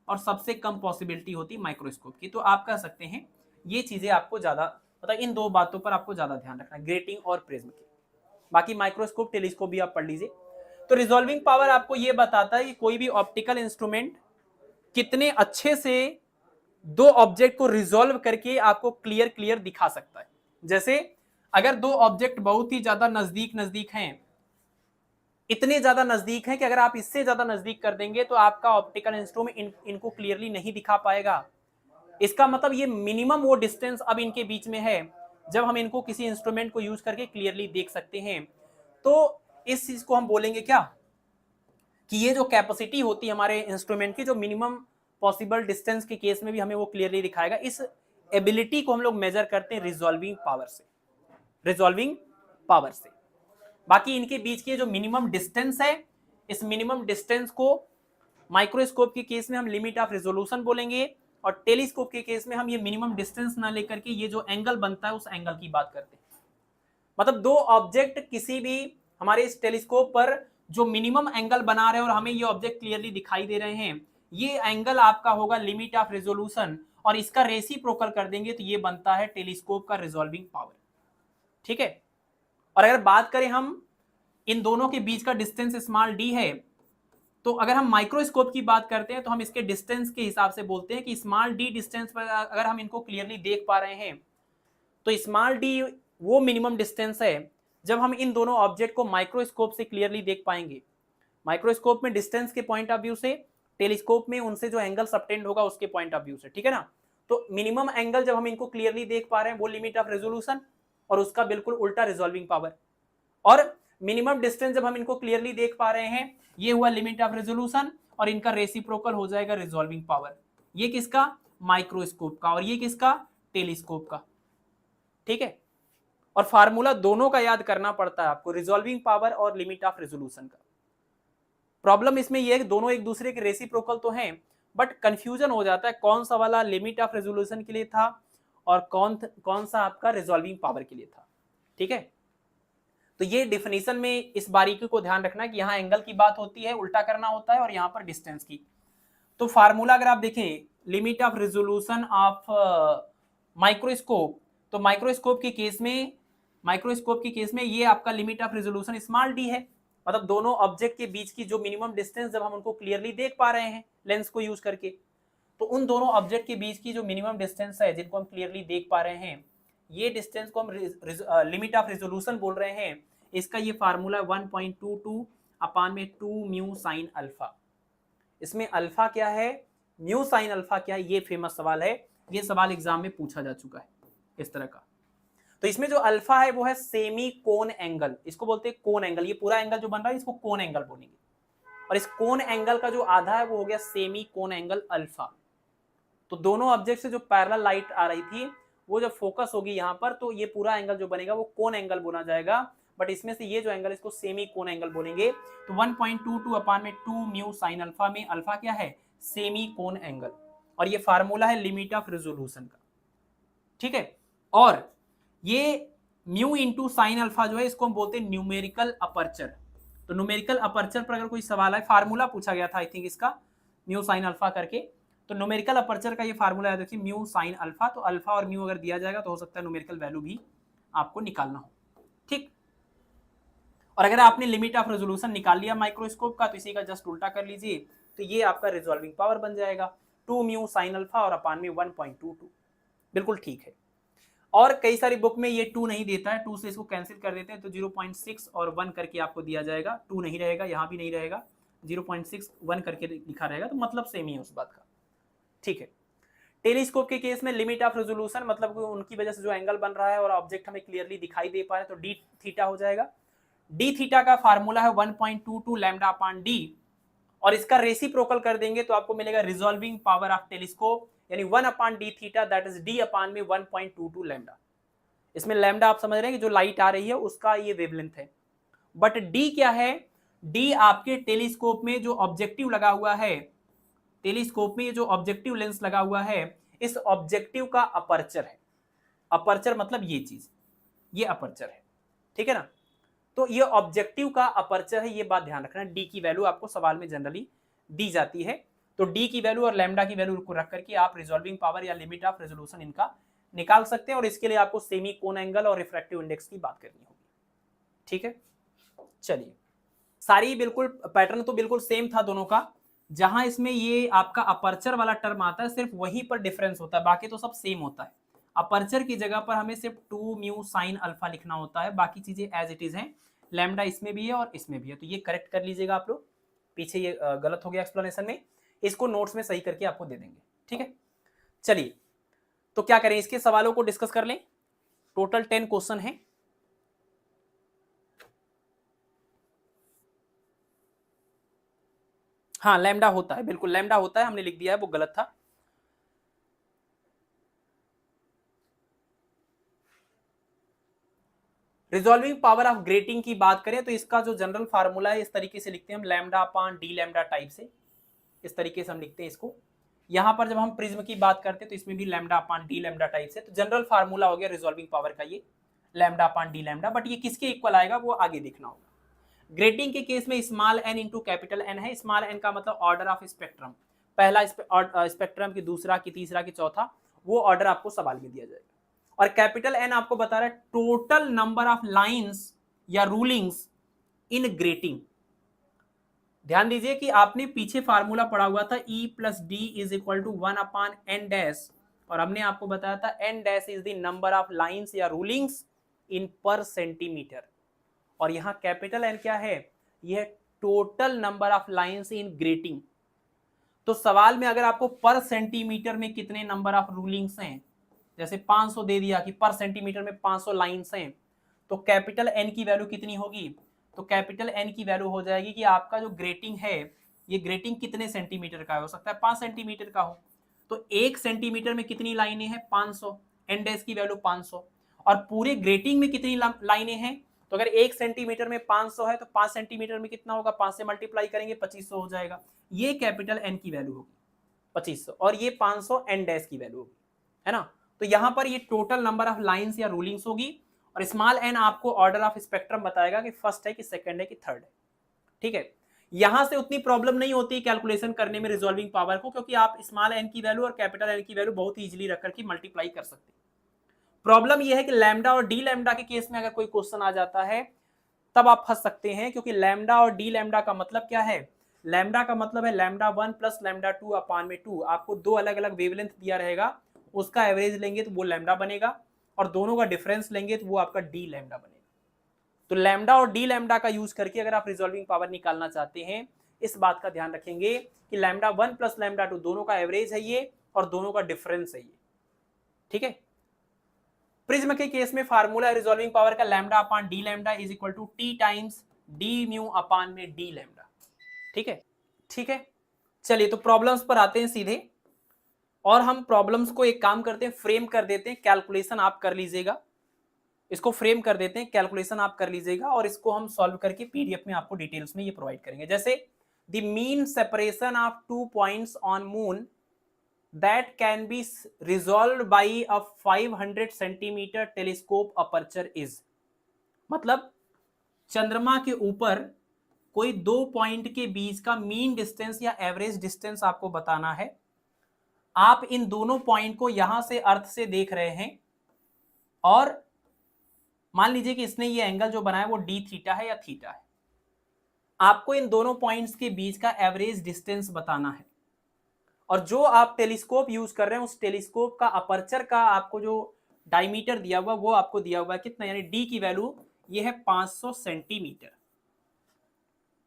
और सबसे कम पॉसिबिलिटी होती है माइक्रोस्कोप की। तो आप कह सकते हैं ये चीजें आपको ज्यादा, मतलब इन दो बातों पर आपको ज्यादा ध्यान रखना है, ग्रेटिंग और प्रिज्म की। बाकी माइक्रोस्कोप, टेलीस्कोप भी आप पढ़ लीजिए। तो रिजॉल्विंग पावर आपको ये बताता है कि कोई भी ऑप्टिकल इंस्ट्रूमेंट कितने अच्छे से दो ऑब्जेक्ट को रिजॉल्व करके आपको क्लियर दिखा सकता है। जैसे अगर दो ऑब्जेक्ट बहुत ही ज्यादा नजदीक हैं, इतने ज्यादा नजदीक हैं कि अगर आप इससे ज्यादा नजदीक कर देंगे तो आपका ऑप्टिकल इंस्ट्रूमेंट इनको क्लियरली नहीं दिखा पाएगा। इसका मतलब ये मिनिमम वो डिस्टेंस अब इनके बीच में है जब हम इनको किसी इंस्ट्रूमेंट को यूज करके क्लियरली देख सकते हैं। तो इस चीज को हम बोलेंगे क्या कि ये जो कैपेसिटी होती है हमारे इंस्ट्रूमेंट की, जो मिनिमम पॉसिबल डिस्टेंस के केस में भी हमें वो क्लियरली दिखाएगा, एबिलिटी को हम लोग मेजर करते हैं रिजॉल्विंग पावर से, रिजॉल्विंग पावर से। बाकी इनके बीच की जो मिनिमम डिस्टेंस है, इस मिनिमम डिस्टेंस को माइक्रोस्कोप के केस में हम लिमिट ऑफ रेजोल्यूशन बोलेंगे, और टेलीस्कोप के केस में हम ये मिनिमम डिस्टेंस ना लेकर के ये जो एंगल बनता है उस एंगल की बात करते हैं। मतलब दो ऑब्जेक्ट किसी भी हमारे इस टेलीस्कोप पर जो मिनिमम एंगल बना रहे हैं और हमें ये ऑब्जेक्ट क्लियरली दिखाई दे रहे हैं, ये एंगल आपका होगा लिमिट ऑफ रेजोल्यूशन, और इसका रेसिप्रोकल कर देंगे तो ये बनता है टेलीस्कोप का रिजॉल्विंग पावर। ठीक है। और अगर बात करें हम इन दोनों के बीच का डिस्टेंस स्मॉल डी है, तो अगर हम माइक्रोस्कोप की बात करते हैं तो हम इसके डिस्टेंस के हिसाब से बोलते हैं कि स्मॉल डी डिस्टेंस पर अगर हम इनको क्लियरली देख पा रहे हैं तो स्मॉल डी वो मिनिमम डिस्टेंस है जब हम इन दोनों ऑब्जेक्ट को माइक्रोस्कोप से क्लियरली देख पाएंगे। माइक्रोस्कोप में डिस्टेंस के पॉइंट ऑफ व्यू से, टेलीस्कोप में उनसे जो एंगल सबटेंड होगा उसके पॉइंट ऑफ व्यू से, ठीक है ना। तो मिनिमम एंगल जब हम इनको क्लियरली देख पा रहे हैं वो लिमिट ऑफ रेजोल्यूशन, और उसका बिल्कुल उल्टा रिजॉल्विंग पावर। और मिनिमम डिस्टेंस जब हम इनको क्लियरली देख पा रहे हैं ये हुआ लिमिट ऑफ रेजोल्यूशन, और इनका रेसिप्रोकल हो जाएगा रिजॉल्विंग पावर। ये किसका? माइक्रोस्कोप का, और ये किसका? टेलीस्कोप का। ठीक है। और फार्मूला दोनों का याद करना पड़ता है आपको, रिजॉल्विंग पावर और लिमिट ऑफ रेजोल्यूशन का। प्रॉब्लम इसमें यह है कि दोनों एक दूसरे के रेसिप्रोकल तो हैं, बट कंफ्यूजन हो जाता है कौन सा वाला लिमिट ऑफ रेजोल्यूशन के लिए था और कौन सा आपका रिजॉल्विंग पावर के लिए था। ठीक है। तो ये डिफिनीशन में इस बारीकी को ध्यान रखना कि यहाँ एंगल की बात होती है, उल्टा करना होता है, और यहाँ पर डिस्टेंस की। तो फार्मूला अगर आप देखें, limit of resolution of microscope, तो माइक्रोस्कोप के केस में ये आपका limit of resolution small D है। मतलब दोनों ऑब्जेक्ट के बीच की जो मिनिमम डिस्टेंस जब हम उनको क्लियरली देख पा रहे हैं लेंस को यूज करके, तो उन दोनों ऑब्जेक्ट के बीच की जो मिनिमम डिस्टेंस है जिनको हम क्लियरली देख पा रहे हैं, ये डिस्टेंस को हम लिमिट ऑफ रेजोल्यूशन बोल रहे हैं। इसका ये फार्मूला 1.22 अपान में 2 म्यू साइन अल्फा। इसमें अल्फा क्या है, म्यू साइन अल्फा क्या है, ये फेमस सवाल है। ये सवाल एग्जाम में पूछा जा चुका है इस तरह का। तो इसमें जो अल्फा है वो है सेमी कोन एंगल, इसको बोलते हैं कोन एंगल। ये पूरा एंगल जो बन रहा है इसको कोन एंगल बोलेंगे, और इस कोन एंगल का जो आधा है वो हो गया सेमी कोन एंगल अल्फा। तो दोनों ऑब्जेक्ट से जो पैरेलल लाइट आ रही थी वो जब फोकस होगी यहाँ पर, तो ये पूरा एंगल जो बनेगा वो कोन एंगल बोला जाएगा। बट इसमें से ये जो एंगल इसको सेमी कोन एंगल बोलेंगे। तो 1.22 अपान में 2 म्यू साइन अल्फा, में अल्फा क्या है? सेमी कोन एंगल, और ये फार्मूला है लिमिट ऑफ रेजोल्यूशन का। ठीक है। और ये म्यू इंटू साइन अल्फा जो है इसको हम बोलते हैं न्यूमेरिकल अपर्चर। तो न्यूमेरिकल अपर्चर पर अगर कोई सवाल है, फार्मूला पूछा गया था आई थिंक इसका, म्यू साइन अल्फा करके, तो न्यूमेरिकल अपर्चर का ये फार्मूला याद रखिए, म्यू साइन अल्फा। तो अल्फा और म्यू अगर दिया जाएगा तो हो सकता है न्यूमेरिकल वैल्यू भी आपको निकालना हो। ठीक। और अगर आपने लिमिट ऑफ रेजोल्यूशन निकाल लिया माइक्रोस्कोप का तो इसी का जस्ट उल्टा कर लीजिए, तो ये आपका रिजॉल्विंग पावर बन जाएगा 2 म्यू साइन अल्फा और अपान में 1.22। बिल्कुल ठीक है। और कई सारी बुक में ये 2 नहीं देता है, 2 से इसको कैंसिल कर देते हैं, तो 0.6 और 1 करके आपको दिया जाएगा। 2 नहीं रहेगा, यहाँ भी नहीं रहेगा, 0.6 1 करके लिखा रहेगा, तो मतलब सेम ही है उस बात का। ठीक है। टेलीस्कोप के केस में लिमिट ऑफ रेजोल्यूशन मतलब उनकी वजह से जो एंगल बन रहा है और ऑब्जेक्ट हमें क्लियरली दिखाई दे पा रहे, तो डी थीटा हो जाएगा। डी थीटा का फार्मूला है 1.22 लैम्डा अपान डी, और इसका रेसिप्रोकल कर देंगे तो आपको मिलेगा रिजॉल्विंग पावर ऑफ टेलीस्कोप, यानी 1 upon D theta, that is D upon में 1.22 लैम्डा। इसमें लैम्डा आप समझ रहे हैं कि जो लाइट आ रही है उसका ये वेवलेंथ है। बट डी क्या है? डी आपके टेलीस्कोप में जो ऑब्जेक्टिव लगा हुआ है, टेलीस्कोप में ये जो ऑब्जेक्टिव लेंस लगा हुआ है, इस ऑब्जेक्टिव का अपर्चर है। अपर्चर मतलब ये चीज, ये अपर्चर है। ठीक है ना। तो ये ऑब्जेक्टिव का अपर्चर है, ये बात ध्यान रखना। डी की वैल्यू आपको सवाल में जनरली दी जाती है, तो डी की वैल्यू और लैम्डा की वैल्यू को रख करके आप रिजॉल्विंग पावर या लिमिट ऑफ रेजोल्यूशन इनका निकाल सकते हैं, और इसके लिए आपको सेमी कोन एंगल और रिफ्रैक्टिव इंडेक्स की बात करनी होगी। ठीक है। चलिए, सारी बिल्कुल पैटर्न तो बिल्कुल सेम था दोनों का। जहां इसमें ये आपका अपर्चर वाला टर्म आता है सिर्फ वहीं पर डिफरेंस होता है, बाकी तो सब सेम होता है। अपर्चर की जगह पर हमें सिर्फ 2 म्यू साइन अल्फा लिखना होता है, बाकी चीजें एज इट इज हैं। लैम्डा इसमें भी है और इसमें भी है, तो ये करेक्ट कर लीजिएगा आप लोग। पीछे ये गलत हो गया एक्सप्लेनेशन में, इसको नोट्स में सही करके आपको दे देंगे। ठीक है। चलिए, तो क्या करें, इसके सवालों को डिस्कस कर लें। टोटल 10 क्वेश्चन है। हाँ, लैम्डा होता है, बिल्कुल लैम्डा होता है, हमने लिख दिया है, वो गलत था। रिजॉल्विंग पावर ऑफ ग्रेटिंग की बात करें तो इसका जो जनरल फार्मूला है इस तरीके से लिखते हैं हम, lambda upon D lambda type से, इस तरीके से हम लिखते हैं इसको। यहां पर जब हम प्रिज्म की बात करते हैं तो इसमें भी lambda upon D lambda type से, तो जनरल फार्मूला हो गया रिजॉल्विंग पावर का ये lambda upon D lambda, but ये किसके इक्वल आएगा वो आगे देखना होगा। ग्रेटिंग के केस में small N into capital N है, स्मॉल एन का मतलब ऑर्डर ऑफ स्पेक्ट्रम, पहला स्पेक्ट्रम की, दूसरा की, तीसरा की, चौथा, वो ऑर्डर आपको सवाल में दिया जाएगा। और कैपिटल एन आपको बता रहा है टोटल नंबर ऑफ लाइंस या रूलिंग्स इन ग्रेटिंग। ध्यान दीजिए कि आपने पीछे फार्मूला पढ़ा हुआ था E plus D is equal to 1 upon N dash, और हमने आपको बताया था N dash is the number of lines या रूलिंग्स इन पर सेंटीमीटर, और यहां कैपिटल एन क्या है, यह total number of lines in grating. तो सवाल में अगर आपको पर सेंटीमीटर में कितने नंबर ऑफ रूलिंग्स हैं, जैसे 500 दे दिया कि पर सेंटीमीटर में 500 लाइंस हैं, तो कैपिटल एन की वैल्यू कितनी होगी, तो कैपिटल एन की वैल्यू हो जाएगी कि आपका जो ग्रेटिंग है ये ग्रेटिंग कितने सेंटीमीटर का हो सकता है, 5 सेंटीमीटर का हो, तो 1 सेंटीमीटर में कितनी लाइनें हैं, 500, एन डैश की वैल्यू 500, और पूरे ग्रेटिंग में कितनी लाइनें हैं, तो अगर 1 सेंटीमीटर में 500 है तो 5 सेंटीमीटर में कितना होगा, 5 से मल्टीप्लाई करेंगे 2500 हो जाएगा। ये कैपिटल एन की वैल्यू होगी 2500, और ये 500 एन डैश की वैल्यू होगी, है ना। तो यहां पर ये टोटल नंबर ऑफ लाइंस या रूलिंग्स होगी, और स्मॉल एन आपको ऑर्डर ऑफ स्पेक्ट्रम बताएगा कि फर्स्ट है कि सेकंड है कि थर्ड है। ठीक है, यहां से उतनी प्रॉब्लम नहीं होती कैलकुलेशन करने में रिजॉल्विंग पावर को, क्योंकि आप स्मॉल एन की वैल्यू और कैपिटल एन की वैल्यू बहुत इजीली रख करके मल्टीप्लाई कर सकते हैं। प्रॉब्लम यह है कि लैम्डा और डी लैम्डा के केस में अगर कोई क्वेश्चन आ जाता है तब आप फंस सकते हैं, क्योंकि लैम्डा और डी लैम्डा का मतलब क्या है, लैम्डा का मतलब है लैम्डा 1 प्लस लैम्डा 2 अपान में 2, आपको दो अलग अलग वेवलेंथ दिया रहेगा, उसका एवरेज लेंगे तो वो लैम्डा बनेगा, और दोनों का डिफरेंस लेंगे तो वो आपका डी लैम्डा बनेगा। तो लैम्डा और डी लैम्डा का यूज करके अगर आप रिजॉल्विंग पावर निकालना चाहते हैं, इस बात का ध्यान रखेंगे कि लैम्डा 1 प्लस लैम्डा 2 दोनों का एवरेज है ये, और दोनों का डिफरेंस है ये। ठीक है, प्रिज्म के केस में फार्मूला रिजॉल्विंग पावर का lambda upon D lambda is equal to T times D mu upon में डी लैम्डा। ठीक है, ठीक है, चलिए तो प्रॉब्लम्स पर आते हैं सीधे, और हम प्रॉब्लम्स को एक काम करते हैं, फ्रेम कर देते हैं, कैलकुलेशन आप कर लीजिएगा, इसको फ्रेम कर देते हैं, कैलकुलेशन आप कर लीजिएगा, और इसको हम सॉल्व करके पीडीएफ में आपको डिटेल्स में ये प्रोवाइड करेंगे। जैसे the mean separation of 2 points on moon that can be resolved by a 500 centimeter telescope aperture is, मतलब चंद्रमा के ऊपर कोई दो पॉइंट के बीच का मीन डिस्टेंस या एवरेज डिस्टेंस आपको बताना है। आप इन दोनों पॉइंट को यहां से अर्थ से देख रहे हैं, और मान लीजिए कि इसने ये एंगल जो बनाया वो डी थीटा है या थीटा है। आपको इन दोनों पॉइंट्स के बीच का एवरेज डिस्टेंस बताना है, और जो आप टेलीस्कोप यूज कर रहे हैं उस टेलीस्कोप का अपर्चर का आपको जो डायमीटर दिया हुआ वो आपको दिया हुआ है कितना, यानी डी की वैल्यू ये है 500 सेंटीमीटर।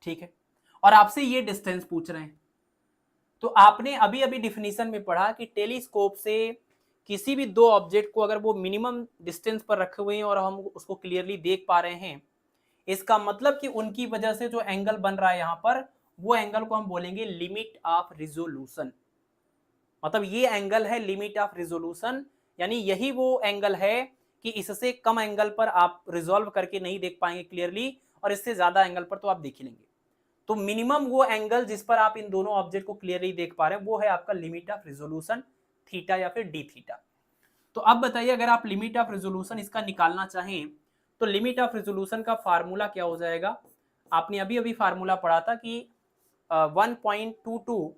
ठीक है, और आपसे ये डिस्टेंस पूछ रहे हैं। तो आपने अभी अभी डिफिनीशन में पढ़ा कि टेलीस्कोप से किसी भी दो ऑब्जेक्ट को अगर वो मिनिमम डिस्टेंस पर रखे हुए हैं और हम उसको क्लियरली देख पा रहे हैं, इसका मतलब कि उनकी वजह से जो एंगल बन रहा है यहां पर, वो एंगल को हम बोलेंगे लिमिट ऑफ रिजोल्यूशन। मतलब ये एंगल है लिमिट ऑफ रिजोल्यूशन, यानी यही वो एंगल है कि इससे कम एंगल पर आप रिजॉल्व करके नहीं देख पाएंगे क्लियरली, और इससे ज्यादा एंगल पर तो आप देख लेंगे। तो मिनिमम वो एंगल जिस पर आप इन दोनों ऑब्जेक्ट को क्लियरली देख पा रहे हैं वो है आपका लिमिट ऑफ रिजोल्यूशन, थीटा या फिर डी थीटा। तो अब बताइए, अगर आप लिमिट ऑफ रिजोल्यूशन इसका निकालना चाहें तो लिमिट ऑफ रिजोल्यूशन का फार्मूला क्या हो जाएगा। आपने अभी अभी फार्मूला पढ़ा था कि 1.22,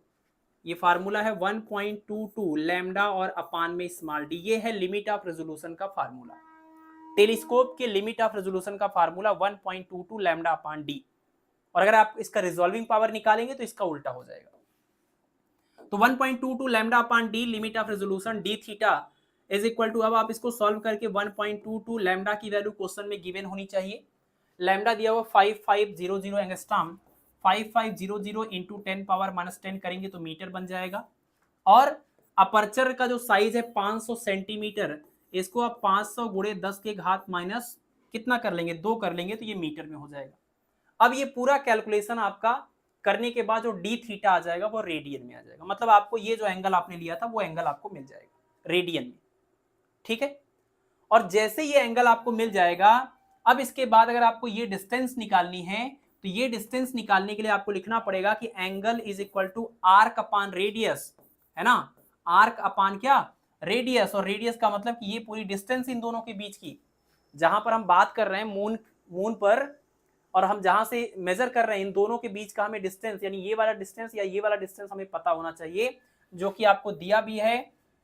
ये फार्मूला है 1.22 लैम्डा और अपान में स्मॉल डी, ये है लिमिट ऑफ रेजोल्यूशन का फार्मूला। टेलीस्कोप के लिमिट ऑफ रेजोल्यूशन का फार्मूला 1.22 लैम्डा अपान डी, और अगर आप इसका रिजॉल्विंग पावर निकालेंगे तो इसका उल्टा हो जाएगा। तो 1.22 lambda upon D limit of resolution D theta is equal to, अब आप इसको सॉल्व करके 1.22 लैम्डा की वैल्यू क्वेश्चन में गिवन होनी चाहिए। लैम्डा दिया हुआ 5500 एंगस्ट्रॉम, 5500 इंटू 10 पावर -10 करेंगे तो मीटर बन जाएगा, और अपर्चर का जो साइज है 500 सेंटीमीटर, इसको आप 500 गुणे 10 के घात माइनस कितना कर लेंगे, 2 कर लेंगे तो ये मीटर में हो जाएगा। अब ये पूरा कैलकुलेशन आपका करने के बाद जो डी थीटा आ जाएगा वो रेडियन में आ जाएगा, मतलब आपको ये जो एंगल आपने लिया था वो एंगल आपको मिल जाएगा रेडियन में। ठीक है, और जैसे ये एंगल आपको मिल जाएगा, अब इसके बाद अगर आपको ये डिस्टेंस निकालनी है तो ये डिस्टेंस निकालने के लिए आपको लिखना पड़ेगा कि angle is equal to arc upon radius, है ना, आर्क अपान क्या, रेडियस। और रेडियस का मतलब कि ये पूरी डिस्टेंस इन दोनों के बीच की, जहां पर हम बात कर रहे हैं मून पर, और हम जहां से मेजर कर रहे हैं इन दोनों के बीच का हमें डिस्टेंस, यानी ये वाला डिस्टेंस या ये वाला डिस्टेंस हमें पता होना चाहिए, जो कि आपको दिया भी है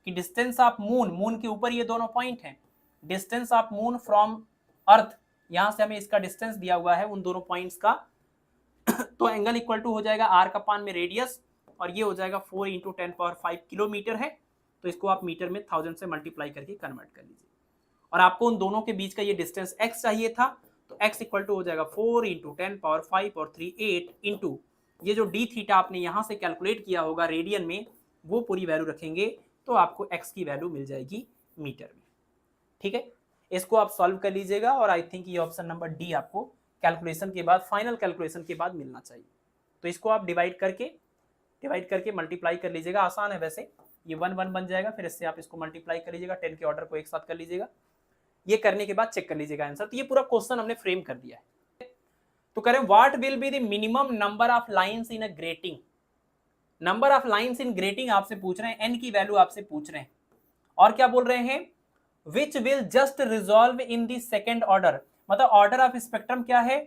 कि डिस्टेंस ऑफ मून के ऊपर ये दोनों पॉइंट हैं, डिस्टेंस ऑफ मून फ्रॉम अर्थ, यहां से हमें इसका डिस्टेंस दिया हुआ है उन दोनों पॉइंट्स का। तो एंगल इक्वल टू हो जाएगा आर्क अपान में रेडियस, और ये हो जाएगा 4 × 10⁵ किलोमीटर है, तो इसको आप मीटर में 1000 से मल्टीप्लाई करके कन्वर्ट कर लीजिए। और आपको उन दोनों के बीच का ये डिस्टेंस x चाहिए था, तो x इक्वल टू हो जाएगा 4 × 10⁵ और 3 8 इंटू ये जो d थीटा आपने यहाँ से कैलकुलेट किया होगा रेडियन में, वो पूरी वैल्यू रखेंगे तो आपको x की वैल्यू मिल जाएगी मीटर में। ठीक है, इसको आप सॉल्व कर लीजिएगा, और आई थिंक ये ऑप्शन नंबर डी आपको कैलकुलेशन के बाद, फाइनल कैलकुलेशन के बाद मिलना चाहिए। तो इसको आप डिवाइड करके मल्टीप्लाई कर लीजिएगा, आसान है वैसे, ये 1 1 बन जाएगा, फिर इससे आप इसको मल्टीप्लाई कर लीजिएगा, 10 के ऑर्डर को एक साथ कर लीजिएगा, ये करने के बाद चेक कर लीजिएगा आंसर। तो ये पूरा क्वेश्चन हमने फ्रेम कर दिया है। तो करें what will be the minimum number of lines in a grating, number of lines in grating आपसे पूछ रहे हैं, एन की वैल्यू आपसे पूछ रहे हैं, और क्या बोल रहे हैं, which will just resolve in the second order, मतलब ऑर्डर ऑफ स्पेक्ट्रम क्या है,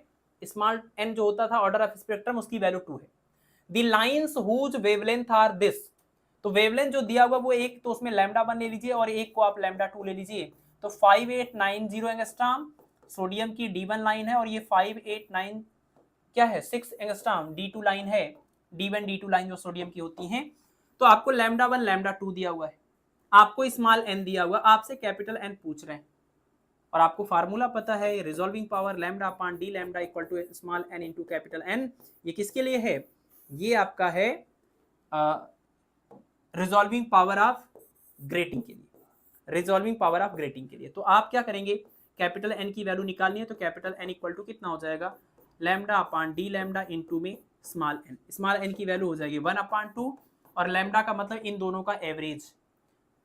स्मॉल एन जो होता था ऑर्डर ऑफ स्पेक्ट्रम, उसकी वैल्यू 2 है। The lines whose wavelength are this, तो वेवलेंथ जो दिया हुआ वो एक, तो उसमें λ1 ले लीजिए और एक को आप λ2 ले लीजिए, तो 5890 एंगस्ट्रॉम सोडियम की D1 लाइन है, और ये 589 क्या है 6 एंगस्ट्रॉम D2 लाइन है, D1 D2 लाइन जो सोडियम की होती हैं। तो आपको λ1 λ2 दिया हुआ है, आपको स्मॉल n दिया हुआ, आपसे कैपिटल N पूछ रहे हैं, और आपको फार्मूला पता है, resolving power lambda upon D lambda equal to small n into capital N। ये किसके लिए है, ये आपका है रिजॉल्विंग पावर ऑफ ग्रेटिंग के लिए, रिजॉल्विंग पावर ऑफ ग्रेटिंग के लिए। तो आप क्या करेंगे, कैपिटल N की वैल्यू निकालनी है, तो कैपिटल N इक्वल टू कितना हो जाएगा, lambda upon D lambda into में स्मॉल n की वैल्यू हो जाएगी 1/2, और लैम्डा का मतलब इन दोनों का एवरेज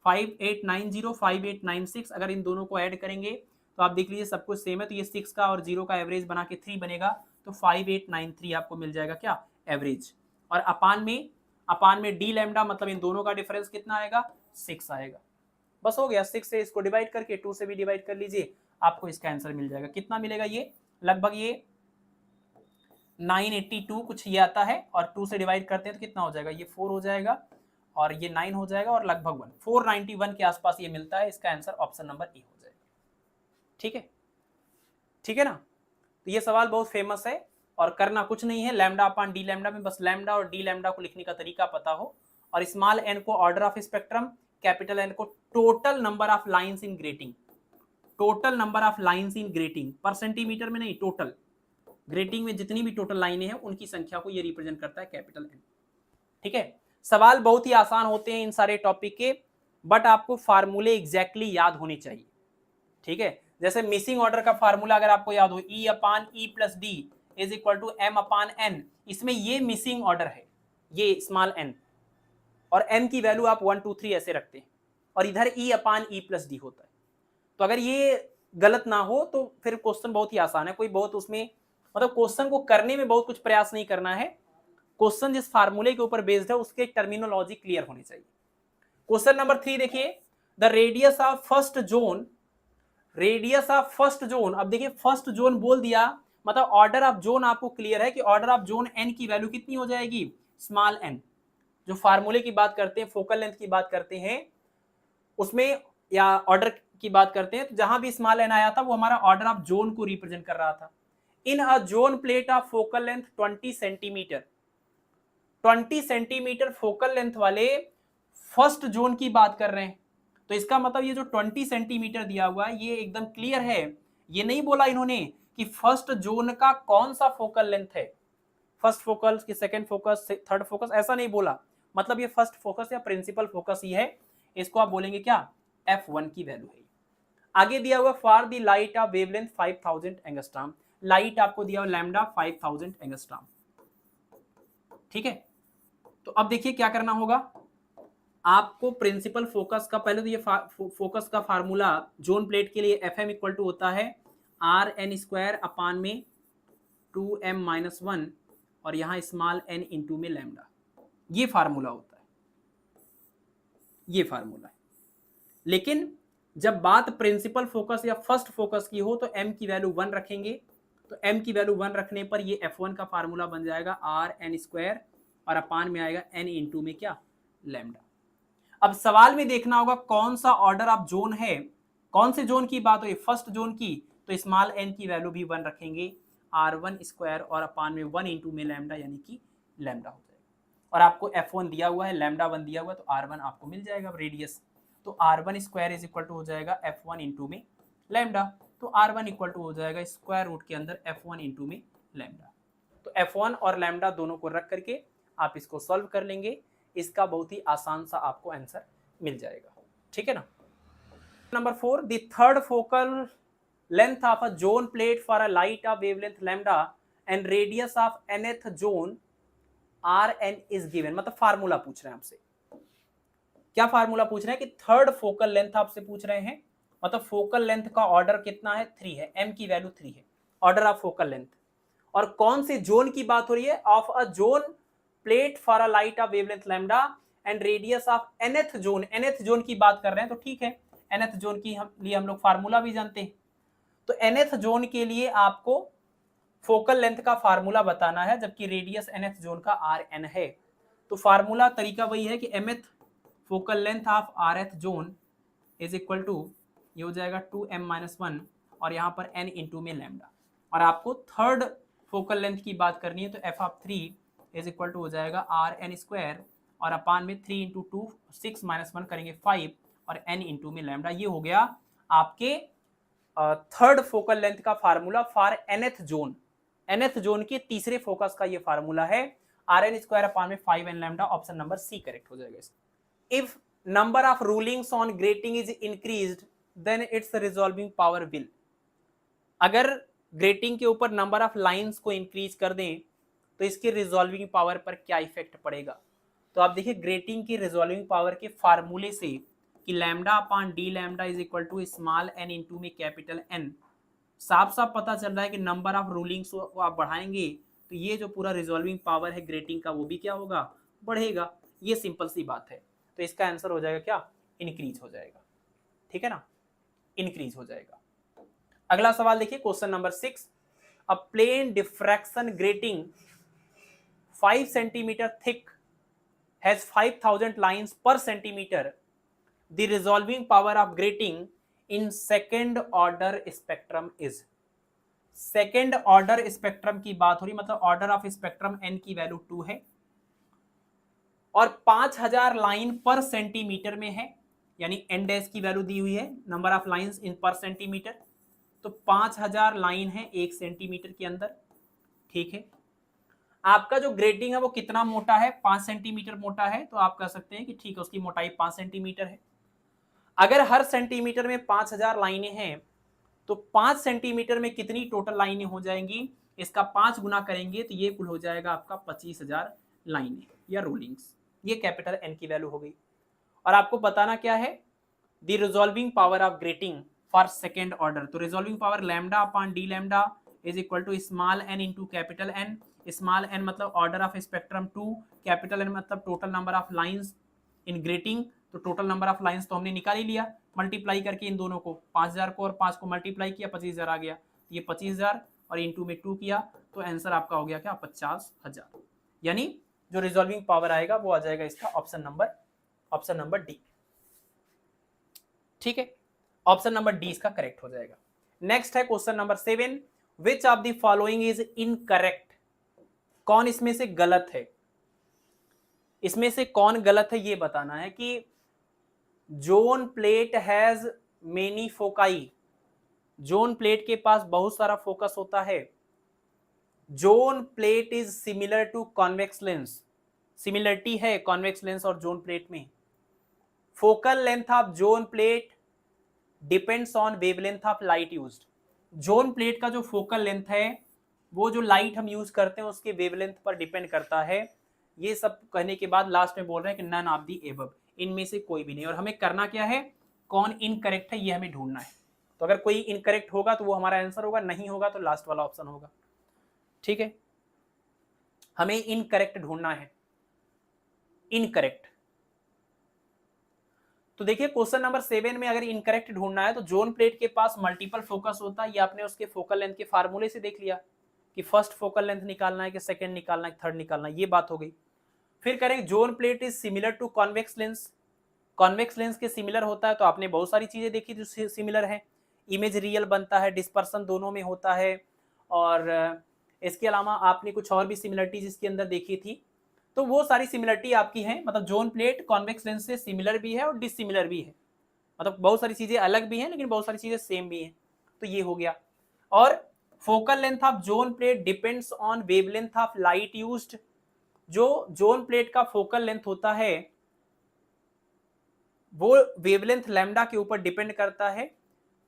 5890 5896, अगर इन दोनों को ऐड करेंगे तो आप देख लीजिए सब कुछ सेम है, तो ये 6 का और 0 का एवरेज बना के 3 बनेगा, तो 5893 आपको मिल जाएगा क्या एवरेज। और अपान में डी लैम्डा मतलब इन दोनों का डिफरेंस कितना आएगा, 6 आएगा। बस हो गया, 6 से इसको डिवाइड करके 2 से भी डिवाइड कर लीजिए, आपको इसका आंसर मिल जाएगा। कितना मिलेगा, ये लगभग ये 982 कुछ ये आता है, और 2 से डिवाइड करते हैं तो कितना हो जाएगा, ये 4 हो जाएगा, और ये 9 हो जाएगा, और लगभग 491 के आसपास ये मिलता है। इसका आंसर ऑप्शन नंबर ए हो जाएगा। ठीक है ना। तो ये सवाल बहुत फेमस है, और करना कुछ नहीं है, लैम्डा अपान डी लैम्डा में बस लैम्डा और डी लैम्डा को लिखने का तरीका पता हो, और स्मॉल n को order of spectrum, capital N को total number of lines in grating, total number of lines in grating, पर सेंटीमीटर में नहीं, टोटल ग्रेटिंग में जितनी भी टोटल लाइनें हैं उनकी संख्या को ये रिप्रेजेंट करता है कैपिटल N। ठीक है, सवाल बहुत ही आसान होते हैं इन सारे टॉपिक के, बट आपको फार्मूले एग्जैक्टली याद होने चाहिए। ठीक है, जैसे मिसिंग ऑर्डर का फार्मूला अगर आपको याद हो, E upon E plus D is equal to M upon N, इसमें ये मिसिंग ऑर्डर है, ये स्मॉल n, और n की वैल्यू आप 1 2 3 ऐसे रखते हैं, और इधर E upon E plus D होता है। तो अगर ये गलत ना हो तो फिर क्वेश्चन बहुत ही आसान है, कोई बहुत उसमें मतलब क्वेश्चन को करने में बहुत कुछ प्रयास नहीं करना है, क्वेश्चन जिस फार्मूले के ऊपर बेस्ड है उसके टर्मिनोलॉजी क्लियर होनी चाहिए। क्वेश्चन नंबर 3 देखिए, the radius of first zone, radius of first zone, अब देखिए फर्स्ट जोन बोल दिया मतलब ऑर्डर ऑफ जोन आपको क्लियर है कि ऑर्डर ऑफ जोन n की वैल्यू कितनी हो जाएगी, स्मॉल n। जो फार्मूले की बात करते हैं, फोकल लेंथ की बात करते हैं उसमें, या ऑर्डर की बात करते हैं, तो जहां भी स्मॉल n आया था वो हमारा ऑर्डर ऑफ जोन को रिप्रेजेंट कर रहा था। In a zone plate of focal length 20 centimetre, 20 centimetre focal length वाले फर्स्ट जोन की बात कर रहे हैं, तो इसका मतलब ये जो 20 सेंटीमीटर दिया हुआ है ये एकदम क्लियर है। ये नहीं बोला इन्होंने कि फर्स्ट जोन का कौन सा फोकल लेंथ है, फर्स्ट फोकस की सेकंड फोकस थर्ड फोकस, ऐसा नहीं बोला, मतलब ये फर्स्ट फोकस या प्रिंसिपल फोकस ही है, इसको आप बोलेंगे क्या, F1 की वैल्यू है। आगे दिया हुआ for the light of wavelength 5000 angstrom, light आपको दिया हुआ लैम्डा 5000 एंगस्ट्रॉम। ठीक है, तो अब देखिए क्या करना होगा आपको, प्रिंसिपल फोकस का, पहले तो ये फोकस का फार्मूला जोन प्लेट के लिए FM इक्वल टू होता है आर एन स्क्वायर अपान में 2m-1 और यहाँ स्मॉल n इंटू में लैम्डा, ये फार्मूला होता है, ये फार्मूला है। लेकिन जब बात प्रिंसिपल फोकस या फर्स्ट फोकस की हो तो m की वैल्यू 1 रखेंगे, तो m की वैल्यू 1 रखने पर ये f1 का फार्मूला बन जाएगा आर एन स्क्वायर और अपान में आएगा n इंटू में क्या, लैम्डा। अब सवाल में देखना होगा कौन सा ऑर्डर ऑफ जोन है, कौन से जोन की बात हुई, फर्स्ट जोन की, तो स्मॉल n की वैल्यू भी 1 रखेंगे, r1 स्क्वायर और अपान में 1 इंटू में लैम्डा, यानी कि लैम्डा हो जाएगा। और आपको f1 दिया हुआ है, लैम्डा 1 दिया हुआ है, तो r1 आपको मिल जाएगा रेडियस, तो r1 square is equal to हो जाएगा f1 इंटू में लैम्डा, तो r1 इक्वल टू हो जाएगा स्क्वायर रूट के अंदर f1 इंटू में लैम्डा। तो f1 और लैम्डा दोनों को रख करके आप इसको सॉल्व कर लेंगे, इसका बहुत ही आसान सा आपको आंसर मिल जाएगा, ठीक है ना। Number 4, the third focal length of a zone plate for a light of wavelength lambda and radius of nth zone Rn is given. मतलब फार्मूला पूछ रहे हैं आपसे, क्या फार्मूला पूछ रहे हैं कि थर्ड फोकल लेंथ आपसे पूछ रहे हैं, मतलब फोकल लेंथ का ऑर्डर कितना है, 3 है, m की वैल्यू 3 है, ऑर्डर ऑफ फोकल लेंथ। और कौन से जोन की बात हो रही है, of a zone plate for a light of wavelength lambda and radius of nth zone, nth zone की बात कर रहे हैं, तो ठीक है, nth जोन की लिए हम लोग फार्मूला भी जानते हैं। तो nth जोन के लिए आपको फोकल लेंथ का फार्मूला बताना है, जबकि रेडियस nth जोन का Rn है। तो फार्मूला तरीका वही है कि mth focal length of rth zone is equal to, ये हो जाएगा 2m-1 और यहाँ पर n इंटू में लैम्डा। और आपको थर्ड फोकल लेंथ की बात करनी है, तो f of 3 is equal to हो जाएगा Rn स्क्वायर और अपान में 3 इंटू 2 6-1 करेंगे 5 और n इंटू में लैम्डा। ये हो गया आपके थर्ड फोकल लेंथ का formula for nth zone, nth zone के तीसरे फोकस का ये फार्मूला है, Rn स्क्वायर अपान में 5n lambda. Option number C correct हो जाएगा इसका। If number of rulings on grating is increased then its resolving power will. अगर ग्रेटिंग के ऊपर नंबर ऑफ लाइंस को इंक्रीज कर दें तो इसके रिजॉल्विंग पावर पर क्या इफेक्ट पड़ेगा। तो आप देखिए ग्रेटिंग की रिजॉल्विंग पावर के फार्मूले से कि lambda upon D lambda is equal to small n into में कैपिटल N, साफ साफ पता चल रहा है कि नंबर ऑफ रूलिंग्स को आप बढ़ाएंगे तो ये जो पूरा रिजॉल्विंग पावर है ग्रेटिंग का वो भी क्या होगा, बढ़ेगा। ये सिंपल सी बात है, तो इसका आंसर हो जाएगा क्या, इंक्रीज हो जाएगा, ठीक है ना, इंक्रीज हो जाएगा। अगला सवाल देखिए question number 6, a plane diffraction grating 5 centimetre thick has 5000 lines per centimetre, the resolving power of grating in second order spectrum is. Second order spectrum की बात हो रही, मतलब ऑर्डर ऑफ स्पेक्ट्रम n की वैल्यू 2 है और 5000 लाइन पर centimetre में है, यानी n डैश की वैल्यू दी हुई है, number of lines in per centimetre, तो 5000 लाइन है 1 सेंटीमीटर के अंदर, ठीक है। आपका जो ग्रेटिंग है वो कितना मोटा है, 5 सेंटीमीटर मोटा है, तो आप कह सकते हैं कि ठीक है उसकी मोटाई 5 सेंटीमीटर है। अगर हर सेंटीमीटर में 5000 लाइनें हैं तो 5 सेंटीमीटर में कितनी टोटल लाइनें हो जाएंगी, इसका 5 गुना करेंगे तो ये कुल हो जाएगा आपका 25000 लाइनें या रोलिंग्स। ये कैपिटल N की वैल्यू हो गई। और आपको बताना क्या है, the resolving power of grating for second order, तो resolving power lambda upon D lambda is equal to small n into capital N। Small n मतलब order of spectrum 2, capital N मतलब total number of lines in grating, तो total number of lines तो हमने निकाल ही लिया, multiply करके इन दोनों को 5000 को और 5 को मल्टीप्लाई किया 25000 आ गया, ये 25000 और इंटू में 2 किया तो आंसर आपका हो गया क्या, 50000। यानी जो रिजॉल्विंग पावर आएगा वो आ जाएगा इसका ऑप्शन नंबर डी, ठीक है, ऑप्शन नंबर डी इसका करेक्ट हो जाएगा। नेक्स्ट है question number 7, which of the following is incorrect. कौन इसमें से गलत है, इसमें से कौन गलत है ये बताना है कि zone plate has many foci, zone plate के पास बहुत सारा फोकस होता है। Zone plate is similar to convex lens, similarity है कॉन्वेक्स लेंस और जोन प्लेट में। Focal length of zone plate depends on wavelength of light used. Zone plate का जो फोकल लेंथ है वो जो लाइट हम यूज करते हैं उसके वेवलेंथ पर डिपेंड करता है। ये सब कहने के बाद लास्ट में बोल रहे हैं कि नन ऑफ दी एबव, इनमें से कोई भी नहीं। और हमें करना क्या है, कौन इनकरेक्ट है ये हमें ढूंढना है। तो अगर कोई इनकरेक्ट होगा तो वो हमारा आंसर होगा, नहीं होगा तो लास्ट वाला ऑप्शन होगा। ठीक है, हमें इनकरेक्ट ढूंढना है, इनकरेक्ट। तो देखिए क्वेश्चन नंबर 7 में अगर इनकरेक्ट ढूंढना है तो जोन प्लेट के पास मल्टीपल फोकस होता है, ये आपने उसके फोकल लेंथ के फार्मूले से देख लिया कि फर्स्ट फोकल लेंथ निकालना है कि सेकंड निकालना है, थर्ड निकालना है, ये बात हो गई। फिर करें zone plate is similar to convex lens, convex lens के सिमिलर होता है, तो आपने बहुत सारी चीजें देखी जो सिमिलर है, इमेज रियल बनता है, डिस्पर्सन दोनों में होता है, और इसके अलावा आपने कुछ और भी सिमिलरिटीज इसके अंदर देखी थी। तो वो सारी सिमिलरिटी आपकी है, मतलब जोन प्लेट कॉन्वेक्स लेंस से सिमिलर भी है और डिसिमिलर भी है, मतलब बहुत सारी चीजें अलग भी हैं लेकिन बहुत सारी चीजें सेम भी हैं। तो ये हो गया। और focal length of zone plate depends on wavelength of light used, जो जोन प्लेट का फोकल लेंथ होता है वो वेवलेंथ लैम्डा के ऊपर डिपेंड करता है।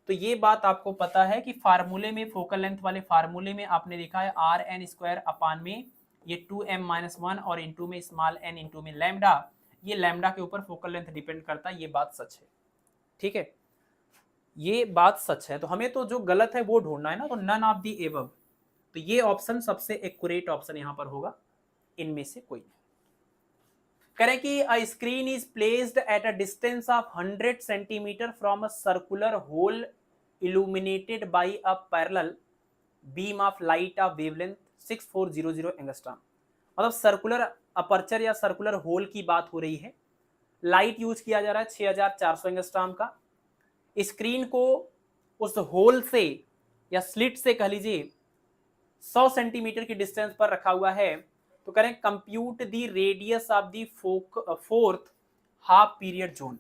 तो ये बात आपको पता है कि फार्मूले में, फोकल लेंथ वाले फार्मूले में आपने देखा है आर एन स्क्वायर अपान में ये 2m-1 और इंटू में स्मॉल n इंटू में लैम्डा, ये लैम्डा के ऊपर फोकल लेंथ डिपेंड करता है, ये बात सच है। ठीक है, ये बात सच है। तो हमें तो जो गलत है वो ढूंढना है ना, तो नन ऑफ दी एबव, तो ये ऑप्शन सबसे एक्यूरेट ऑप्शन यहां पर होगा, इनमें से कोई नहीं। करें कि a screen is placed at a distance of 100 centimetre from a circular hole illuminated by a parallel beam of light of wavelength 6400 angstrom, मतलब सर्कुलर अपर्चर या सर्कुलर होल की बात हो रही है, लाइट यूज किया जा रहा है 6400 एंगस्ट्रॉम का, स्क्रीन को उस होल से या स्लिट से कह लीजिए 100 सेंटीमीटर की डिस्टेंस पर रखा हुआ है। तो करें compute the radius of the fourth half period zone.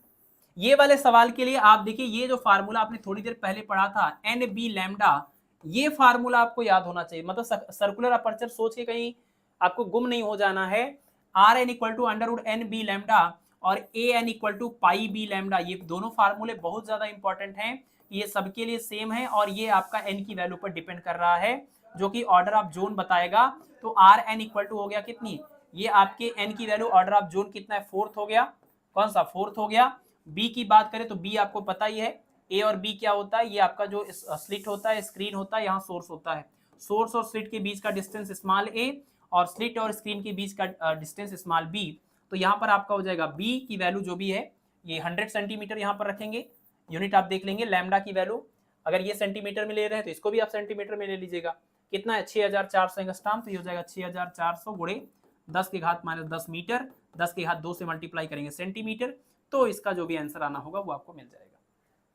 ये वाले सवाल के लिए आप देखिए, ये जो फार्मूला आपने थोड़ी देर पहले पढ़ा था एन बी लैम्डा, ये फार्मूला आपको याद होना चाहिए, मतलब सर्कुलर अपर्चर सोच के कहीं आपको गुम नहीं हो जाना है। R N equal to under root N B lambda और A N equal to pi B lambda, ये दोनों फार्मूले बहुत ज्यादा इंपॉर्टेंट हैं, ये सबके लिए सेम है और ये आपका एन की वैल्यू पर डिपेंड कर रहा है जो कि ऑर्डर ऑफ जोन बताएगा। तो आर एन इक्वल टू हो गया कितनी, ये आपके एन की वैल्यू ऑर्डर ऑफ जोन कितना है, फोर्थ हो गया, कौन सा फोर्थ हो गया। बी की बात करें तो बी आपको पता ही है, ए और बी क्या होता है, ये आपका जो स्लिट होता है, स्क्रीन होता है, यहाँ सोर्स होता है, सोर्स और स्लिट के बीच का डिस्टेंस स्मॉल ए और स्लिट और स्क्रीन के बीच का डिस्टेंस स्मॉल बी। तो यहाँ पर आपका हो जाएगा बी की वैल्यू जो भी है ये 100 सेंटीमीटर यहाँ पर रखेंगे, यूनिट आप देख लेंगे, लैम्डा की वैल्यू अगर ये सेंटीमीटर में ले रहे हैं तो इसको भी आप सेंटीमीटर में ले लीजिएगा, कितना है 6400 एंगस्ट्रॉम, तो ये हो जाएगा 6400 गुणे 10 के घात -10 मीटर, 10 के घात 2 से मल्टीप्लाई करेंगे सेंटीमीटर, तो इसका जो भी आंसर आना होगा वो आपको मिल जाएगा।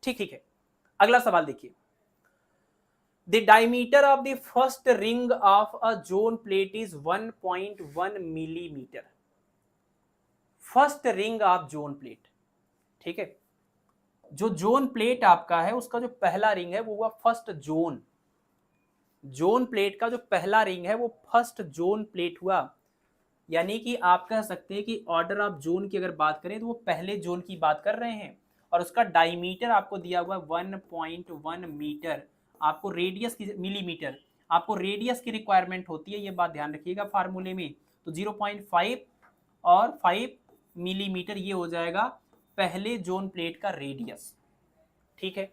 ठीक है, अगला सवाल देखिए, the diameter of the first ring of a zone plate is 1.1 millimetre, first ring of zone plate. ठीक है, जो जोन प्लेट आपका है उसका जो पहला रिंग है वो हुआ फर्स्ट जोन, जोन प्लेट का जो पहला रिंग है वो फर्स्ट जोन प्लेट हुआ, यानी कि आप कह सकते हैं कि ऑर्डर ऑफ जोन की अगर बात करें तो वो पहले जोन की बात कर रहे हैं, और उसका डायमीटर आपको दिया हुआ है 1.1 मीटर, आपको रेडियस की मिलीमीटर, आपको रेडियस की रिक्वायरमेंट होती है, ये बात ध्यान रखिएगा फार्मूले में। तो 0.5 और 5 मिलीमीटर ये हो जाएगा पहले जोन प्लेट का रेडियस। ठीक है,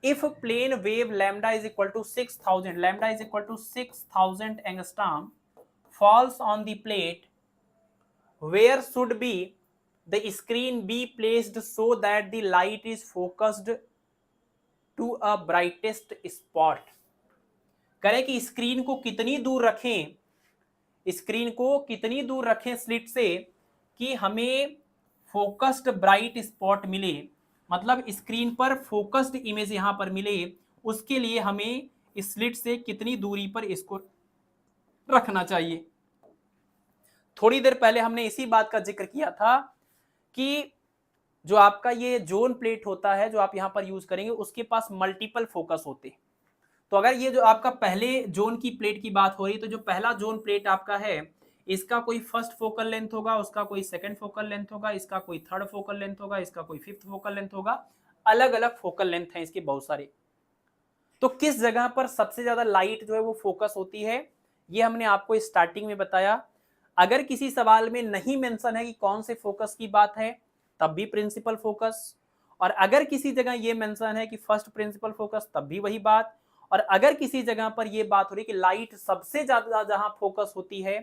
if plane wave lambda is equal to 6000, lambda is equal to 6000 angstrom falls on the plate, where should be the screen be placed so that the light is focused to a brightest spot। करें कि screen को कितनी दूर रखें, screen को कितनी दूर रखें स्लिट से कि हमें फोकस्ड ब्राइट स्पॉट मिले, मतलब स्क्रीन पर फोकस्ड इमेज यहां पर मिले, उसके लिए हमें स्लिट से कितनी दूरी पर इसको रखना चाहिए। थोड़ी देर पहले हमने इसी बात का जिक्र किया था कि जो आपका ये जोन प्लेट होता है जो आप यहां पर यूज करेंगे उसके पास मल्टीपल फोकस होते हैं। तो अगर ये जो आपका पहले जोन की प्लेट की बात हो रही है तो जो पहला जोन प्लेट आपका है इसका कोई फर्स्ट फोकल लेंथ होगा, उसका कोई सेकंड फोकल लेंथ होगा, इसका कोई थर्ड फोकल लेंथ होगा, इसका कोई फिफ्थ फोकल लेंथ होगा, अलग अलग फोकल लेंथ हैं इसके बहुत सारे। तो किस जगह पर सबसे ज्यादा लाइट जो है वो फोकस होती है ये हमने आपको स्टार्टिंग में बताया। अगर किसी सवाल में नहीं मेंशन है कि कौन से फोकस की बात है तब भी प्रिंसिपल फोकस, और अगर किसी जगह ये मेंशन है कि फर्स्ट प्रिंसिपल फोकस, तब भी वही बात। और अगर किसी जगह पर ये बात हो रही है कि लाइट सबसे ज्यादा जहां फोकस होती है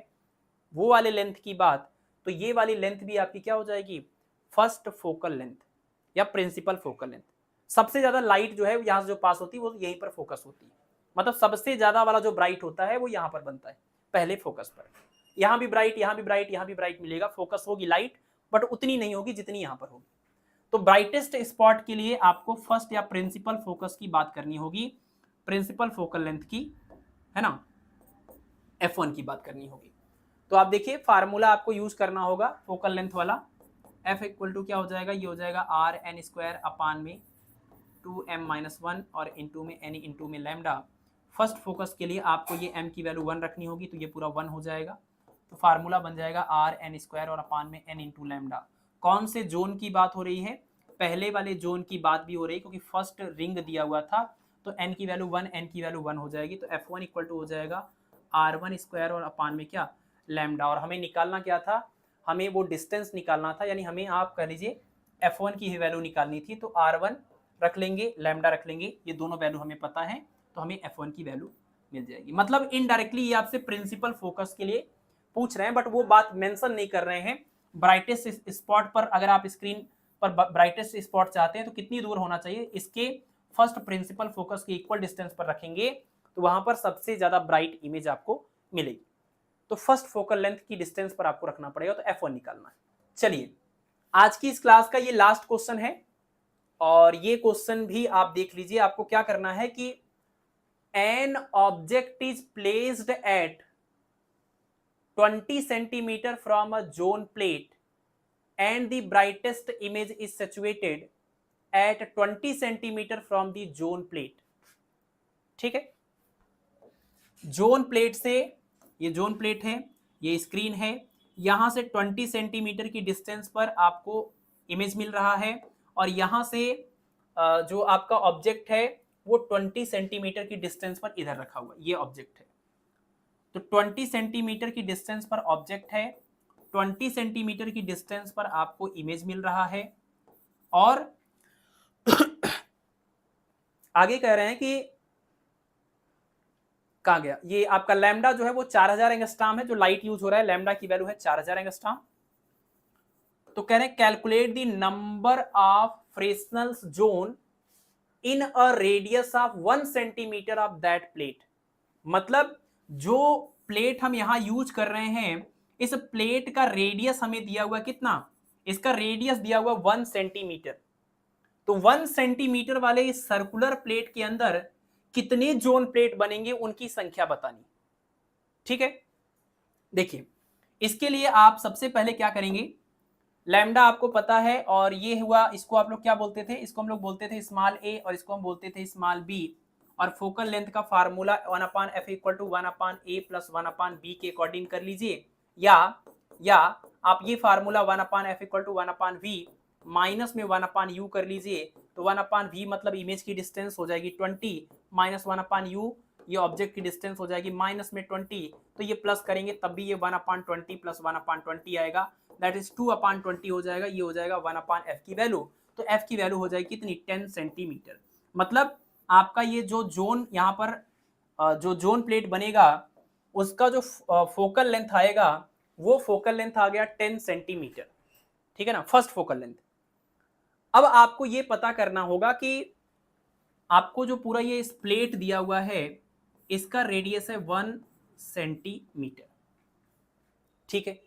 वो वाले लेंथ की बात, तो ये वाली लेंथ भी आपकी क्या हो जाएगी, फर्स्ट फोकल लेंथ या प्रिंसिपल फोकल लेंथ। सबसे ज्यादा लाइट जो है यहां से जो पास होती है वो यहीं पर फोकस होती है, मतलब सबसे ज्यादा वाला जो ब्राइट होता है वो यहां पर बनता है पहले फोकस पर। यहां भी ब्राइट, यहां भी ब्राइट, यहां भी ब्राइट मिलेगा, फोकस होगी लाइट बट उतनी नहीं होगी जितनी यहां पर होगी। तो ब्राइटेस्ट स्पॉट के लिए आपको फर्स्ट या प्रिंसिपल फोकस की बात करनी होगी, प्रिंसिपल फोकल लेंथ की, है ना, f1 की बात करनी होगी। तो आप देखिए फार्मूला आपको यूज करना होगा फोकल लेंथ वाला, f इक्वल टू क्या हो जाएगा, ये हो जाएगा आर एन स्क्वायर अपान में 2m-1 और इंटू में n इंटू में लैम्डा। फर्स्ट फोकस के लिए आपको ये m की वैल्यू 1 रखनी होगी, तो ये पूरा 1 हो जाएगा। तो फार्मूला बन जाएगा आर एन स्क्वायर और अपान में n इंटू लैम्डा। कौन से जोन की बात हो रही है, पहले वाले जोन की बात भी हो रही है, क्योंकि फर्स्ट रिंग दिया हुआ था, तो n की वैल्यू 1, n की वैल्यू 1 हो जाएगी। तो f1 इक्वल टू हो जाएगा r1 स्क्वायर और अपान में क्या, लैम्डा। और हमें निकालना क्या था, हमें वो डिस्टेंस निकालना था, यानी हमें आप कह लीजिए f1 की वैल्यू निकालनी थी। तो r1 रख लेंगे, लैम्डा रख लेंगे, ये दोनों वैल्यू हमें पता है, तो हमें f1 की वैल्यू मिल जाएगी। मतलब इनडायरेक्टली ये आपसे प्रिंसिपल फोकस के लिए पूछ रहे हैं, बट वो बात मेंशन नहीं कर रहे हैं। ब्राइटेस्ट स्पॉट पर अगर आप स्क्रीन पर ब्राइटेस्ट स्पॉट चाहते हैं तो कितनी दूर होना चाहिए, इसके फर्स्ट प्रिंसिपल फोकस के इक्वल डिस्टेंस पर रखेंगे तो वहां पर सबसे ज्यादा ब्राइट इमेज आपको मिलेगी। तो फर्स्ट फोकल लेंथ की डिस्टेंस पर आपको रखना पड़ेगा, तो f1 निकालना है। चलिए आज की इस क्लास का ये लास्ट क्वेश्चन है, और ये क्वेश्चन भी आप देख लीजिए। आपको क्या करना है कि an object is placed eight 20 centimetre from a zone plate and the brightest image is situated at 20 centimetre from the zone plate. ठीक है, जोन प्लेट से, ये जोन प्लेट है, ये स्क्रीन है, यहां से 20 सेंटीमीटर की डिस्टेंस पर आपको इमेज मिल रहा है, और यहां से जो आपका ऑब्जेक्ट है वो 20 सेंटीमीटर की डिस्टेंस पर इधर रखा हुआ, ये ऑब्जेक्ट है। तो 20 सेंटीमीटर की डिस्टेंस पर ऑब्जेक्ट है, 20 सेंटीमीटर की डिस्टेंस पर आपको इमेज मिल रहा है, और आगे कह रहे हैं कि कहा गया ये आपका लैम्डा जो है वो 4000 एंगस्ट्रॉम है, जो लाइट यूज हो रहा है, लैम्डा की वैल्यू है 4000 एंगस्ट्रॉम। तो कह रहे हैं calculate the number of Fresnel's zone in a radius of 1 centimetre of that plate. मतलब जो प्लेट हम यहां यूज कर रहे हैं, इस प्लेट का रेडियस हमें दिया हुआ कितना, इसका रेडियस दिया हुआ 1 सेंटीमीटर। तो 1 सेंटीमीटर वाले इस सर्कुलर प्लेट के अंदर कितने जोन प्लेट बनेंगे उनकी संख्या बतानी। ठीक है, देखिए इसके लिए आप सबसे पहले क्या करेंगे, लैम्डा आपको पता है, और ये हुआ, इसको आप लोग क्या बोलते थे, इसको हम लोग बोलते थे स्मॉल ए और इसको हम बोलते थे स्मॉल बी। और फोकल लेंथ का formula 1/f equal to 1/a plus 1/b के अकॉर्डिंग कर लीजिए, या आप ये formula 1/f equal to 1/v minus में 1/u कर लीजिए। तो 1/v मतलब इमेज की डिस्टेंस हो जाएगी 20, माइनस 1/u ये ऑब्जेक्ट की डिस्टेंस हो जाएगी माइनस में 20, तो ये प्लस करेंगे तब भी ये 1/20 प्लस 1/20 आएगा, दैट इज 2/20 हो जाएगा, ये हो जाएगा 1/f की वैल्यू। तो f की वैल्यू हो जाएगी कितनी, 10 सेंटीमीटर। मतलब आपका ये जो जोन यहाँ पर जो जोन प्लेट बनेगा उसका जो फोकल लेंथ आएगा वो फोकल लेंथ आ गया 10 सेंटीमीटर। ठीक है ना, फर्स्ट फोकल लेंथ। अब आपको ये पता करना होगा कि आपको जो पूरा ये प्लेट दिया हुआ है इसका रेडियस है 1 सेंटीमीटर। ठीक है,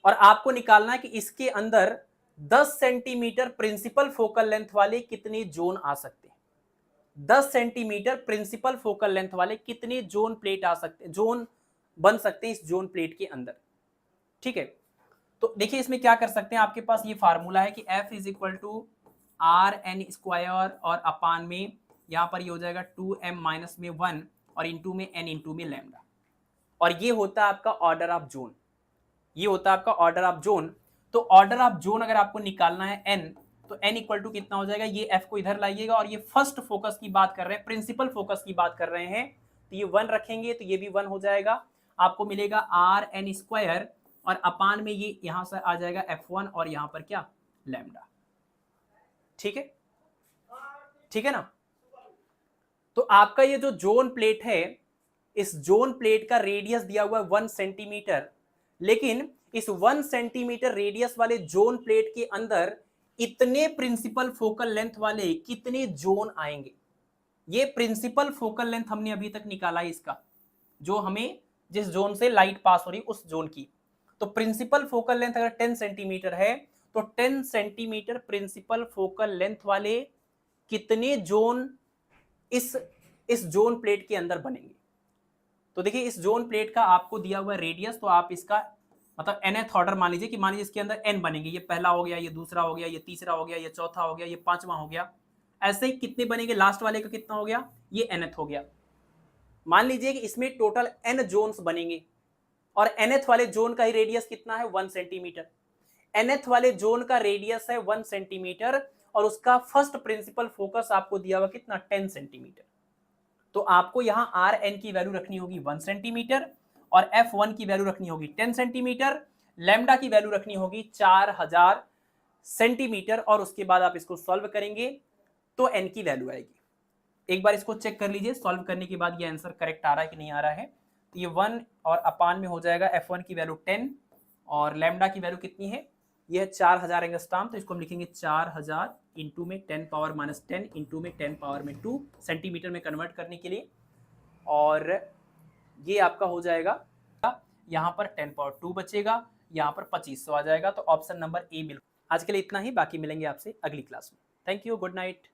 और आपको निकालना है कि इसके अंदर 10 सेंटीमीटर प्रिंसिपल फोकल लेंथ वाले कितने जोन आ सकते हैं, 10 सेंटीमीटर प्रिंसिपल फोकल लेंथ वाले कितने जोन प्लेट आ सकते हैं, जोन बन सकते हैं इस जोन प्लेट के अंदर। ठीक है, तो देखिए इसमें क्या कर सकते हैं, आपके पास ये फार्मूला है कि f is equal to R N square और अपान में यहां पर ये हो जाएगा 2m माइनस में 1 और इंटू में n इंटू में लैम्डा, और ये होता है आपका ऑर्डर ऑफ जोन, ये होता है आपका ऑर्डर ऑफ जोन। तो ऑर्डर ऑफ जोन अगर आपको निकालना है n, तो n इक्वल टू कितना हो जाएगा, ये f को इधर लाइएगा, और ये फर्स्ट फोकस की बात कर रहे हैं, प्रिंसिपल फोकस की बात कर रहे हैं, तो ये 1 रखेंगे तो ये भी 1 हो जाएगा, आपको मिलेगा आर एन स्क्वायर और अपान में ये यहां से आ जाएगा f1 और यहां पर क्या, लैम्डा। ठीक है, ठीक है ना। तो आपका ये जो जोन प्लेट है, इस जोन प्लेट का रेडियस दिया हुआ है 1 सेंटीमीटर, लेकिन इस 1 सेंटीमीटर रेडियस वाले जोन प्लेट के अंदर इतने प्रिंसिपल फोकल लेंथ वाले कितने जोन आएंगे। ये प्रिंसिपल फोकल लेंथ हमने अभी तक निकाला है इसका, जो हमें जिस जोन से लाइट पास हो रही उस जोन की। तो प्रिंसिपल फोकल लेंथ अगर 10 सेंटीमीटर है तो 10 सेंटीमीटर प्रिंसिपल फोकल लेंथ वाले कितने जोन इस जोन प्लेट के अंदर बनेंगे। तो देखिए इस जोन प्लेट का आपको दिया हुआ रेडियस, तो आप इसका मतलब nth ऑर्डर मान लीजिए कि मान लीजिए इसके अंदर n बनेंगे, ये पहला हो गया, ये दूसरा हो गया, ये तीसरा हो गया, ये चौथा हो गया, ये पांचवा हो गया, ऐसे ही कितने बनेंगे, लास्ट वाले का कितना हो गया, ये nth हो गया। मान लीजिए कि इसमें टोटल n जोन्स बनेंगे और nth वाले जोन का ही रेडियस कितना है 1 सेंटीमीटर। nth वाले जोन का रेडियस है 1 सेंटीमीटर और उसका फर्स्ट प्रिंसिपल फोकस आपको दिया हुआ कितना 10 सेंटीमीटर। तो आपको यहां आर एन की वैल्यू रखनी होगी 1 सेंटीमीटर और F1 की वैल्यू रखनी होगी 10 सेंटीमीटर, लैम्डा की वैल्यू रखनी होगी 4000 सेंटीमीटर और उसके बाद आप इसको सॉल्व करेंगे तो n की वैल्यू आएगी। एक बार इसको चेक कर लीजिए, सॉल्व करने के बाद ये आंसर करेक्ट आ रहा है कि नहीं आ रहा है। तो ये 1 और अपान में हो जाएगा F1 की वैल्यू 10 और लैम्डा की वैल्यू कितनी है, ये है 4000 एंगस्ट्रॉम। तो इसको हम लिखेंगे 4000 इंटू में 10 पावर माइनस 10 इंटू में 10 पावर में 2 सेंटीमीटर में कन्वर्ट करने के लिए, और ये आपका हो जाएगा, यहाँ पर 10 पावर 2 बचेगा, यहाँ पर 2500 आ जाएगा। तो ऑप्शन नंबर ए बिल्कुल। आज के लिए इतना ही, बाकी मिलेंगे आपसे अगली क्लास में। Thank you, good night.